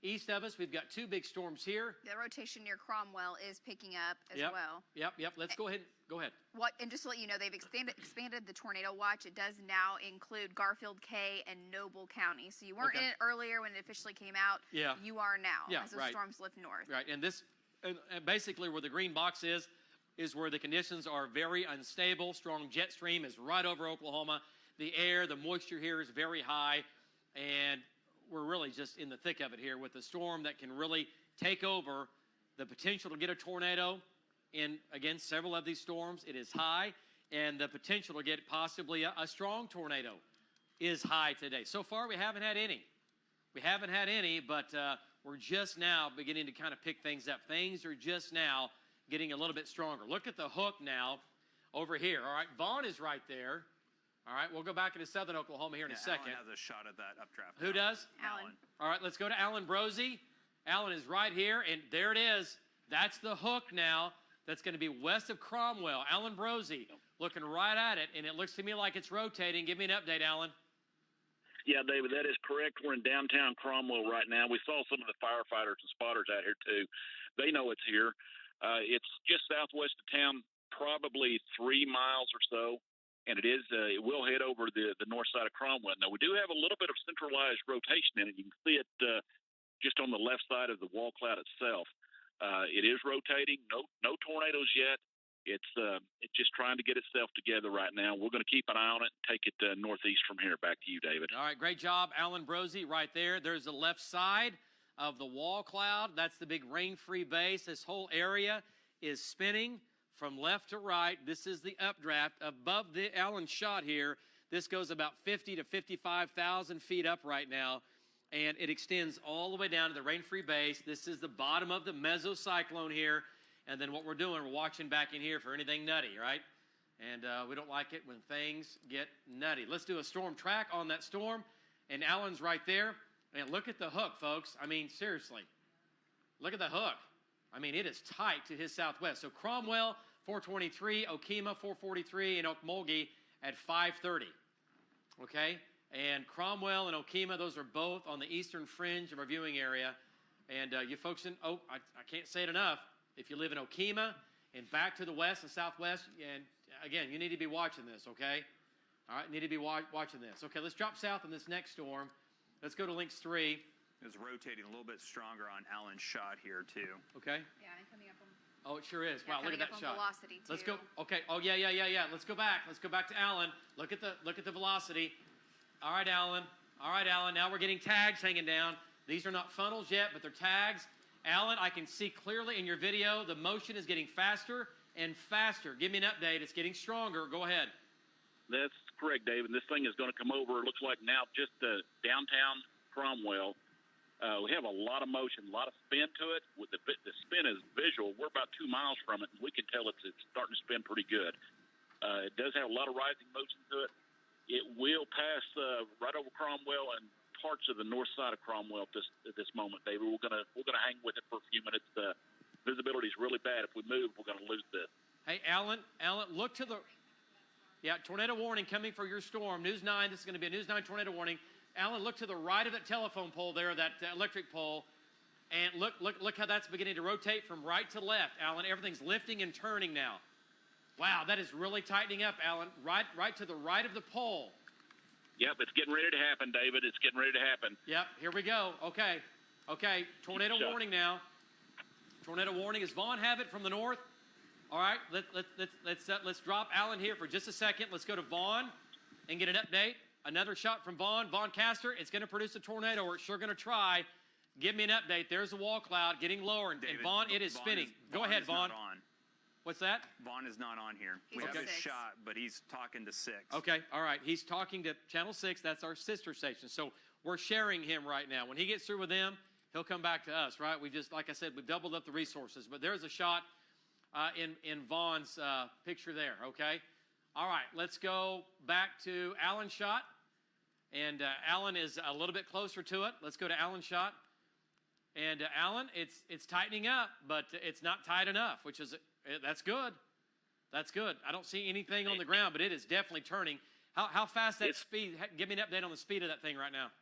East of us, we've got two big storms here. The rotation near Cromwell is picking up as well. Yep. Let's go ahead. Go ahead. And just to let you know, they've expanded the tornado watch. It does now include Garfield, K, and Noble County. So you weren't in it earlier when it officially came out. Yeah. You are now as those right. storms lift north. Right. And this, and basically where the green box is where the conditions are very unstable. Strong jet stream is right over Oklahoma. The air, the moisture here is very high, and we're really just in the thick of it here with a storm that can really take over. The potential to get a tornado in, again, several of these storms, it is high, and the potential to get possibly a strong tornado is high today. So far, we haven't had any. But we're just now beginning to kind of pick things up. Things are just now getting a little bit stronger. Look at the hook now over here. All right, Vaughn is right there. All right, we'll go back into southern Oklahoma here in a second. Alan has a shot at that updraft. Who does? Alan. All right, let's go to Alan Brosey. Alan is right here, and there it is. That's the hook now that's going to be west of Cromwell. Alan Brosey looking right at it, and it looks to me like it's rotating. Give me an update, Alan. Yeah, David, that is correct. We're in downtown Cromwell right now. We saw some of the firefighters and spotters out here, too. They know it's here. It's just southwest of town, probably 3 miles or so. And it will head over the north side of Cromwell. Now, we do have a little bit of centralized rotation in it. You can see it just on the left side of the wall cloud itself. It is rotating. No tornadoes yet. It's just trying to get itself together right now. We're going to keep an eye on it and take it northeast from here. Back to you, David. All right, great job, Alan Brosey, right there. There's the left side of the wall cloud. That's the big rain-free base. This whole area is spinning from left to right. This is the updraft above the Allen shot here. This goes about 50 to 55,000 feet up right now, and it extends all the way down to the rain-free base. This is the bottom of the mesocyclone here, and then what we're doing, we're watching back in here for anything nutty, right? And we don't like it when things get nutty. Let's do a storm track on that storm, and Allen's right there. And look at the hook, folks. I mean, seriously, look at the hook. I mean, it is tight to his southwest. So Cromwell, 423, Okemah, 443, and Okmulgee at 530. Okay? And Cromwell and Okemah, those are both on the eastern fringe of our viewing area. And you folks I can't say it enough. If you live in Okemah and back to the west and southwest, and again, you need to be watching this, okay? All right, need to be watching this. Okay, let's drop south on this next storm. Let's go to Lynx 3. It was rotating a little bit stronger on Allen's shot here, too. Okay. Yeah, and coming up on. Oh, it sure is. Wow, look at that shot. Velocity too. Let's go. Okay. Oh, yeah. Let's go back. Let's go back to Allen. Look at the velocity. All right, Allen. Now we're getting tags hanging down. These are not funnels yet, but they're tags. Allen, I can see clearly in your video the motion is getting faster and faster. Give me an update. It's getting stronger. Go ahead. That's correct, David. This thing is going to come over. It looks like now just downtown Cromwell. We have a lot of motion, a lot of spin to it. With the spin is visual. We're about 2 miles from it, and we can tell it's starting to spin pretty good. It does have a lot of rising motion to it. It will pass right over Cromwell and parts of the north side of Cromwell at this moment, David. We're gonna hang with it for a few minutes. Visibility is really bad. If we move, we're gonna lose this. Hey, Alan, look to the. Yeah, tornado warning coming for your storm. News 9, this is going to be a News 9 tornado warning. Alan, look to the right of that telephone pole there, that electric pole, and look how that's beginning to rotate from right to left, Alan. Everything's lifting and turning now. Wow, that is really tightening up, Alan. Right to the right of the pole. Yep, it's getting ready to happen, David. It's getting ready to happen. Yep, here we go. Okay, tornado warning now. Tornado warning. Does Vaughn have it from the north? All right, let's drop Alan here for just a second. Let's go to Vaughn and get an update. Another shot from Vaughn. Vaughn Caster, it's going to produce a tornado, or it's sure going to try. Give me an update. There's the wall cloud getting lower, David, and Vaughn, it is spinning. Go ahead, Vaughn. Not on. What's that? Vaughn is not on here. He's We have at a 6. shot, but he's talking to 6. Okay, all right. He's talking to Channel 6. That's our sister station. So we're sharing him right now. When he gets through with them, he'll come back to us, right? We just, like I said, we've doubled up the resources. But there's a shot in Vaughn's picture there, okay? All right, let's go back to Alan's shot. And Alan is a little bit closer to it. Let's go to Alan's shot. And Alan, it's tightening up, but it's not tight enough, which is, that's good. That's good. I don't see anything on the ground, but it is definitely turning. How fast that speed? Give me an update on the speed of that thing right now.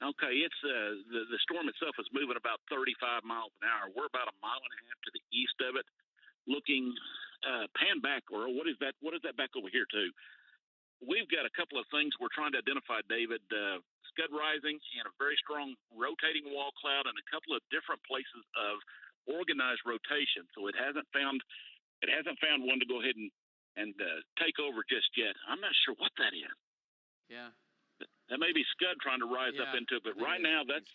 Okay, it's the storm itself is moving about 35 miles an hour. We're about a mile and a half to the east of it, looking pan back, or what is that? What is that back over here too? We've got a couple of things we're trying to identify, David. Scud rising and a very strong rotating wall cloud, and a couple of different places of organized rotation. So it hasn't found one to go ahead and take over just yet. I'm not sure what that is. Yeah. That may be Scud trying to rise up into it, but right now that's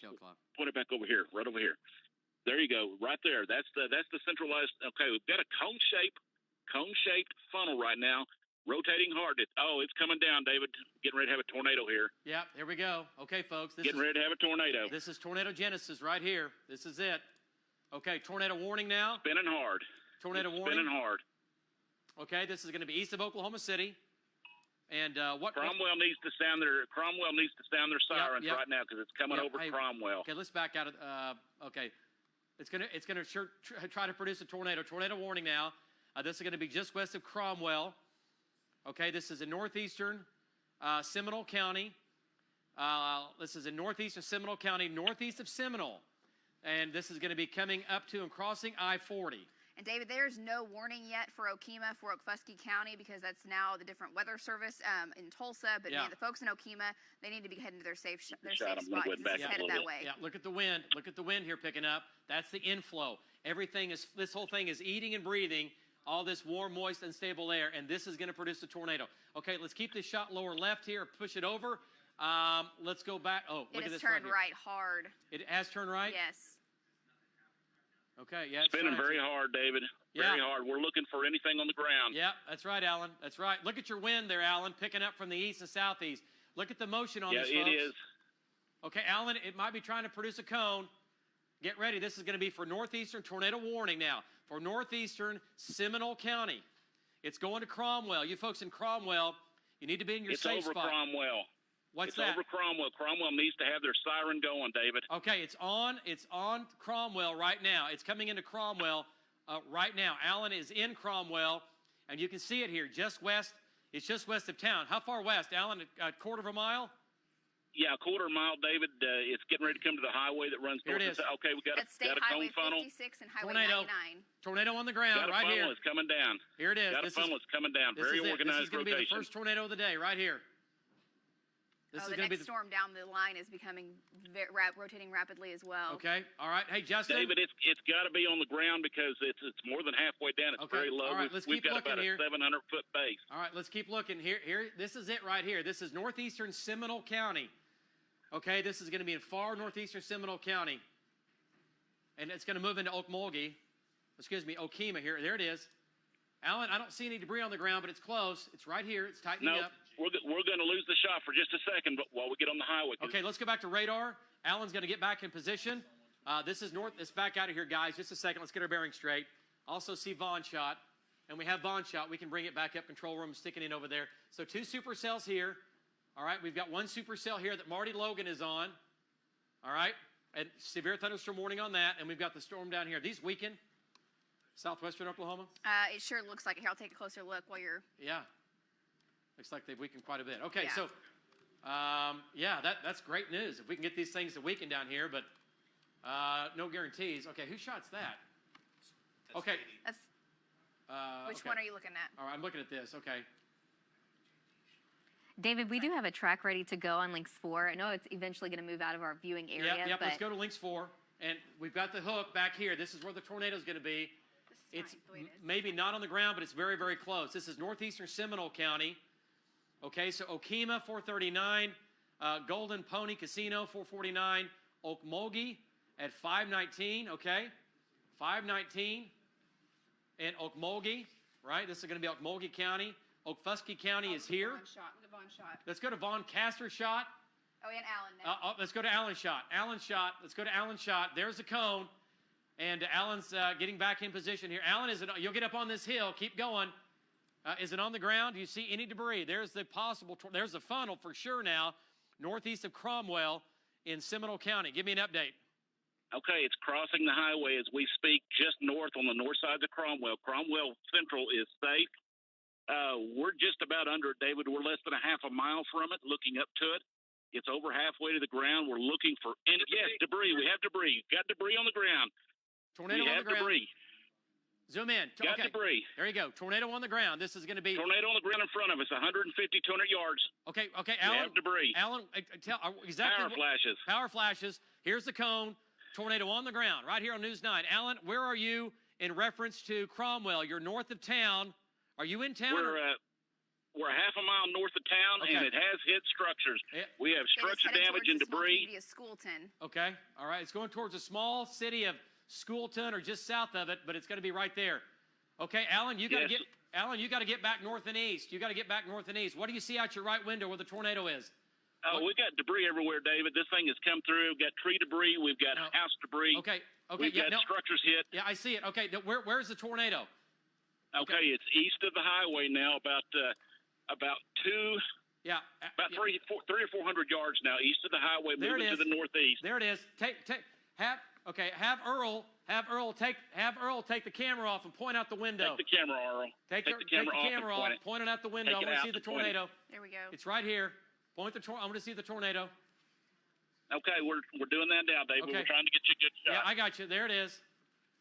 point it back over here, right over here. There you go, right there. That's the centralized. Okay, we've got a cone-shaped funnel right now, rotating hard. It's coming down, David. Getting ready to have a tornado here. Yeah, here we go. Okay, folks. Getting ready to have a tornado. This is Tornado Genesis right here. This is it. Okay, tornado warning now. Spinning hard. Tornado warning. Spinning hard. Okay, this is going to be east of Oklahoma City. And Cromwell needs to sound their sirens right now because it's coming over Cromwell. Okay, let's back out of. Okay, it's gonna try to produce a tornado. Tornado warning now. This is going to be just west of Cromwell. Okay, this is in northeastern Seminole County. This is in northeastern Seminole County, northeast of Seminole, and this is going to be coming up to and crossing I-40. And David, there's no warning yet for Okemah, for Okfuskee County, because that's now the different weather service in Tulsa. But man, the folks in Okemah, they need to be heading to their safe spot. Because it's headed that way. Yeah, look at the wind. Look at the wind here picking up. That's the inflow. This whole thing is eating and breathing all this warm, moist, unstable air, and this is going to produce a tornado. Okay, let's keep this shot lower left here. Push it over. Let's go back. Oh, look at this. It has turned right hard. It has turned right? Yes. Okay, yeah. Spinning very hard, David. Very hard. We're looking for anything on the ground. Yeah, that's right, Alan. That's right. Look at your wind there, Alan, picking up from the east and southeast. Look at the motion on this, folks. Yeah, it is. Okay, Alan, it might be trying to produce a cone. Get ready. This is going to be for northeastern tornado warning now. For northeastern Seminole County. It's going to Cromwell. You folks in Cromwell, you need to be in your safe spot. It's over Cromwell. What's that? It's over Cromwell. Cromwell needs to have their siren going, David. Okay, it's on Cromwell right now. It's coming into Cromwell right now. Alan is in Cromwell, and you can see it here, just west. It's just west of town. How far west, Alan? A quarter of a mile? Yeah, a quarter mile, David. It's getting ready to come to the highway that runs north. Here it is. Okay, we got a cone funnel. 56 and Highway 99. Tornado on the ground right here. Got a funnel that's coming down. Here it is. Got a funnel that's coming down. Very organized rotation. This is going to be the first tornado of the day right here. The next storm down the line is becoming rotating rapidly as well. Okay, all right. Hey, Justin. David, it's got to be on the ground because it's more than halfway down. It's very low. All right, let's keep looking here. We've got about a 700-foot base. All right, let's keep looking here. This is it right here. This is northeastern Seminole County. Okay, this is going to be in far northeastern Seminole County. And it's going to move into Okemah here. There it is. Alan, I don't see any debris on the ground, but it's close. It's right here. It's tightening No, up. we're going to lose the shot for just a second, but while we get on the highway. Okay, let's go back to radar. Alan's going to get back in position. This is north. Let's back out of here, guys. Just a second. Let's get our bearing straight. Also see Vaughn shot. And we have Vaughn shot. We can bring it back up. Control room sticking in over there. So 2 supercells here. All right, we've got 1 supercell here that Marty Logan is on. All right, and severe thunderstorm warning on that. And we've got the storm down here. These weaken southwestern Oklahoma? It sure looks like it. Here, I'll take a closer look while you're... Yeah. Looks like they've weakened quite a bit. Okay, Yeah. so, yeah, that's great news. If we can get these things to weaken down here, but no guarantees. Okay, whose shot's that? Okay. That's, which okay. one are you looking at? All right, I'm looking at this. Okay. David, we do have a track ready to go on Links 4. I know it's eventually going to move out of our viewing area. Yep, but let's go to Links 4. And we've got the hook back here. This is where the tornado's going to be. It's maybe not on the ground, but it's very, very close. This is northeastern Seminole County. Okay, so Okemah, 439. Golden Pony Casino, 449. Okmulgee at 519, okay? 519. And Okmulgee, right? This is going to be Okmulgee County. Okfuskee County is here. Vaughn shot. Let's go to Vaughn Castor shot. Oh, and Allen now. Let's go to Allen shot. Allen shot. Let's go to Allen shot. There's the cone. And Allen's getting back in position here. Allen, you'll get up on this hill. Keep going. Is it on the ground? Do you see any debris? There's the there's the funnel for sure now, northeast of Cromwell in Seminole County. Give me an update. Okay, it's crossing the highway as we speak, just north on the north side of Cromwell. Cromwell Central is safe. We're just about under it, David. We're less than a half a mile from it, looking up to it. It's over halfway to the ground. We're looking for yes, debris. We have debris. Got debris on the ground. Tornado we on have the ground. Debris. Zoom in. Got okay. debris. There you go. Tornado on the ground. This is going to be tornado on the ground in front of us, 150, 200 yards. Okay, Alan. We have debris. Alan, tell exactly. Power flashes. Power flashes. Here's the cone. Tornado on the ground, right here on News 9. Alan, where are you in reference to Cromwell? You're north of town. Are you in town? We're a half a mile north of town, and it has hit structures. We have structure damage and debris. Schoolton. Okay, all right. It's going towards a small city of Schoolton or just south of it, but it's going to be right there. Okay, Alan, you got to get back north and east. You got to get back north and east. What do you see out your right window where the tornado is? We got debris everywhere, David. This thing has come through. We've got tree debris. We've got house debris. Okay. We've got structures hit. Yeah, I see it. Okay, where's the tornado? Okay, it's east of the highway now, about two. Yeah. About 300 or 400 yards now, east of the highway, moving to the northeast. There it is. Have Earl take the camera off and point out the window. Take the camera, Earl. Take the camera off, point it out the window. I want to see the tornado. There we go. It's right here. I want to see the tornado. Okay, we're doing that now, David. Okay. We're trying to get you a good shot. Yeah, I got you. There it is.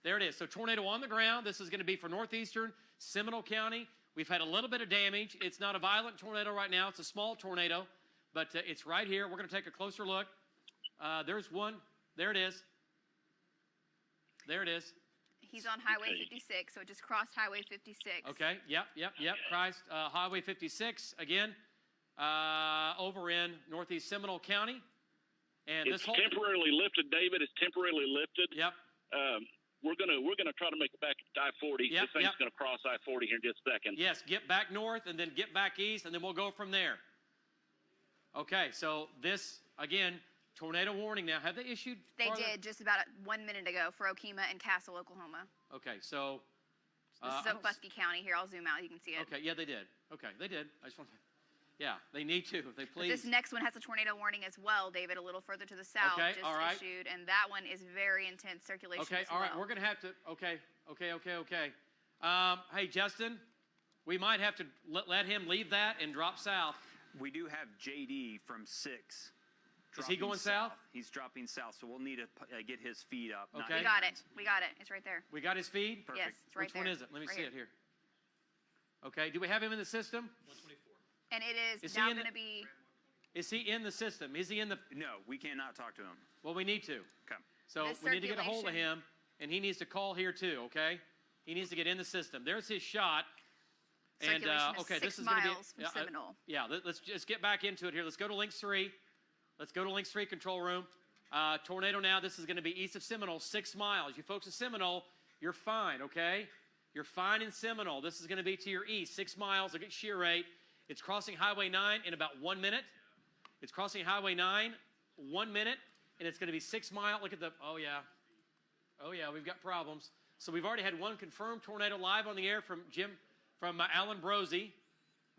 There it is. So tornado on the ground. This is going to be for northeastern Seminole County. We've had a little bit of damage. It's not a violent tornado right now. It's a small tornado, but it's right here. We're going to take a closer look. There's one. There it is. There it is. He's on Highway 56, so it just crossed Highway 56. Okay. Yep. Christ. Highway 56 again. Over in northeast Seminole County. And it's temporarily lifted, David. It's temporarily lifted. Yep. We're gonna try to make it back to I-40. Yep, this thing's gonna cross I-40 here in just a second. Yes, get back north and then get back east, and then we'll go from there. Okay, so this again, tornado warning now. Have they issued? They did just about 1 minute ago for Okemah and Castle, Oklahoma. Okay, so this is Okfuskee County here. I'll zoom out. You can see it. Okay, yeah, they did. Okay, they did. I just want to. Yeah, they need to. If they please. But this next one has a tornado warning as well, David, a little further to the south. Okay, just all right. issued, and that one is very intense circulation Okay, as all right. well. We're going to have to. Okay. Hey, Justin, we might have to let him leave that and drop south. We do have JD from 6. Is he going south? He's dropping south, so we'll need to get his feed up. Okay. We got it. It's right there. We got his feed? Perfect. Yes, it's right there. Which one is it? Let me see it here. Okay. Do we have him in the system? 124. And it is now going to be. Is he in the system? Is he in the? No, we cannot talk to him. Well, we need to. Okay. So we need to get a hold of him, and he needs to call here too. Okay. He needs to get in the system. There's his shot. And okay, this is going to be from Seminole. Let's just get back into it here. Let's go to Links 3. Let's go to Links 3 control room. Tornado now. This is going to be east of Seminole, 6 miles. You folks in Seminole, you're fine. Okay. You're fine in Seminole. This is going to be to your east, 6 miles. Look at shear rate. It's crossing Highway 9 in about 1 minute. It's crossing Highway 9, 1 minute, and it's going to be 6 miles. Look at the, oh yeah, we've got problems. So we've already had one confirmed tornado live on the air from Alan Brosey.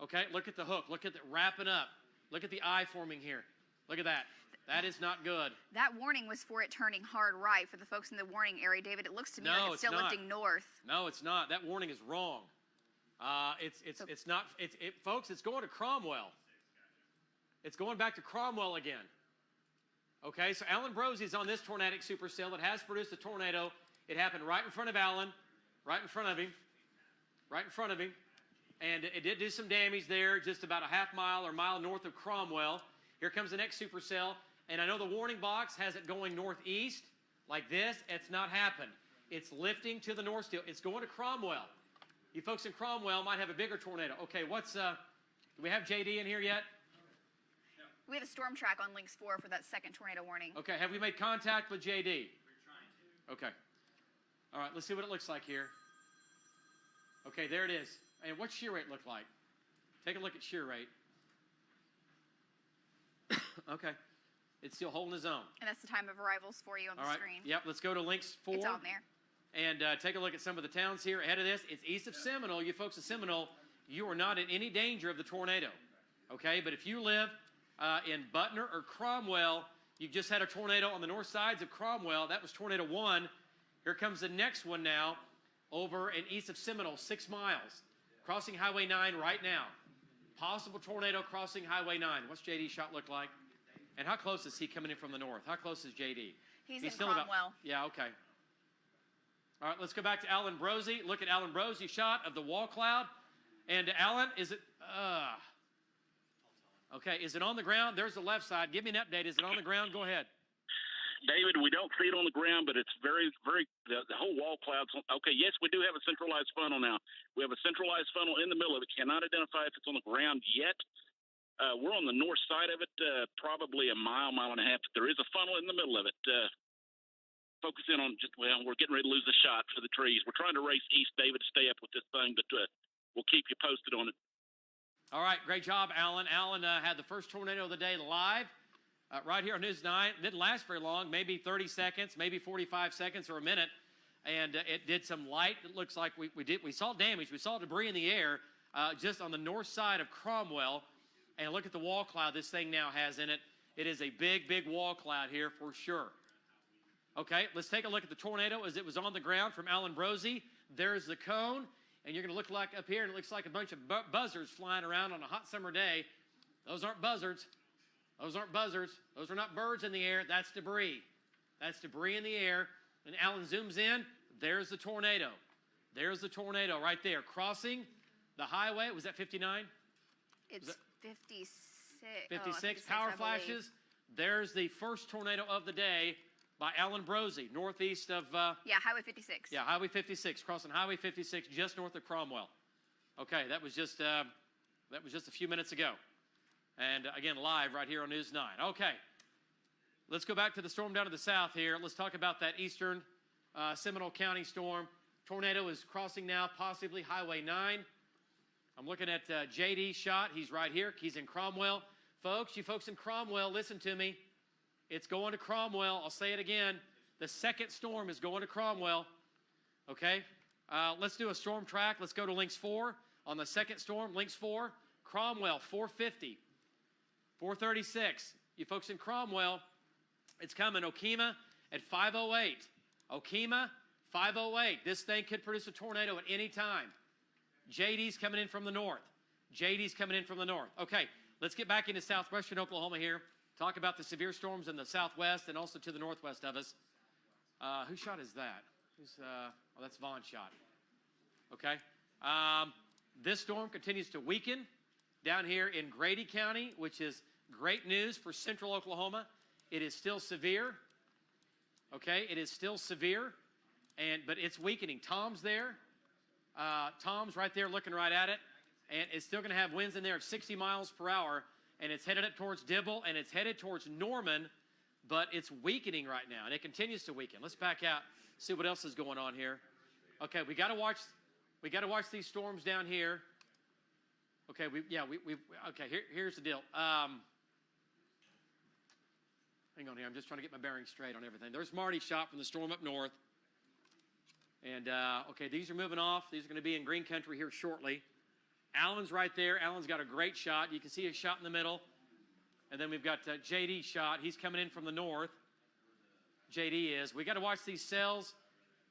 Okay, look at the hook. Look at it wrapping up. Look at the eye forming here. Look at that. That is not good. That warning was for it turning hard right for the folks in the warning area, David. It looks to me like it's still lifting north. No, it's not. That warning is wrong. It's not. Folks, it's going to Cromwell. It's going back to Cromwell again. Okay, so Alan Brosey's on this tornadic supercell that has produced a tornado. It happened right in front of Alan, right in front of him. And it did do some damage there, just about a half mile or mile north of Cromwell. Here comes the next supercell. And I know the warning box has it going northeast like this. It's not happened. It's lifting to the north still. It's going to Cromwell. You folks in Cromwell might have a bigger tornado. Okay, do we have JD in here yet? We have a storm track on Links 4 for that second tornado warning. Okay, have we made contact with JD? We're trying to. Okay. All right, let's see what it looks like here. Okay, there it is. And what's shear rate look like? Take a look at shear rate. Okay. It's still holding its own. And that's the time of arrivals for you on the screen. Yep, let's go to Links 4. It's on there. And take a look at some of the towns here ahead of this. It's east of Seminole. You folks in Seminole, you are not in any danger of the tornado. Okay, but if you live in Butner or Cromwell, you've just had a tornado on the north sides of Cromwell. That was Tornado 1. Here comes the next one now over in east of Seminole, 6 miles. Crossing Highway 9 right now. Possible tornado crossing Highway 9. What's JD's shot look like? And how close is he coming in from the north? How close is JD? He's in Cromwell. Yeah, okay. All right, let's go back to Alan Brosey. Look at Alan Brosey's shot of the wall cloud. And Alan, is it, okay, is it on the ground? There's the left side. Give me an update. Is it on the ground? Go ahead. David, we don't see it on the ground, but it's very, the whole wall cloud's, okay, yes, we do have a centralized funnel now. We have a centralized funnel in the middle of it. Cannot identify if it's on the ground yet. We're on the north side of it, probably a mile and a half. There is a funnel in the middle of it. Focus in on we're getting ready to lose the shot for the trees. We're trying to race east, David, to stay up with this thing, but we'll keep you posted on it. All right, great job, Alan. Alan had the first tornado of the day live right here on News 9. It didn't last very long, maybe 30 seconds, maybe 45 seconds or a minute, and it did some light. It looks like we saw damage. We saw debris in the air just on the north side of Cromwell. And look at the wall cloud this thing now has in it. It is a big, big wall cloud here for sure. Okay, let's take a look at the tornado as it was on the ground from Alan Brosey. There's the cone, and you're going to look like up here, and it looks like a bunch of buzzards flying around on a hot summer day. Those aren't buzzards. Those aren't buzzards. Those are not birds in the air. That's debris. That's debris in the air. And Alan zooms in. There's the tornado. There's the tornado right there crossing the highway. Was that 59? It's 56. 56 power flashes. There's the first tornado of the day by Alan Brosey, northeast of... Highway 56. Yeah, Highway 56, crossing Highway 56 just north of Cromwell. Okay, that was just a few minutes ago. And again, live right here on News 9. Okay, let's go back to the storm down to the south here. Let's talk about that eastern Seminole County storm. Tornado is crossing now, possibly Highway 9. I'm looking at JD's shot. He's right here. He's in Cromwell. Folks, you folks in Cromwell, listen to me. It's going to Cromwell. I'll say it again. The second storm is going to Cromwell. Okay? Let's do a storm track. Let's go to Links 4. On the second storm, Links 4, Cromwell, 450. 436. You folks in Cromwell, it's coming. Okemah at 508. Okemah, 508. This thing could produce a tornado at any time. JD's coming in from the north. JD's coming in from the north. Okay, let's get back into southwestern Oklahoma here. Talk about the severe storms in the southwest and also to the northwest of us. Whose shot is that? That's Vaughn's shot. Okay. This storm continues to weaken down here in Grady County, which is great news for central Oklahoma. It is still severe. Okay, it is still severe, but it's weakening. Tom's there. Tom's right there looking right at it, and it's still going to have winds in there of 60 miles per hour, and it's headed up towards Dibble, and it's headed towards Norman, but it's weakening right now, and it continues to weaken. Let's back out, see what else is going on here. Okay, we got to watch We got to watch these storms down here. Okay, okay, here's the deal. Hang on here. I'm just trying to get my bearings straight on everything. There's Marty's shot from the storm up north. And, okay, these are moving off. These are going to be in green country here shortly. Alan's right there. Alan's got a great shot. You can see his shot in the middle. And then we've got JD's shot. He's coming in from the north. JD is. We got to watch these cells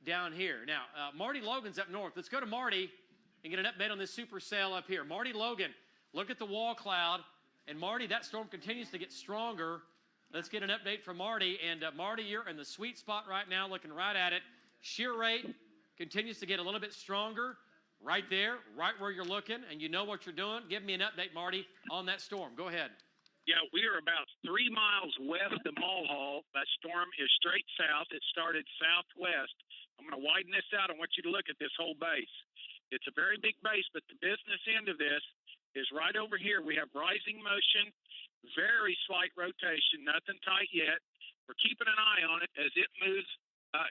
down here. Now, Marty Logan's up north. Let's go to Marty and get an update on this super cell up here. Marty Logan, look at the wall cloud. And Marty, that storm continues to get stronger. Let's get an update from Marty. And Marty, you're in the sweet spot right now, looking right at it. Shear rate continues to get a little bit stronger. Right there, right where you're looking, and you know what you're doing. Give me an update, Marty, on that storm. Go ahead. Yeah, we are about 3 miles west of Mulhall. That storm is straight south. It started southwest. I'm going to widen this out. I want you to look at this whole base. It's a very big base, but the business end of this is right over here. We have rising motion, very slight rotation, nothing tight yet. We're keeping an eye on it as it moves.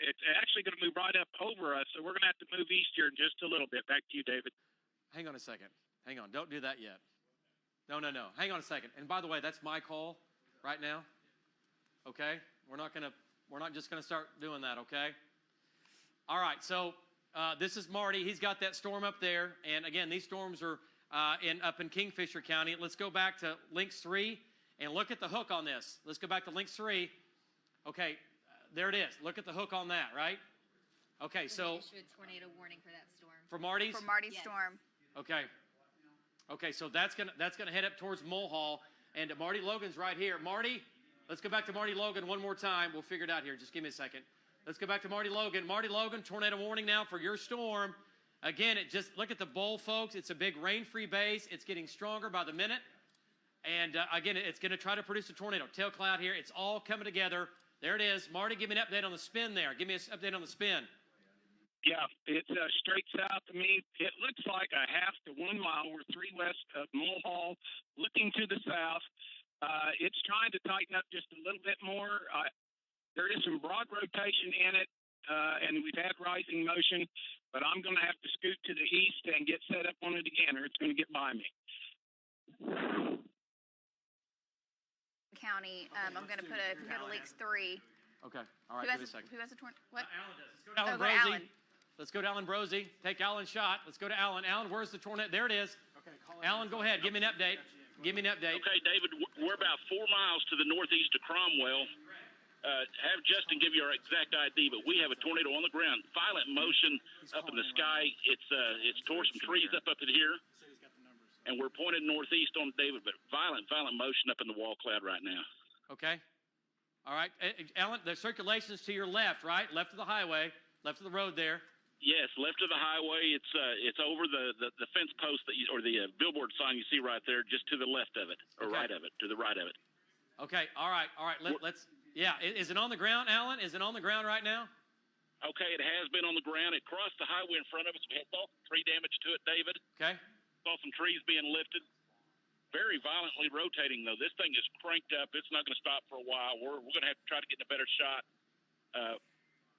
It's actually going to move right up over us, so we're going to have to move east here in just a little bit. Back to you, David. Hang on a second. Hang on. Don't do that yet. No. Hang on a second. And by the way, that's my call right now. Okay? We're not just going to start doing that, okay? All right, so this is Marty. He's got that storm up there. And again, these storms are up in Kingfisher County. Let's go back to Lynx 3 and look at the hook on this. Let's go back to Lynx 3. Okay. There it is. Look at the hook on that, right? Okay, so Issued tornado warning for that storm. for Marty's. For Marty's Yes. storm. Okay. Okay, so that's gonna head up towards Mulhall, and Marty Logan's right here. Marty, let's go back to Marty Logan one more time. We'll figure it out here. Just give me a second. Let's go back to Marty Logan. Marty Logan, tornado warning now for your storm. Again, look at the bowl, folks. It's a big rain-free base. It's getting stronger by the minute, and again, it's going to try to produce a tornado. Tail cloud here. It's all coming together. There it is. Marty, give me an update on the spin there. Give me an update on the spin. Yeah, it's straight south of me. It looks like a half to 1 mile. We're 3 west of Mulhall, looking to the south. It's trying to tighten up just a little bit more. There is some broad rotation in it, and we've had rising motion, but I'm going to have to scoot to the east and get set up on it again, or it's going to get by me. County. I'm going to go to Lakes 3. Okay. All right. Who Give me a second. Who has a tornado? What? Alan does. Let's go to Alan go to Brosey. Alan. Let's go to Alan Brosey. Take Alan's shot. Let's go to Alan. Alan, where's the tornado? There it is. Okay. Alan, go ahead. Give me an update. Give me an update. Okay, David, we're about 4 miles to the northeast of Cromwell. Have Justin give you our exact ID, but we have a tornado on the ground. Violent motion up in the sky. It's tore some trees up in here. And we're pointed northeast on David, but violent motion up in the wall cloud right now. Okay. All right. Alan, the circulation's to your left, right? Left of the highway, left of the road there. Yes, left of the highway. It's over the fence post or the billboard sign you see right there, just to the left of it, or Okay. right of it, to the right of it. Okay. All right. Let's. Yeah. Is it on the ground, Alan? Is it on the ground right now? Okay, it has been on the ground. It crossed the highway in front of us. We had saw some tree damage to it, David. Okay. Saw some trees being lifted. Very violently rotating, though. This thing is cranked up. It's not going to stop for a while. We're going to have to try to get in a better shot.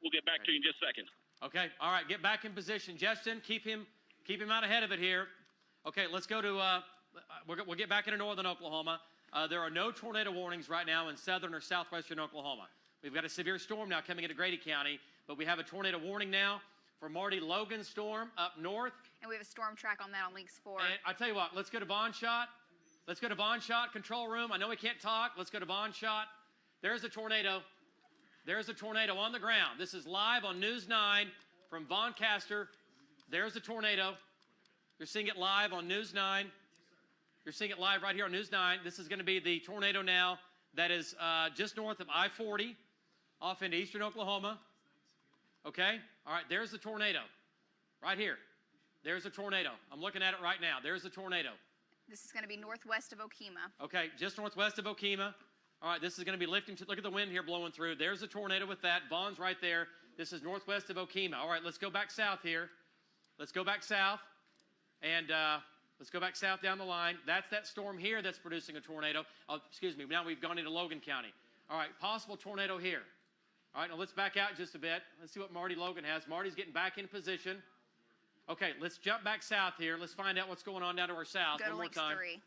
We'll get back to you in just a second. Okay. All right. Get back in position, Justin. Keep him out ahead of it here. Okay. Let's go to. We'll get back into northern Oklahoma. There are no tornado warnings right now in southern or southwestern Oklahoma. We've got a severe storm now coming into Grady County, but we have a tornado warning now for Marty Logan's storm up north. And we have a storm track on that on Links 4. And I tell you what, let's go to Von Shot. Let's go to Von Shot, control room. I know we can't talk. Let's go to Von Shot. There's a tornado. There's a tornado on the ground. This is live on News 9 from Von Caster. There's a tornado. You're seeing it live on News 9. You're seeing it live right here on News 9. This is going to be the tornado now that is just north of I-40 off into eastern Oklahoma. Okay? All right, there's the tornado right here. There's a tornado. I'm looking at it right now. There's the tornado. This is going to be northwest of Okemah. Okay, just northwest of Okemah. All right, this is going to be lifting. Look at the wind here blowing through. There's a tornado with that. Vaughn's right there. This is northwest of Okemah. All right, let's go back south here. Let's go back south. And let's go back south down the line. That's that storm here that's producing a tornado. Oh, excuse me. Now we've gone into Logan County. All right, possible tornado here. All right, now let's back out just a bit. Let's see what Marty Logan has. Marty's getting back in position. Okay, let's jump back south here. Let's find out what's going on down to our south Go to one more links time. 3.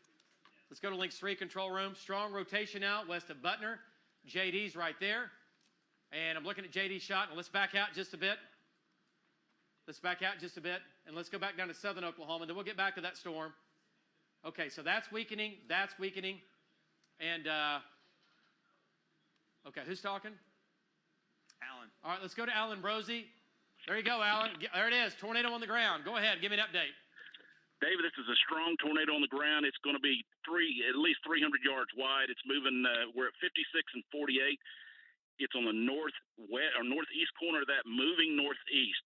Let's go to links 3 control room. Strong rotation out west of Butner. JD's right there. And I'm looking at JD's shot. And let's back out just a bit. Let's back out just a bit. And let's go back down to southern Oklahoma. Then we'll get back to that storm. Okay, so that's weakening. That's weakening. And, okay, who's talking? Alan. All right, let's go to Alan Brosey. There you go, Alan. There it is. Tornado on the ground. Go ahead. Give me an update. David, this is a strong tornado on the ground. It's going to be at least 300 yards wide. It's moving. We're at 56 and 48. It's on the northeast corner of that, moving northeast.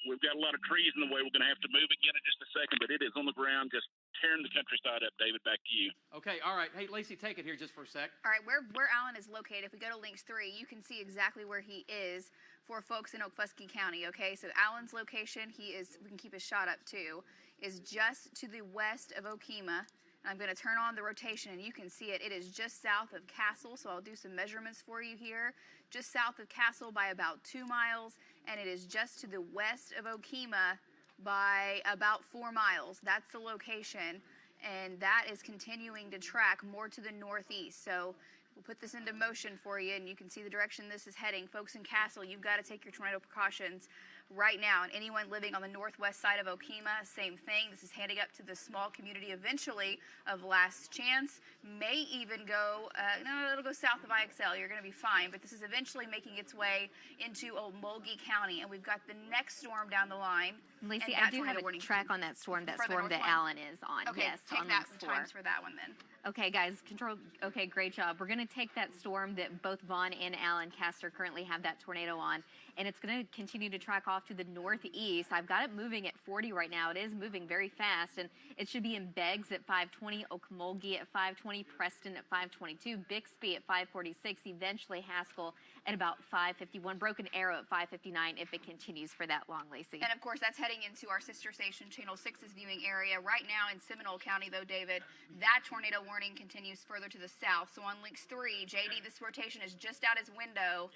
We've got a lot of trees in the way. We're going to have to move again in just a second, but it is on the ground, just tearing the countryside up. David, back to you. Okay, all right. Hey, Lacey, take it here just for a sec. All right, where Alan is located, if we go to links 3, you can see exactly where he is for folks in Okfuskee County, okay? So Alan's location, we can keep his shot up too, is just to the west of Okemah. And I'm going to turn on the rotation, and you can see it. It is just south of Castle, so I'll do some measurements for you here. Just south of Castle by about 2 miles, and it is just to the west of Okemah by about 4 miles. That's the location, and that is continuing to track more to the northeast. So we'll put this into motion for you, and you can see the direction this is heading. Folks in Castle, you've got to take your tornado precautions right now. And anyone living on the northwest side of Okemah, same thing. This is handing up to the small community eventually of Last Chance. May even go, no, it'll go south of IXL. You're going to be fine. But this is eventually making its way into Mulgee County. And we've got the next storm down the line. Lacey, I do have a track on that storm that Alan is on. Okay, yes, take on that links 4. times for that one then. Okay, guys, okay, great job. We're going to take that storm that both Vaughn and Alan Castor currently have that tornado on, and it's going to continue to track off to the northeast. I've got it moving at 40 right now. It is moving very fast, and it should be in Beggs at 520, Okmulgee at 520, Preston at 522, Bixby at 546, eventually Haskell at about 551, Broken Arrow at 559 if it continues for that long, Lacey. And of course, that's heading into our sister station, Channel 6's viewing area. Right now in Seminole County, though, David, that tornado warning continues further to the south. So on links 3, JD, this rotation is just out his window,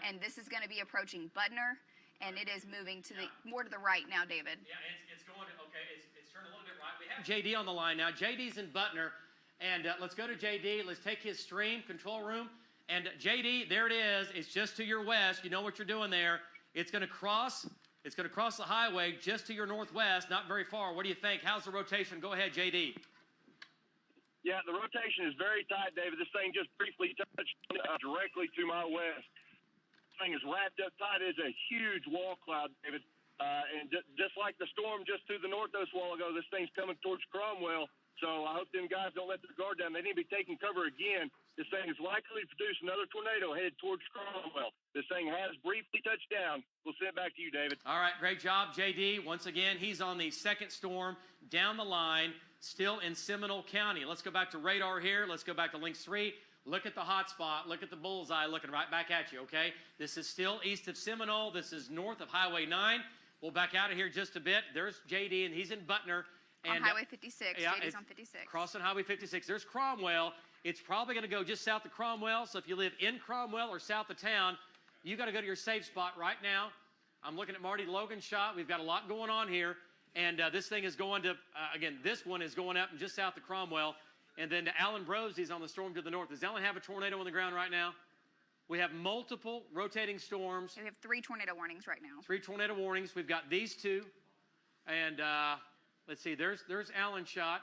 and this is going to be approaching Butner, and it is moving to the more to the right now, David. Yeah, it's going to, okay, it's turned a little bit right. We have JD on the line now. JD's in Butner, and let's go to JD. Let's take his stream control room. And JD, there it is. It's just to your west. You know what you're doing there. It's going to cross the highway just to your northwest, not very far. What do you think? How's the rotation? Go ahead, JD. Yeah, the rotation is very tight, David. This thing just briefly touched directly to my west. This thing is wrapped up tight. It's a huge wall cloud, David. And just like the storm just to the north of us a while ago, this thing's coming towards Cromwell. So I hope them guys don't let their guard down. They need to be taking cover again. This thing is likely to produce another tornado headed towards Cromwell. This thing has briefly touched down. We'll send it back to you, David. All right, great job, JD. Once again, he's on the second storm down the line, still in Seminole County. Let's go back to radar here. Let's go back to links 3. Look at the hot spot. Look at the bullseye looking right back at you, okay? This is still east of Seminole. This is north of Highway 9. We'll back out of here just a bit. There's JD, and he's in Butner. On Highway 56. Yeah, JD's on 56. Crossing Highway 56. There's Cromwell. It's probably going to go just south of Cromwell. So if you live in Cromwell or south of town, you got to go to your safe spot right now. I'm looking at Marty Logan's shot. We've got a lot going on here. And this thing is going to, again, this one is going up just south of Cromwell. And then to Alan Brosey's on the storm to the north. Does Alan have a tornado on the ground right now? We have multiple rotating storms. We have 3 tornado warnings right now. 3 tornado warnings. We've got these 2. And let's see, there's Alan's shot.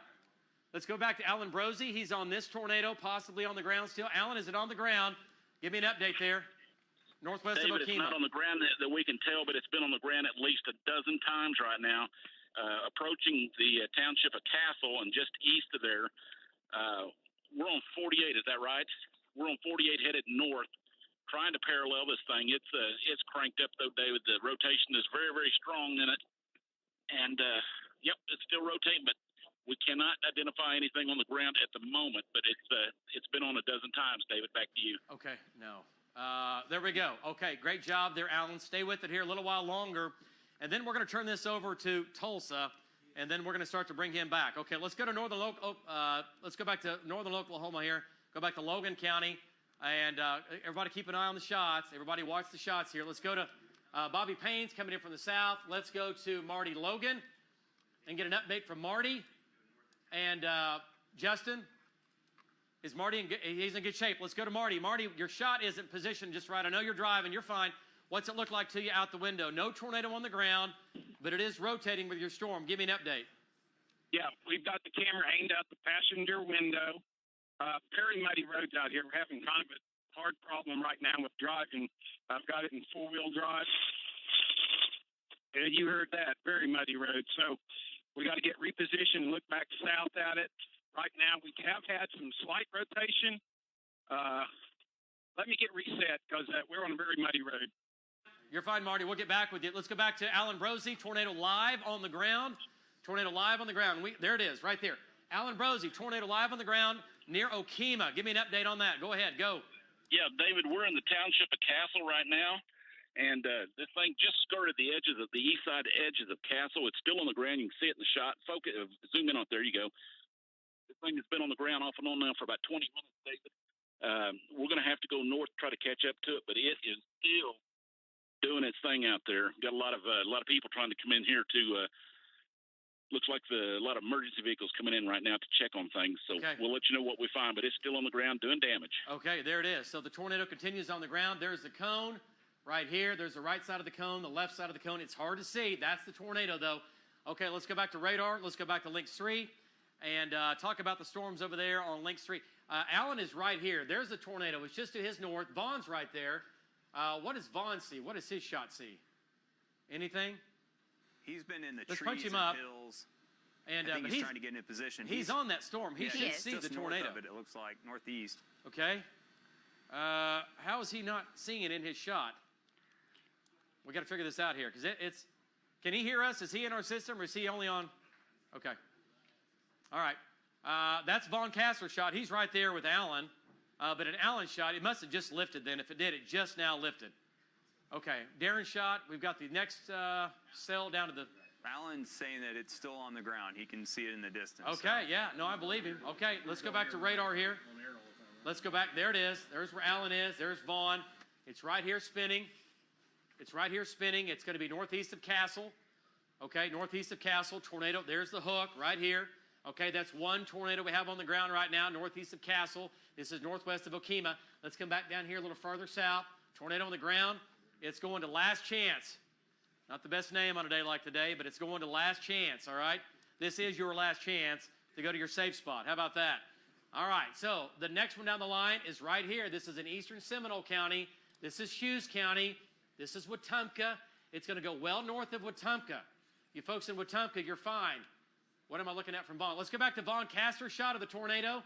Let's go back to Alan Brosey. He's on this tornado, possibly on the ground still. Alan, is it on the ground? Give me an update there. Northwest David, of Okemah. It's not on the ground that we can tell, but it's been on the ground at least a dozen times right now, approaching the township of Castle and just east of there. We're on 48, is that right? We're on 48 headed north, trying to parallel this thing. It's cranked up, though, David. The rotation is very, very strong in it. And, yep, it's still rotating, but we cannot identify anything on the ground at the moment, but it's been on a dozen times, David. Back to you. Okay, no. There we go. Okay, great job there, Alan. Stay with it here a little while longer. And then we're going to turn this over to Tulsa, and then we're going to start to bring him back. Okay, let's go to let's go back to northern Oklahoma here. Go back to Logan County, and everybody keep an eye on the shots. Everybody watch the shots here. Let's go to Bobby Payne's coming in from the south. Let's go to Marty Logan and get an update from Marty. And Justin, is Marty he's in good shape. Let's go to Marty. Marty, your shot isn't positioned just right. I know you're driving. You're fine. What's it look like to you out the window? No tornado on the ground, but it is rotating with your storm. Give me an update. Yeah, we've got the camera aimed out the passenger window. Very muddy roads out here. We're having kind of a hard problem right now with driving. I've got it in four-wheel drive. Yeah, you heard that. Very muddy road. So we got to get repositioned and look back south at it. Right now, we have had some slight rotation. Let me get reset because we're on a very muddy road. You're fine, Marty. We'll get back with you. Let's go back to Alan Brosey. Tornado live on the ground. Tornado live on the ground. There it is, right there. Alan Brosey, tornado live on the ground near Okemah. Give me an update on that. Go ahead. Go. Yeah, David, we're in the township of Castle right now, and this thing just skirted the east side edges of Castle. It's still on the ground. You can see it in the shot. Focus, zoom in on it. There you go. This thing has been on the ground off and on now for about 20 minutes, David. We're going to have to go north to try to catch up to it, but it is still doing its thing out there. Got a lot of people trying to come in here to. Looks like a lot of emergency vehicles coming in right now to check on things. So we'll let you know what we find, but it's still on the ground doing damage. Okay, there it is. So the tornado continues on the ground. There's the cone right here. There's the right side of the cone, the left side of the cone. It's hard to see. That's the tornado, though. Okay, let's go back to radar. Let's go back to Link 3 and talk about the storms over there on Link 3. Alan is right here. There's the tornado. It's just to his north. Vaughn's right there. What does Vaughn see? What does his shot see? Anything? He's been in the Let's trees punch him and up. hills. And I think he's trying to get in a position. He's on that storm. He should see the tornado. North of it looks like northeast. Okay. How is he not seeing it in his shot? We got to figure this out here because it's. Can he hear us? Is he in our system or is he only on? Okay. All right. That's Vaughn Kastler's shot. He's right there with Alan. But an Allen shot, it must have just lifted then. If it did, it just now lifted. Okay. Darren's shot. We've got the next cell down to the. Alan's saying that it's still on the ground. He can see it in the distance. Okay, yeah. No, I believe him. Okay, let's go back to radar here. Let's go back. There it is. There's where Alan is. There's Vaughn. It's right here spinning. It's right here spinning. It's going to be northeast of Castle. Okay, northeast of Castle. Tornado. There's the hook right here. Okay, that's one tornado we have on the ground right now, northeast of Castle. This is northwest of Okemah. Let's come back down here a little further south. Tornado on the ground. It's going to Last Chance. Not the best name on a day like today, but it's going to Last Chance, all right? This is your last chance to go to your safe spot. How about that? All right, so the next one down the line is right here. This is in eastern Seminole County. This is Hughes County. This is Wetumpka. It's going to go well north of Wetumpka. You folks in Wetumpka, you're fine. What am I looking at from Vaughn? Let's go back to Vaughn Kastler's shot of the tornado.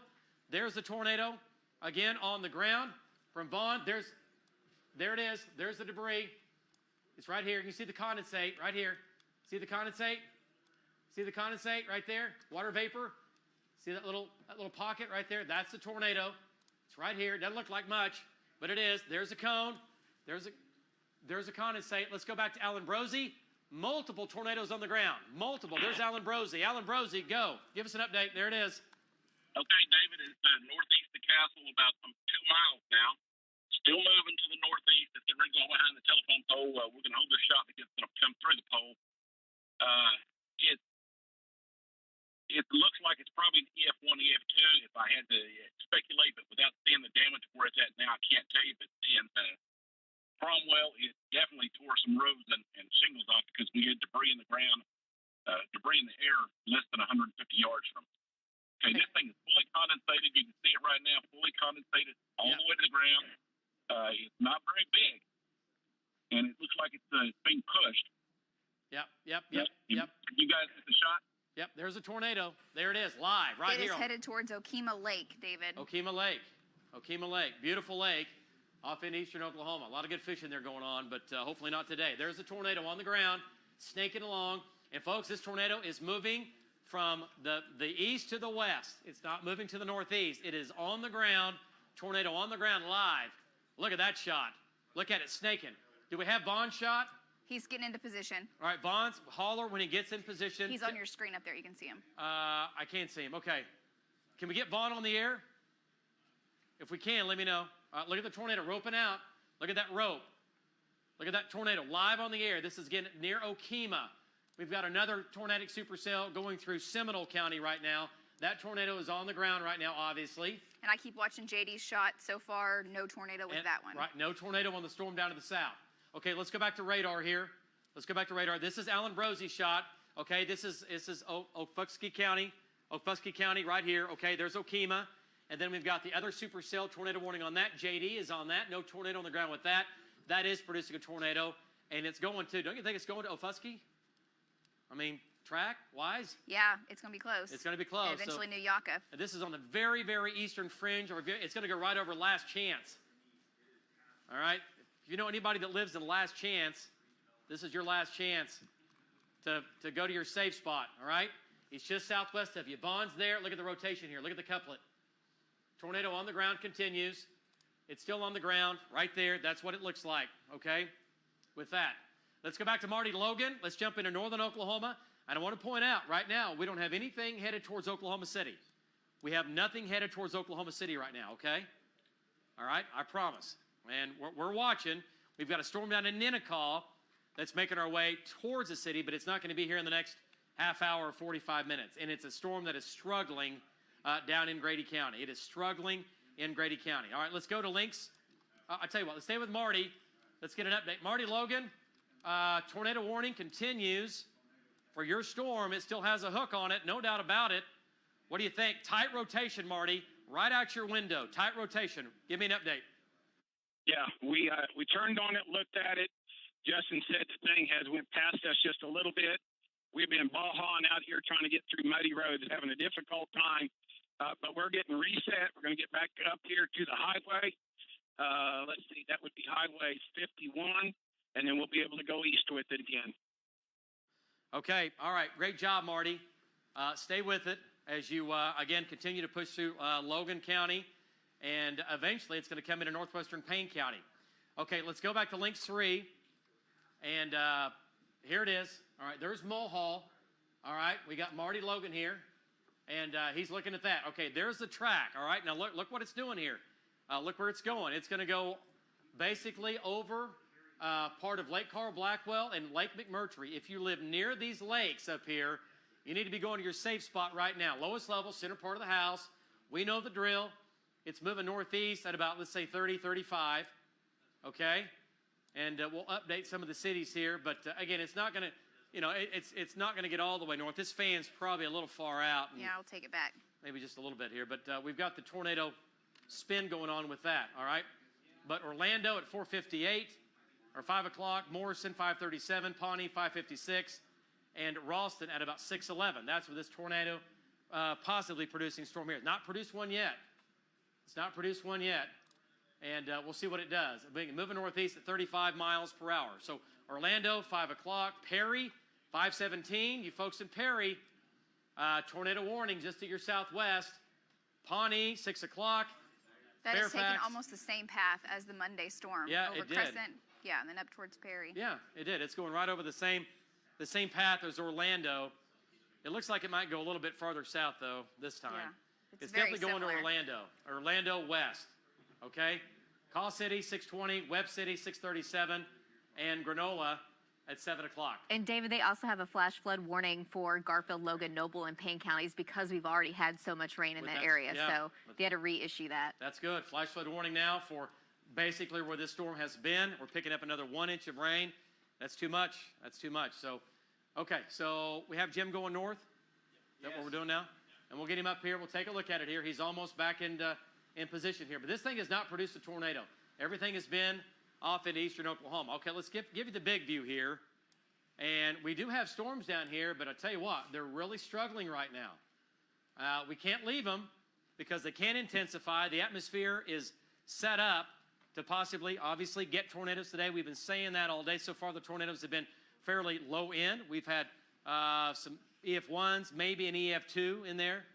There's the tornado, again, on the ground. From Vaughn, there it is. There's the debris. It's right here. You see the condensate right here. See the condensate? See the condensate right there? Water vapor. See that little pocket right there? That's the tornado. It's right here. It doesn't look like much, but it is. There's a cone. There's a condensate. Let's go back to Alan Brosey. Multiple tornadoes on the ground. Multiple. There's Alan Brosey. Alan Brosey, go. Give us an update. There it is. Okay, David, it's northeast of Castle, about 2 miles now. Still moving to the northeast. It's getting ready to go behind the telephone pole. We're going to hold this shot because it's going to come through the pole. It looks like it's probably an EF1, EF2 if I had to speculate, but without seeing the damage where it's at now, I can't tell you. But seeing Cromwell, it definitely tore some roofs and shingles off because we had debris in the ground, debris in the air less than 150 yards from it. Okay, this thing is fully condensated. You can see it right now, fully condensated all the way to the ground. It's not very big, and it looks like it's being pushed. Yep. You guys get the shot? Yep, there's a tornado. There it is, live, right here. It is headed towards Okemah Lake, David. Okemah Lake. Beautiful lake off in eastern Oklahoma. A lot of good fishing there going on, but hopefully not today. There's a tornado on the ground, snaking along. And, folks, this tornado is moving from the east to the west. It's not moving to the northeast. It is on the ground, tornado on the ground live. Look at that shot. Look at it snaking. Do we have Vaughn's shot? He's getting into position. All right, Vaughn's holler when he gets in position. He's on your screen up there. You can see him. I can't see him. Okay. Can we get Vaughn on the air? If we can, let me know. Look at the tornado roping out. Look at that rope. Look at that tornado live on the air. This is again near Okemah. We've got another tornadic supercell going through Seminole County right now. That tornado is on the ground right now, obviously. And I keep watching JD's shot. So far, no tornado with that one. Right, no tornado on the storm down to the south. Okay, let's go back to radar here. Let's go back to radar. This is Alan Brosey's shot. Okay, this is Okfuskee County right here. Okay, there's Okemah. And then we've got the other supercell tornado warning on that. JD is on that. No tornado on the ground with that. That is producing a tornado. And it's going to, don't you think it's going to Okfuskee? I mean, track-wise? Yeah, it's going to be close. It's going to be close. And eventually New Yaka. This is on the very, very eastern fringe. It's going to go right over Last Chance. All right? If you know anybody that lives in Last Chance, this is your last chance to go to your safe spot, all right? It's just southwest of you. Bond's there. Look at the rotation here. Look at the couplet. Tornado on the ground continues. It's still on the ground right there. That's what it looks like, okay? With that. Let's go back to Marty Logan. Let's jump into northern Oklahoma. And I want to point out right now, we don't have anything headed towards Oklahoma City. We have nothing headed towards Oklahoma City right now, okay? All right? I promise. And we're watching. We've got a storm down in Ninnekah that's making our way towards the city, but it's not going to be here in the next half hour or 45 minutes. And it's a storm that is struggling down in Grady County. It is struggling in Grady County. All right, let's go to links. I tell you what, let's stay with Marty. Let's get an update. Marty Logan, tornado warning continues for your storm. It still has a hook on it, no doubt about it. What do you think? Tight rotation, Marty. Right out your window. Tight rotation. Give me an update. Yeah, we turned on it, looked at it. Justin said the thing has went past us just a little bit. We've been ball-hawing out here trying to get through muddy roads, having a difficult time. But we're getting reset. We're going to get back up here to the highway. Let's see, that would be Highway 51, and then we'll be able to go east with it again. Okay, all right. Great job, Marty. Stay with it as you, again, continue to push through Logan County, and eventually it's going to come into northwestern Payne County. Okay, let's go back to Links 3, and here it is. All right, there's Mulhall. All right, we got Marty Logan here, and he's looking at that. Okay, there's the track. All right, now look what it's doing here. Look where it's going. It's going to go basically over part of Lake Carl Blackwell and Lake McMurtry. If you live near these lakes up here, you need to be going to your safe spot right now. Lowest level, center part of the house. We know the drill. It's moving northeast at about, let's say, 30, 35. Okay? And we'll update some of the cities here. But, again, it's not going to, you know, it's not going to get all the way north. This fan's probably a little far out. Yeah, I'll take it back. Maybe just a little bit here. But we've got the tornado spin going on with that, all right? But Orlando at 4:58 or 5 o'clock, Morrison 5:37, Pawnee 5:56, and Ralston at about 6:11. That's where this tornado possibly producing storm here. Not produced one yet. It's not produced one yet. And we'll see what it does. Moving northeast at 35 miles per hour. So Orlando, 5 o'clock. Perry, 5:17. You folks in Perry, tornado warning just to your southwest. Pawnee, 6 o'clock. That Fairfax. is taking almost the same path as the Monday storm. Yeah, over it did. Crescent. Yeah, and then up towards Perry. Yeah, it did. It's going right over the same path as Orlando. It looks like it might go a little bit farther south, though, this time. Yeah, it's very definitely going similar. to Orlando. Orlando west, okay? Call City, 6:20. Webb City, 6:37. And Granola at 7 o'clock. And David, they also have a flash flood warning for Garfield, Logan, Noble, and Payne counties because we've already had so much rain in that area. Yeah. So they had to reissue that. That's good. Flash flood warning now for basically where this storm has been. We're picking up another 1 inch of rain. That's too much. That's too much. So, okay, so we have Jim going north. Is that what we're doing now? And we'll get him up here. We'll take a look at it here. He's almost back in position here. But this thing has not produced a tornado. Everything has been off in eastern Oklahoma. Okay, let's give you the big view here. And we do have storms down here, but I tell you what, they're really struggling right now. We can't leave them because they can intensify. The atmosphere is set up to possibly, obviously, get tornadoes today. We've been saying that all day. So far, the tornadoes have been fairly low end. We've had some EF1s, maybe an EF2 in there.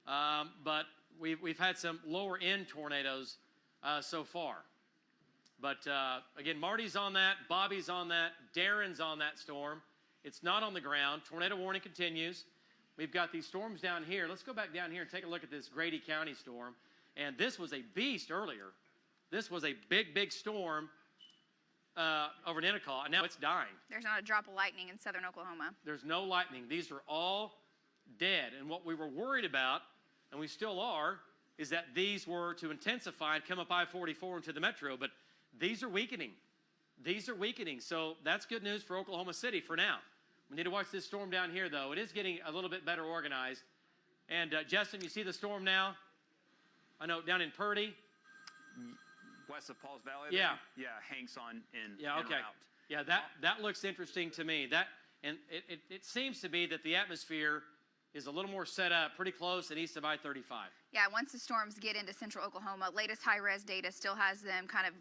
But we've had some lower end tornadoes so far. But, again, Marty's on that, Bobby's on that, Darren's on that storm. It's not on the ground. Tornado warning continues. We've got these storms down here. Let's go back down here and take a look at this Grady County storm. And this was a beast earlier. This was a big, big storm. over in Ennequa, and now it's dying. There's not a drop of lightning in southern Oklahoma. There's no lightning. These are all dead. And what we were worried about, and we still are, is that these were to intensify and come up I-44 into the metro, but these are weakening. These are weakening, so that's good news for Oklahoma City for now. We need to watch this storm down here, though. It is getting a little bit better organized. And, Justin, you see the storm now? I know, down in Purdy. West of Paul's Valley? Yeah. Yeah, Hanks on in Yeah, okay. en route. Yeah, that looks interesting to me. And it seems to be that the atmosphere is a little more set up pretty close and east of I-35. Yeah, once the storms get into central Oklahoma, latest high-res data still has them kind of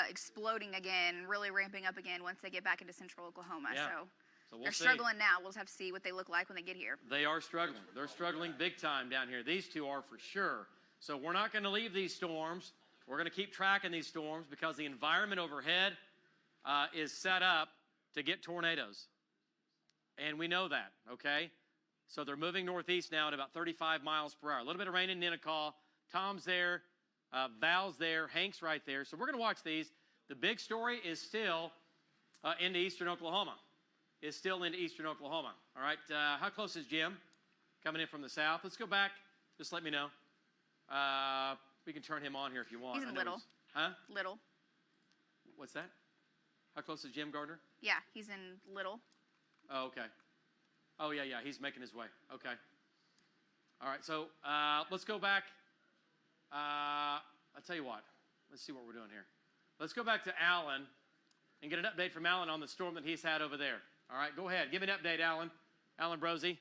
exploding again, really ramping up again once they get back into central Oklahoma. Yeah. So we'll they're see. struggling now. We'll just have to see what they look like when they get here. They are struggling. They're struggling big time down here. These two are for sure. So we're not going to leave these storms. We're going to keep tracking these storms because the environment overhead is set up to get tornadoes. And we know that, okay? So they're moving northeast now at about 35 miles per hour. A little bit of rain in Ennequa. Tom's there. Val's there. Hank's right there. So we're going to watch these. The big story is still into eastern Oklahoma. Is still into eastern Oklahoma. All right. How close is Jim coming in from the south? Let's go back. Just let me know. We can turn him on here if you want. He's in Little. Huh? Little. What's that? How close is Jim Gardner? Yeah, he's in Little. Oh, okay. Oh, yeah. He's making his way. Okay. All right. So let's go back. I'll tell you what. Let's see what we're doing here. Let's go back to Alan and get an update from Alan on the storm that he's had over there. All right, go ahead. Give me an update, Alan. Alan Brosey.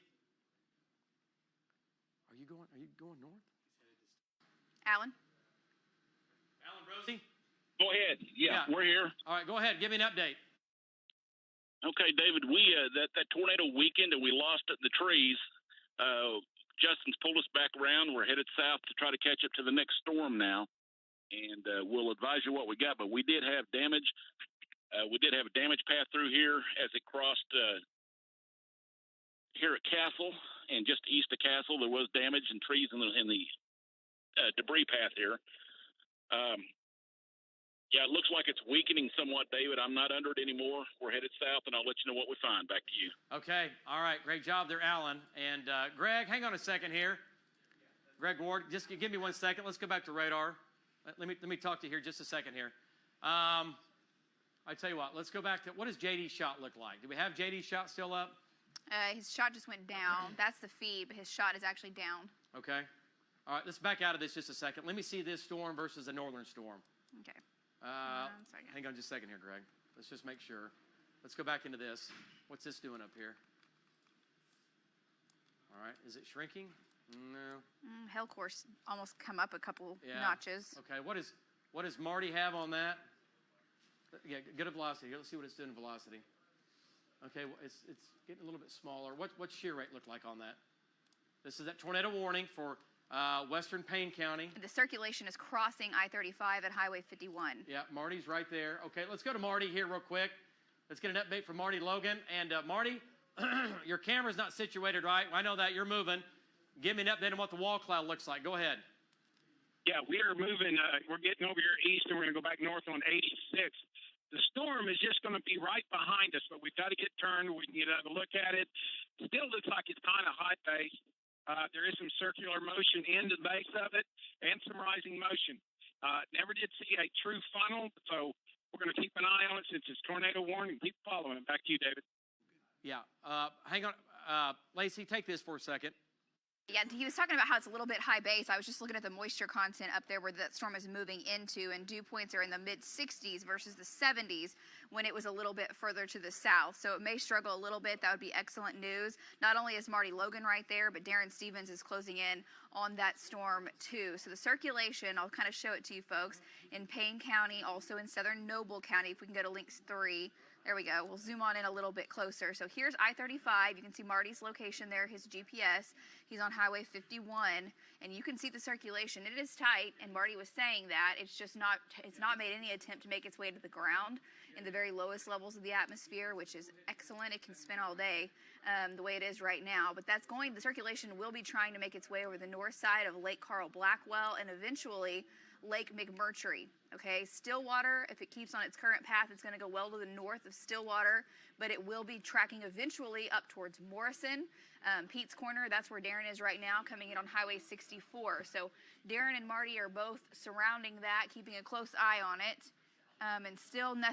Are you going north? Alan? Alan Brosey? Go ahead. Yeah, we're here. All right, go ahead. Give me an update. Okay, David, we that tornado weekend that we lost at the trees, Justin's pulled us back around. We're headed south to try to catch up to the next storm now, and we'll advise you what we got. But we did have damage. We did have a damage path through here as it crossed here at Castle, and just east of Castle there was damage and trees in the debris path here. Yeah, it looks like it's weakening somewhat, David. I'm not under it anymore. We're headed south, and I'll let you know what we find. Back to you. Okay. All right. Great job there, Alan. And Greg, hang on a second here. Greg Ward, just give me 1 second. Let's go back to radar. Let me talk to you here just a second here. I tell you what, let's go back to, what does JD's shot look like? Do we have JD's shot still up? His shot just went down. That's the feed, but his shot is actually down. Okay. All right, let's back out of this just a second. Let me see this storm versus the northern storm. Okay. Hang on just a second here, Greg. Let's just make sure. Let's go back into this. What's this doing up here? All right, is it shrinking? No. Hell course almost come up a couple notches. Okay, what does Marty have on that? Yeah, good at velocity. Let's see what it's doing in velocity. Okay, well, it's getting a little bit smaller. What's shear rate look like on that? This is that tornado warning for western Payne County. The circulation is crossing I-35 at Highway 51. Yeah, Marty's right there. Okay, let's go to Marty here real quick. Let's get an update from Marty Logan. And Marty, your camera's not situated right. I know that. You're moving. Give me an update on what the wall cloud looks like. Go ahead. Yeah, we are moving. We're getting over here east, and we're going to go back north on 86. The storm is just going to be right behind us, but we've got to get turned. We can get a look at it. Still looks like it's kind of high base. There is some circular motion into the base of it and some rising motion. Never did see a true funnel, so we're going to keep an eye on it since it's tornado warning. Keep following it. Back to you, David. Yeah, hang on. Lacey, take this for a second. Yeah, he was talking about how it's a little bit high base. I was just looking at the moisture content up there where that storm is moving into, and dew points are in the mid-60s versus the 70s when it was a little bit further to the south. So it may struggle a little bit. That would be excellent news. Not only is Marty Logan right there, but Darren Stevens is closing in on that storm too. So the circulation, I'll kind of show it to you folks, in Payne County, also in southern Noble County. If we can go to links 3. There we go. We'll zoom on in a little bit closer. So here's I-35. You can see Marty's location there, his GPS. He's on Highway 51, and you can see the circulation. It is tight, and Marty was saying that. It's not made any attempt to make its way to the ground in the very lowest levels of the atmosphere, which is excellent. It can spin all day the way it is right now. But the circulation will be trying to make its way over the north side of Lake Carl Blackwell and eventually Lake McMurtry. Okay, Stillwater, if it keeps on its current path, it's going to go well to the north of Stillwater, but it will be tracking eventually up towards Morrison. Pete's Corner, that's where Darren is right now, coming in on Highway 64. So Darren and Marty are both surrounding that, keeping a close eye on it. And still no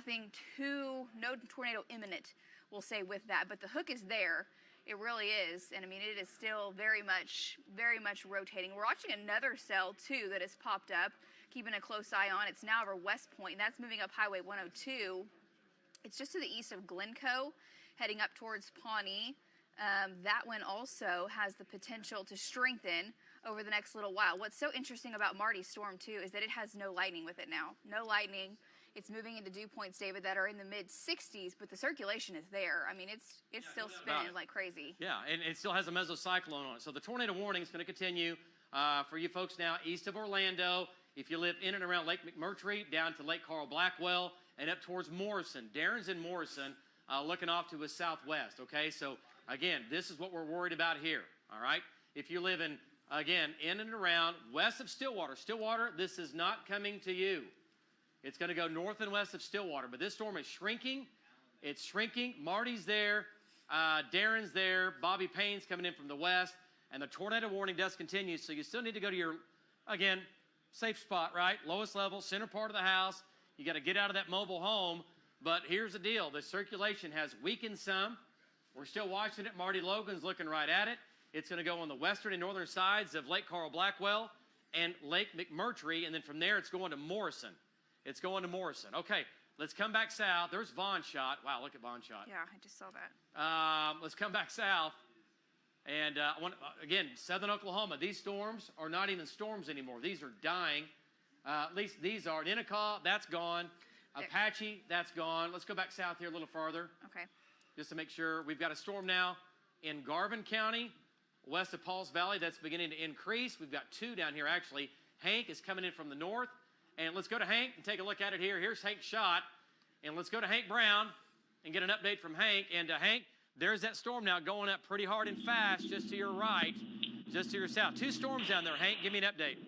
tornado imminent, we'll say, with that. But the hook is there. It really is. And I mean, it is still very much rotating. We're watching another cell, too, that has popped up, keeping a close eye on. It's now over West Point, and that's moving up Highway 102. It's just to the east of Glencoe, heading up towards Pawnee. That one also has the potential to strengthen over the next little while. What's so interesting about Marty's storm, too, is that it has no lightning with it now. No lightning. It's moving into dew points, David, that are in the mid-60s, but the circulation is there. I mean, it's still spinning like crazy. Yeah, and it still has a mesocyclone on it. So the tornado warning is going to continue for you folks now east of Orlando. If you live in and around Lake McMurtry, down to Lake Carl Blackwell, and up towards Morrison. Darren's in Morrison, looking off to his southwest, okay? So, again, this is what we're worried about here, all right? If you live in, again, in and around west of Stillwater. Stillwater, this is not coming to you. It's going to go north and west of Stillwater, but this storm is shrinking. It's shrinking. Marty's there. Darren's there. Bobby Payne's coming in from the west, and the tornado warning does continue, so you still need to go to your, again, safe spot, right? Lowest level, center part of the house. You got to get out of that mobile home, but here's the deal. The circulation has weakened some. We're still watching it. Marty Logan's looking right at it. It's going to go on the western and northern sides of Lake Carl Blackwell and Lake McMurtry, and then from there it's going to Morrison. It's going to Morrison. Okay, let's come back south. There's Von Shot. Wow, look at Von Shot. Yeah, I just saw that. Let's come back south. And again, southern Oklahoma, these storms are not even storms anymore. These are dying. At least these are. Ninnekah, that's gone. Apache, that's gone. Let's go back south here a little farther. Okay. Just to make sure. We've got a storm now in Garvin County, west of Pauls Valley. That's beginning to increase. We've got two down here, actually. Hank is coming in from the north. And let's go to Hank and take a look at it here. Here's Hank Shot. And let's go to Hank Brown and get an update from Hank. And Hank, there's that storm now going up pretty hard and fast just to your right, just to your south. Two storms down there. Hank, give me an update.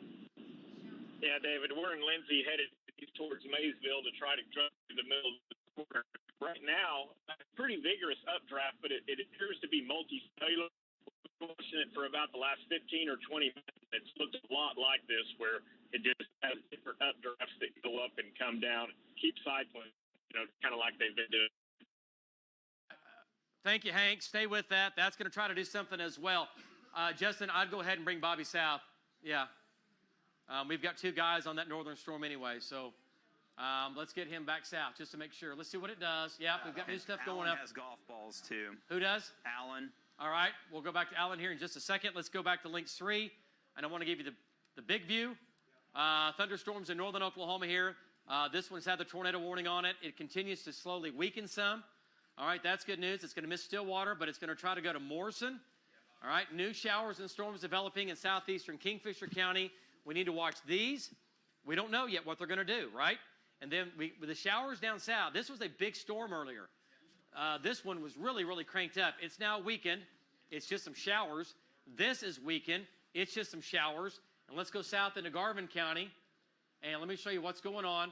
Yeah, David, we're in Lindsay headed towards Maysville to try to drive through the middle of the quarter. Right now, a pretty vigorous updraft, but it appears to be multicellular. We've been watching it for about the last 15 or 20 minutes. It's looked a lot like this, where it just has different updrafts that go up and come down, keep cycling, kind of like they've been doing. Thank you, Hank. Stay with that. That's going to try to do something as well. Justin, I'd go ahead and bring Bobby south. Yeah. We've got two guys on that northern storm anyway, so let's get him back south just to make sure. Let's see what it does. Yeah, we've got new stuff going up. Alan has golf balls, too. Who does? Alan. All right, we'll go back to Alan here in just a second. Let's go back to Links 3, and I want to give you the big view. Thunderstorms in northern Oklahoma here. This one's had the tornado warning on it. It continues to slowly weaken some. All right, that's good news. It's going to miss Stillwater, but it's going to try to go to Morrison. All right, new showers and storms developing in southeastern Kingfisher County. We need to watch these. We don't know yet what they're going to do, right? And then with the showers down south, this was a big storm earlier. This one was really, really cranked up. It's now weakened. It's just some showers. This is weakened. It's just some showers. And let's go south into Garvin County. And let me show you what's going on.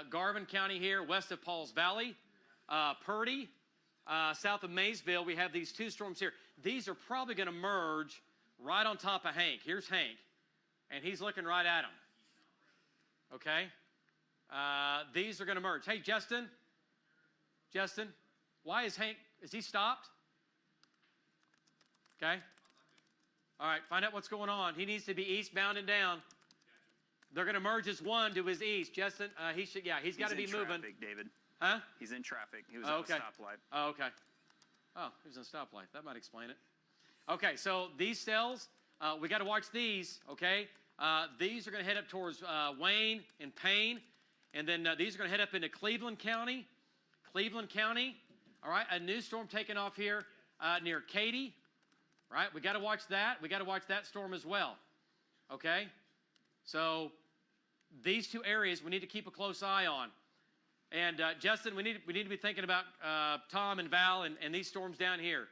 Garvin County here, west of Pauls Valley. Purdy, south of Maysville, we have these two storms here. These are probably going to merge right on top of Hank. Here's Hank. And he's looking right at him. Okay? These are going to merge. Hey, Justin, why is he stopped? Okay. All right, find out what's going on. He needs to be eastbound and down. They're going to merge as one to his east. Justin, he's got to be moving. Traffic, David. Huh? He's in traffic. He was at a stoplight. Oh, okay. Oh, he was at a stoplight. That might explain it. Okay, so these cells, we got to watch these, okay? These are going to head up towards Wayne and Payne. And then these are going to head up into Cleveland County. All right, a new storm taking off here near Katy. Right, we got to watch that. We got to watch that storm as well. Okay? So these two areas we need to keep a close eye on. And Justin, we need to be thinking about Tom and Val and these storms down here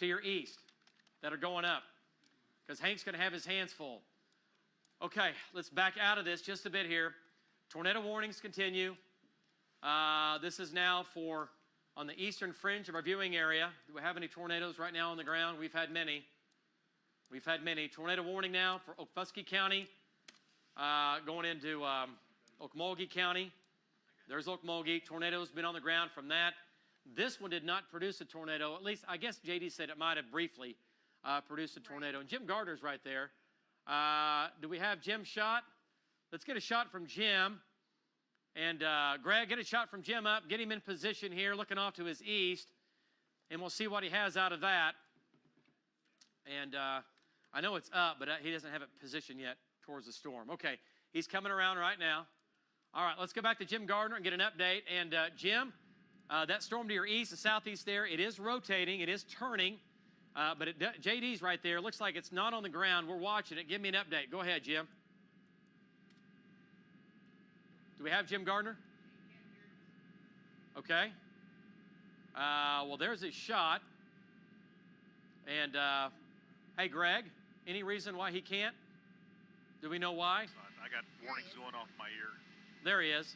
to your east that are going up, because Hank's going to have his hands full. Okay, let's back out of this just a bit here. Tornado warnings continue. This is now on the eastern fringe of our viewing area. Do we have any tornadoes right now on the ground? We've had many. We've had many. Tornado warning now for Okfuskee County, going into Okmulgee County. There's Okmulgee. Tornado's been on the ground from that. This one did not produce a tornado. At least, I guess JD said it might have briefly produced a tornado. And Jim Gardner's right there. Do we have Jim shot? Let's get a shot from Jim. And Greg, get a shot from Jim up. Get him in position here, looking off to his east. And we'll see what he has out of that. And I know it's up, but he doesn't have it positioned yet towards the storm. Okay, he's coming around right now. All right, let's go back to Jim Gardner and get an update. And Jim, that storm to your east, the southeast there, it is rotating. It is turning. But JD's right there. Looks like it's not on the ground. We're watching it. Give me an update. Go ahead, Jim. Do we have Jim Gardner? Okay. Well, there's his shot. And, hey, Greg, any reason why he can't? Do we know why? I got warnings going off my ear. There he is.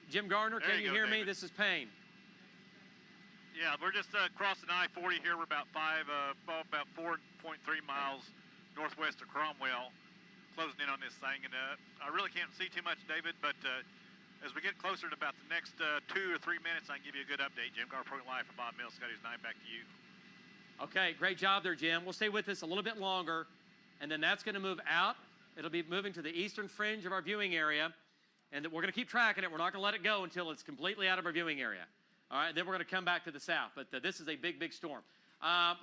Jim Gardner, can you hear me? This is Payne. Yeah, we're just crossing I-40 here. We're about 4.3 miles northwest of Cromwell, closing in on this thing. And I really can't see too much, David, but as we get closer to about the next 2 or 3 minutes, I can give you a good update. Jim Gardner, Program Live from Bob Mills, Scotty's 9, back to you. Okay, great job there, Jim. We'll stay with us a little bit longer, and then that's going to move out. It'll be moving to the eastern fringe of our viewing area, and we're going to keep tracking it. We're not going to let it go until it's completely out of our viewing area. All right, then we're going to come back to the south, but this is a big, big storm.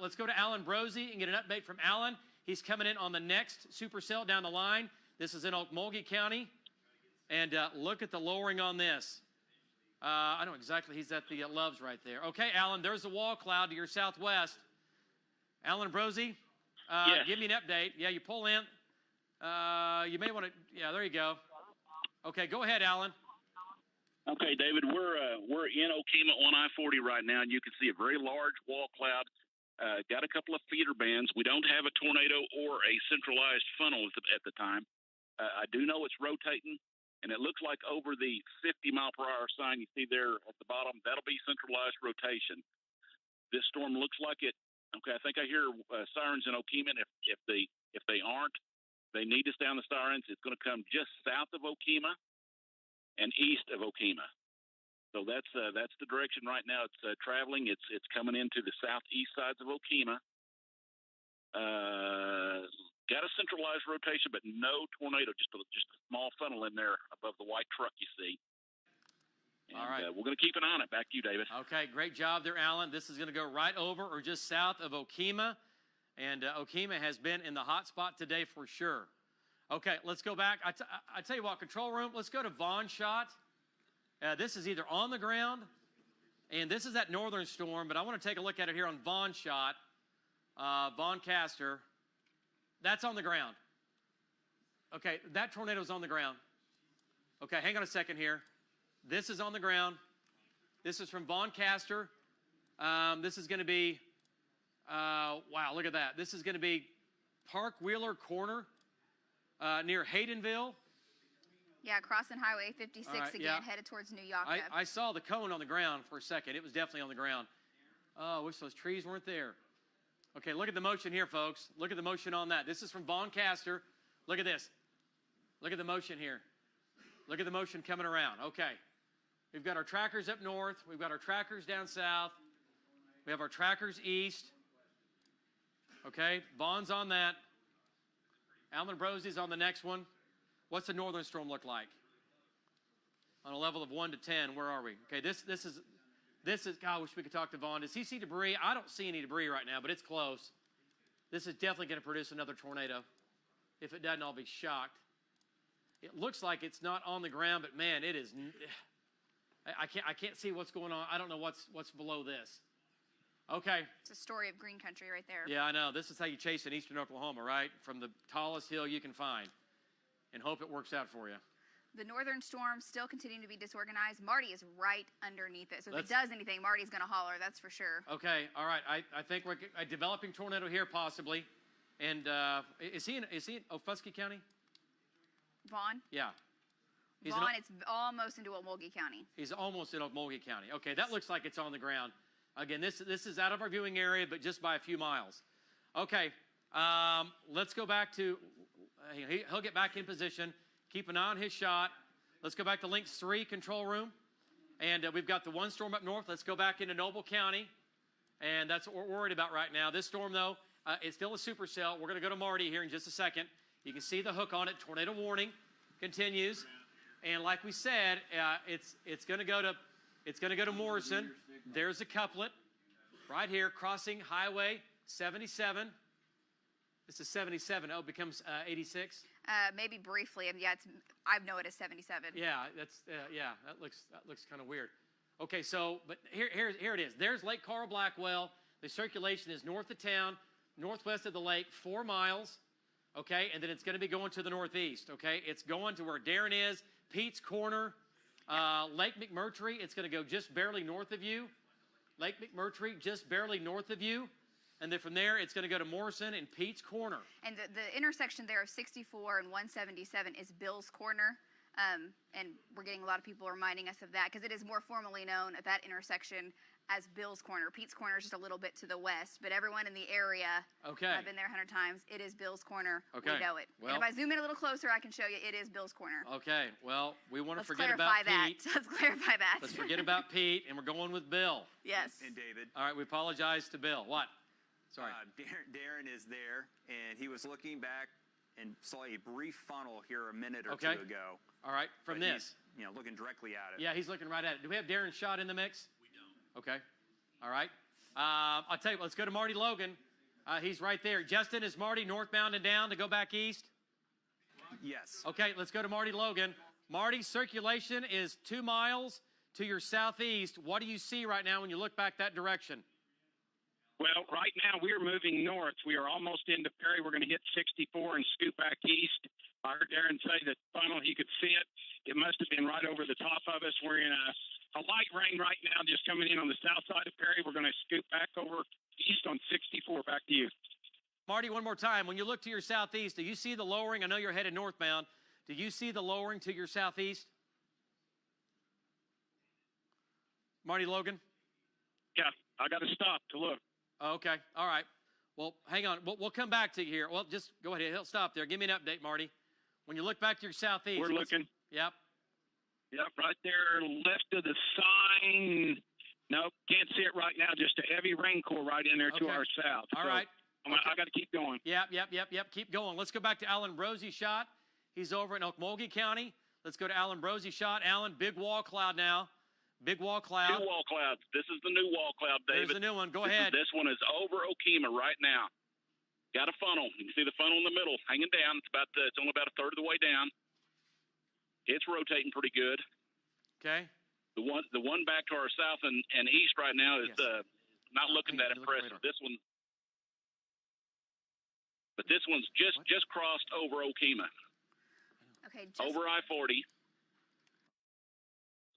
Let's go to Alan Brosey and get an update from Alan. He's coming in on the next supercell down the line. This is in Okmulgee County, and look at the lowering on this. I know exactly, he's at the Loves right there. Okay, Alan, there's the wall cloud to your southwest. Alan Brosey, yes. Give me an update. Yeah, you pull in. You may want to, yeah, there you go. Okay, go ahead, Alan. Okay, David, we're in Okemah on I-40 right now, and you can see a very large wall cloud. Got a couple of feeder bands. We don't have a tornado or a centralized funnel at the time. I do know it's rotating, and it looks like over the 50-mile-per-hour sign you see there at the bottom, that'll be centralized rotation. This storm looks like it. Okay, I think I hear sirens in Okemah. If they aren't, they need to sound the sirens. It's going to come just south of Okemah and east of Okemah. So that's the direction right now. It's traveling. It's coming into the southeast sides of Okemah. Got a centralized rotation, but no tornado. Just a small funnel in there above the white truck you see. And, all right. We're going to keep an eye on it. Back to you, David. Okay, great job there, Alan. This is going to go right over or just south of Okemah. And Okemah has been in the hot spot today for sure. Okay, let's go back. I tell you what, control room, let's go to Vaughn shot. This is either on the ground, and this is that northern storm, but I want to take a look at it here on Vaughn shot. Vaughn Caster. That's on the ground. Okay, that tornado's on the ground. Okay, hang on a second here. This is on the ground. This is from Vaughn Caster. This is going to be, wow, look at that. This is going to be Park Wheeler Corner near Haydenville. Yeah, crossing Highway 56 right, again, yeah. headed towards New York. I saw the cone on the ground for a second. It was definitely on the ground. Oh, I wish those trees weren't there. Okay, look at the motion here, folks. Look at the motion on that. This is from Vaughn Caster. Look at this. Look at the motion here. Look at the motion coming around. Okay. We've got our trackers up north. We've got our trackers down south. We have our trackers east. Okay, Vaughn's on that. Alan Brosey's on the next one. What's the northern storm look like? On a level of 1 to 10, where are we? Okay, this is, God, I wish we could talk to Vaughn. Does he see debris? I don't see any debris right now, but it's close. This is definitely going to produce another tornado. If it doesn't, I'll be shocked. It looks like it's not on the ground, but man, it is. I can't see what's going on. I don't know what's below this. Okay. It's a story of green country right there. Yeah, I know. This is how you chase in eastern Oklahoma, right? From the tallest hill you can find, and hope it works out for you. The northern storm still continuing to be disorganized. Marty is right underneath it. So if it does anything, Marty's going to holler, that's for sure. Okay, all right. I think we're a developing tornado here possibly. And is he in Okfuskee County? Vaughn? Yeah. Vaughn, it's almost into Okmulgee County. He's almost in Okmulgee County. Okay, that looks like it's on the ground. Again, this is out of our viewing area, but just by a few miles. Okay, let's go back to, he'll get back in position. Keep an eye on his shot. Let's go back to Links 3 control room. And we've got the one storm up north. Let's go back into Noble County. And that's what we're worried about right now. This storm, though, is still a supercell. We're going to go to Marty here in just a second. You can see the hook on it. Tornado warning continues. And like we said, it's going to go to Morrison. There's a couplet right here crossing Highway 77. This is 77. Oh, it becomes 86. Maybe briefly. Yeah, I know it as 77. Yeah, that looks kind of weird. Okay, so but here it is. There's Lake Carl Blackwell. The circulation is north of town, northwest of the lake, 4 miles. Okay, and then it's going to be going to the northeast. Okay, it's going to where Darren is, Pete's Corner, Lake McMurtry. It's going to go just barely north of you. Lake McMurtry, just barely north of you. And then from there, it's going to go to Morrison and Pete's Corner. And the intersection there of 64 and 177 is Bill's Corner. And we're getting a lot of people reminding us of that because it is more formally known at that intersection as Bill's Corner. Pete's Corner is just a little bit to the west, but everyone in the area, I've been there 100 times, it is Bill's Corner. Okay. We know it. Well, and if I zoom in a little closer, I can show you it is Bill's Corner. Okay, well, we want to Let's forget clarify about that. Pete. Let's clarify that. Let's forget about Pete, and we're going with Bill. Yes. And David. All right, we apologize to Bill. What? Sorry. Darren is there, and he was looking back and saw a brief funnel here a minute or two ago. All right, from But this. he's, looking directly at it. Yeah, he's looking right at it. Do we have Darren's shot in the mix? We don't. Okay. All right. I'll tell you what, let's go to Marty Logan. He's right there. Justin, is Marty northbound and down to go back east? Yes. Okay, let's go to Marty Logan. Marty, circulation is 2 miles to your southeast. What do you see right now when you look back that direction? Well, right now we are moving north. We are almost into Perry. We're going to hit 64 and scoot back east. I heard Darren say that funnel, he could see it. It must have been right over the top of us. We're in a light rain right now just coming in on the south side of Perry. We're going to scoot back over east on 64. Back to you. Marty, one more time. When you look to your southeast, do you see the lowering? I know you're headed northbound. Do you see the lowering to your southeast? Marty Logan? Yeah, I got to stop to look. Okay. All right. Well, hang on. We'll come back to you here. Well, just go ahead. He'll stop there. Give me an update, Marty. When you look back to your southeast. We're looking. Yep. Yep, right there left of the sign. Nope, can't see it right now. Just a heavy rain core right in there to our south. All right. I got to keep going. Yep. Keep going. Let's go back to Alan Brosie's shot. He's over in Okmulgee County. Let's go to Alan Brosie's shot. Alan, big wall cloud now. Big wall cloud. Two wall clouds. This is the new wall cloud, David. There's the new one. Go ahead. This one is over Okemah right now. Got a funnel. You can see the funnel in the middle, hanging down. It's only about a third of the way down. It's rotating pretty good. Okay. The one back to our south and east right now is not looking that impressive. This one, but this one's just crossed over Okemah. Okay. Over I-40.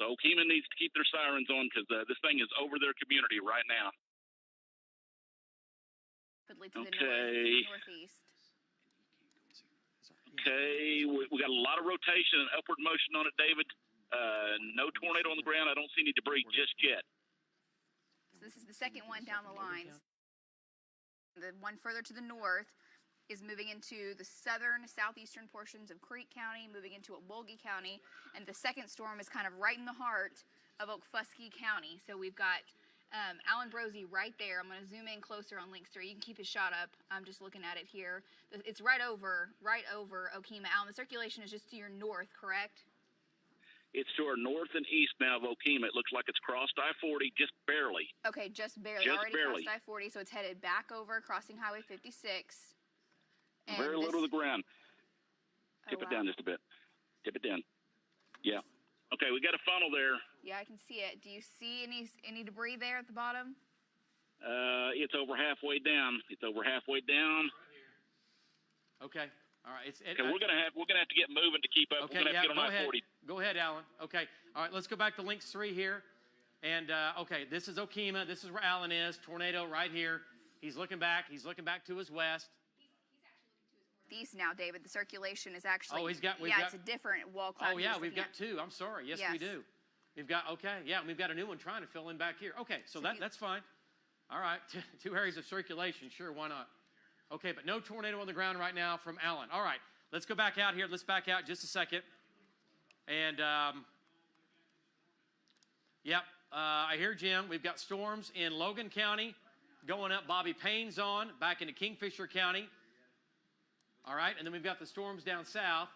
So Okemah needs to keep their sirens on because this thing is over their community right now. To the northeast. Okay, we got a lot of rotation and upward motion on it, David. No tornado on the ground. I don't see any debris just yet. So this is the second one down the line. The one further to the north is moving into the southeastern portions of Creek County, moving into Okmulgee County, and the second storm is kind of right in the heart of Okfuskee County. So we've got Alan Brosie right there. I'm going to zoom in closer on Links 3. You can keep his shot up. I'm just looking at it here. It's right over Okemah. Alan, the circulation is just to your north, correct? It's to our north and east now of Okemah. It looks like it's crossed I-40 just barely. Okay, just barely. Just already barely. Crossed I-40, so it's headed back over, crossing Highway 56. And Very little to the ground. Tip it down wow. just a bit. Tip it down. Yeah. Okay, we got a funnel there. Yeah, I can see it. Do you see any debris there at the bottom? It's over halfway down. Okay. All right. Okay, we're gonna have to get moving to keep up. Okay, we're gonna have to get on I-40. Go ahead, Alan. Okay. All right, let's go back to Links 3 here. And, okay, this is Okemah. This is where Alan is. Tornado right here. He's looking back. He's looking back to his west. northeast now, David. The circulation is actually. Oh, we've it's a different wall cloud. Oh, yeah, we've got two. I'm sorry. Yes, we do. We've got, we've got a new one trying to fill in back here. Okay, so that's fine. All right, two areas of circulation. Sure, why not? Okay, but no tornado on the ground right now from Allen. All right, let's go back out here. Let's back out just a second. And, I hear Jim. We've got storms in Logan County going up. Bobby Payne's on back into Kingfisher County. All right, and then we've got the storms down south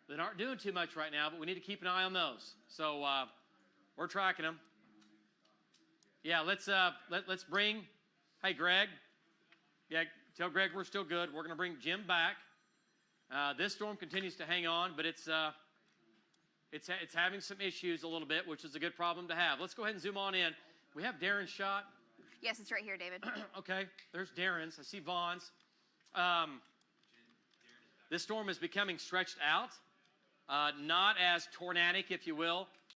that aren't doing too much right now, but we need to keep an eye on those. So we're tracking them. Yeah, let's bring. Hey, Greg. Yeah, tell Greg we're still good. We're going to bring Jim back. This storm continues to hang on, but it's having some issues a little bit, which is a good problem to have. Let's go ahead and zoom on in. We have Darren's shot. Yes, it's right here, David. Okay, there's Darren's. I see Vaughn's. This storm is becoming stretched out, not as tornadic, if you will,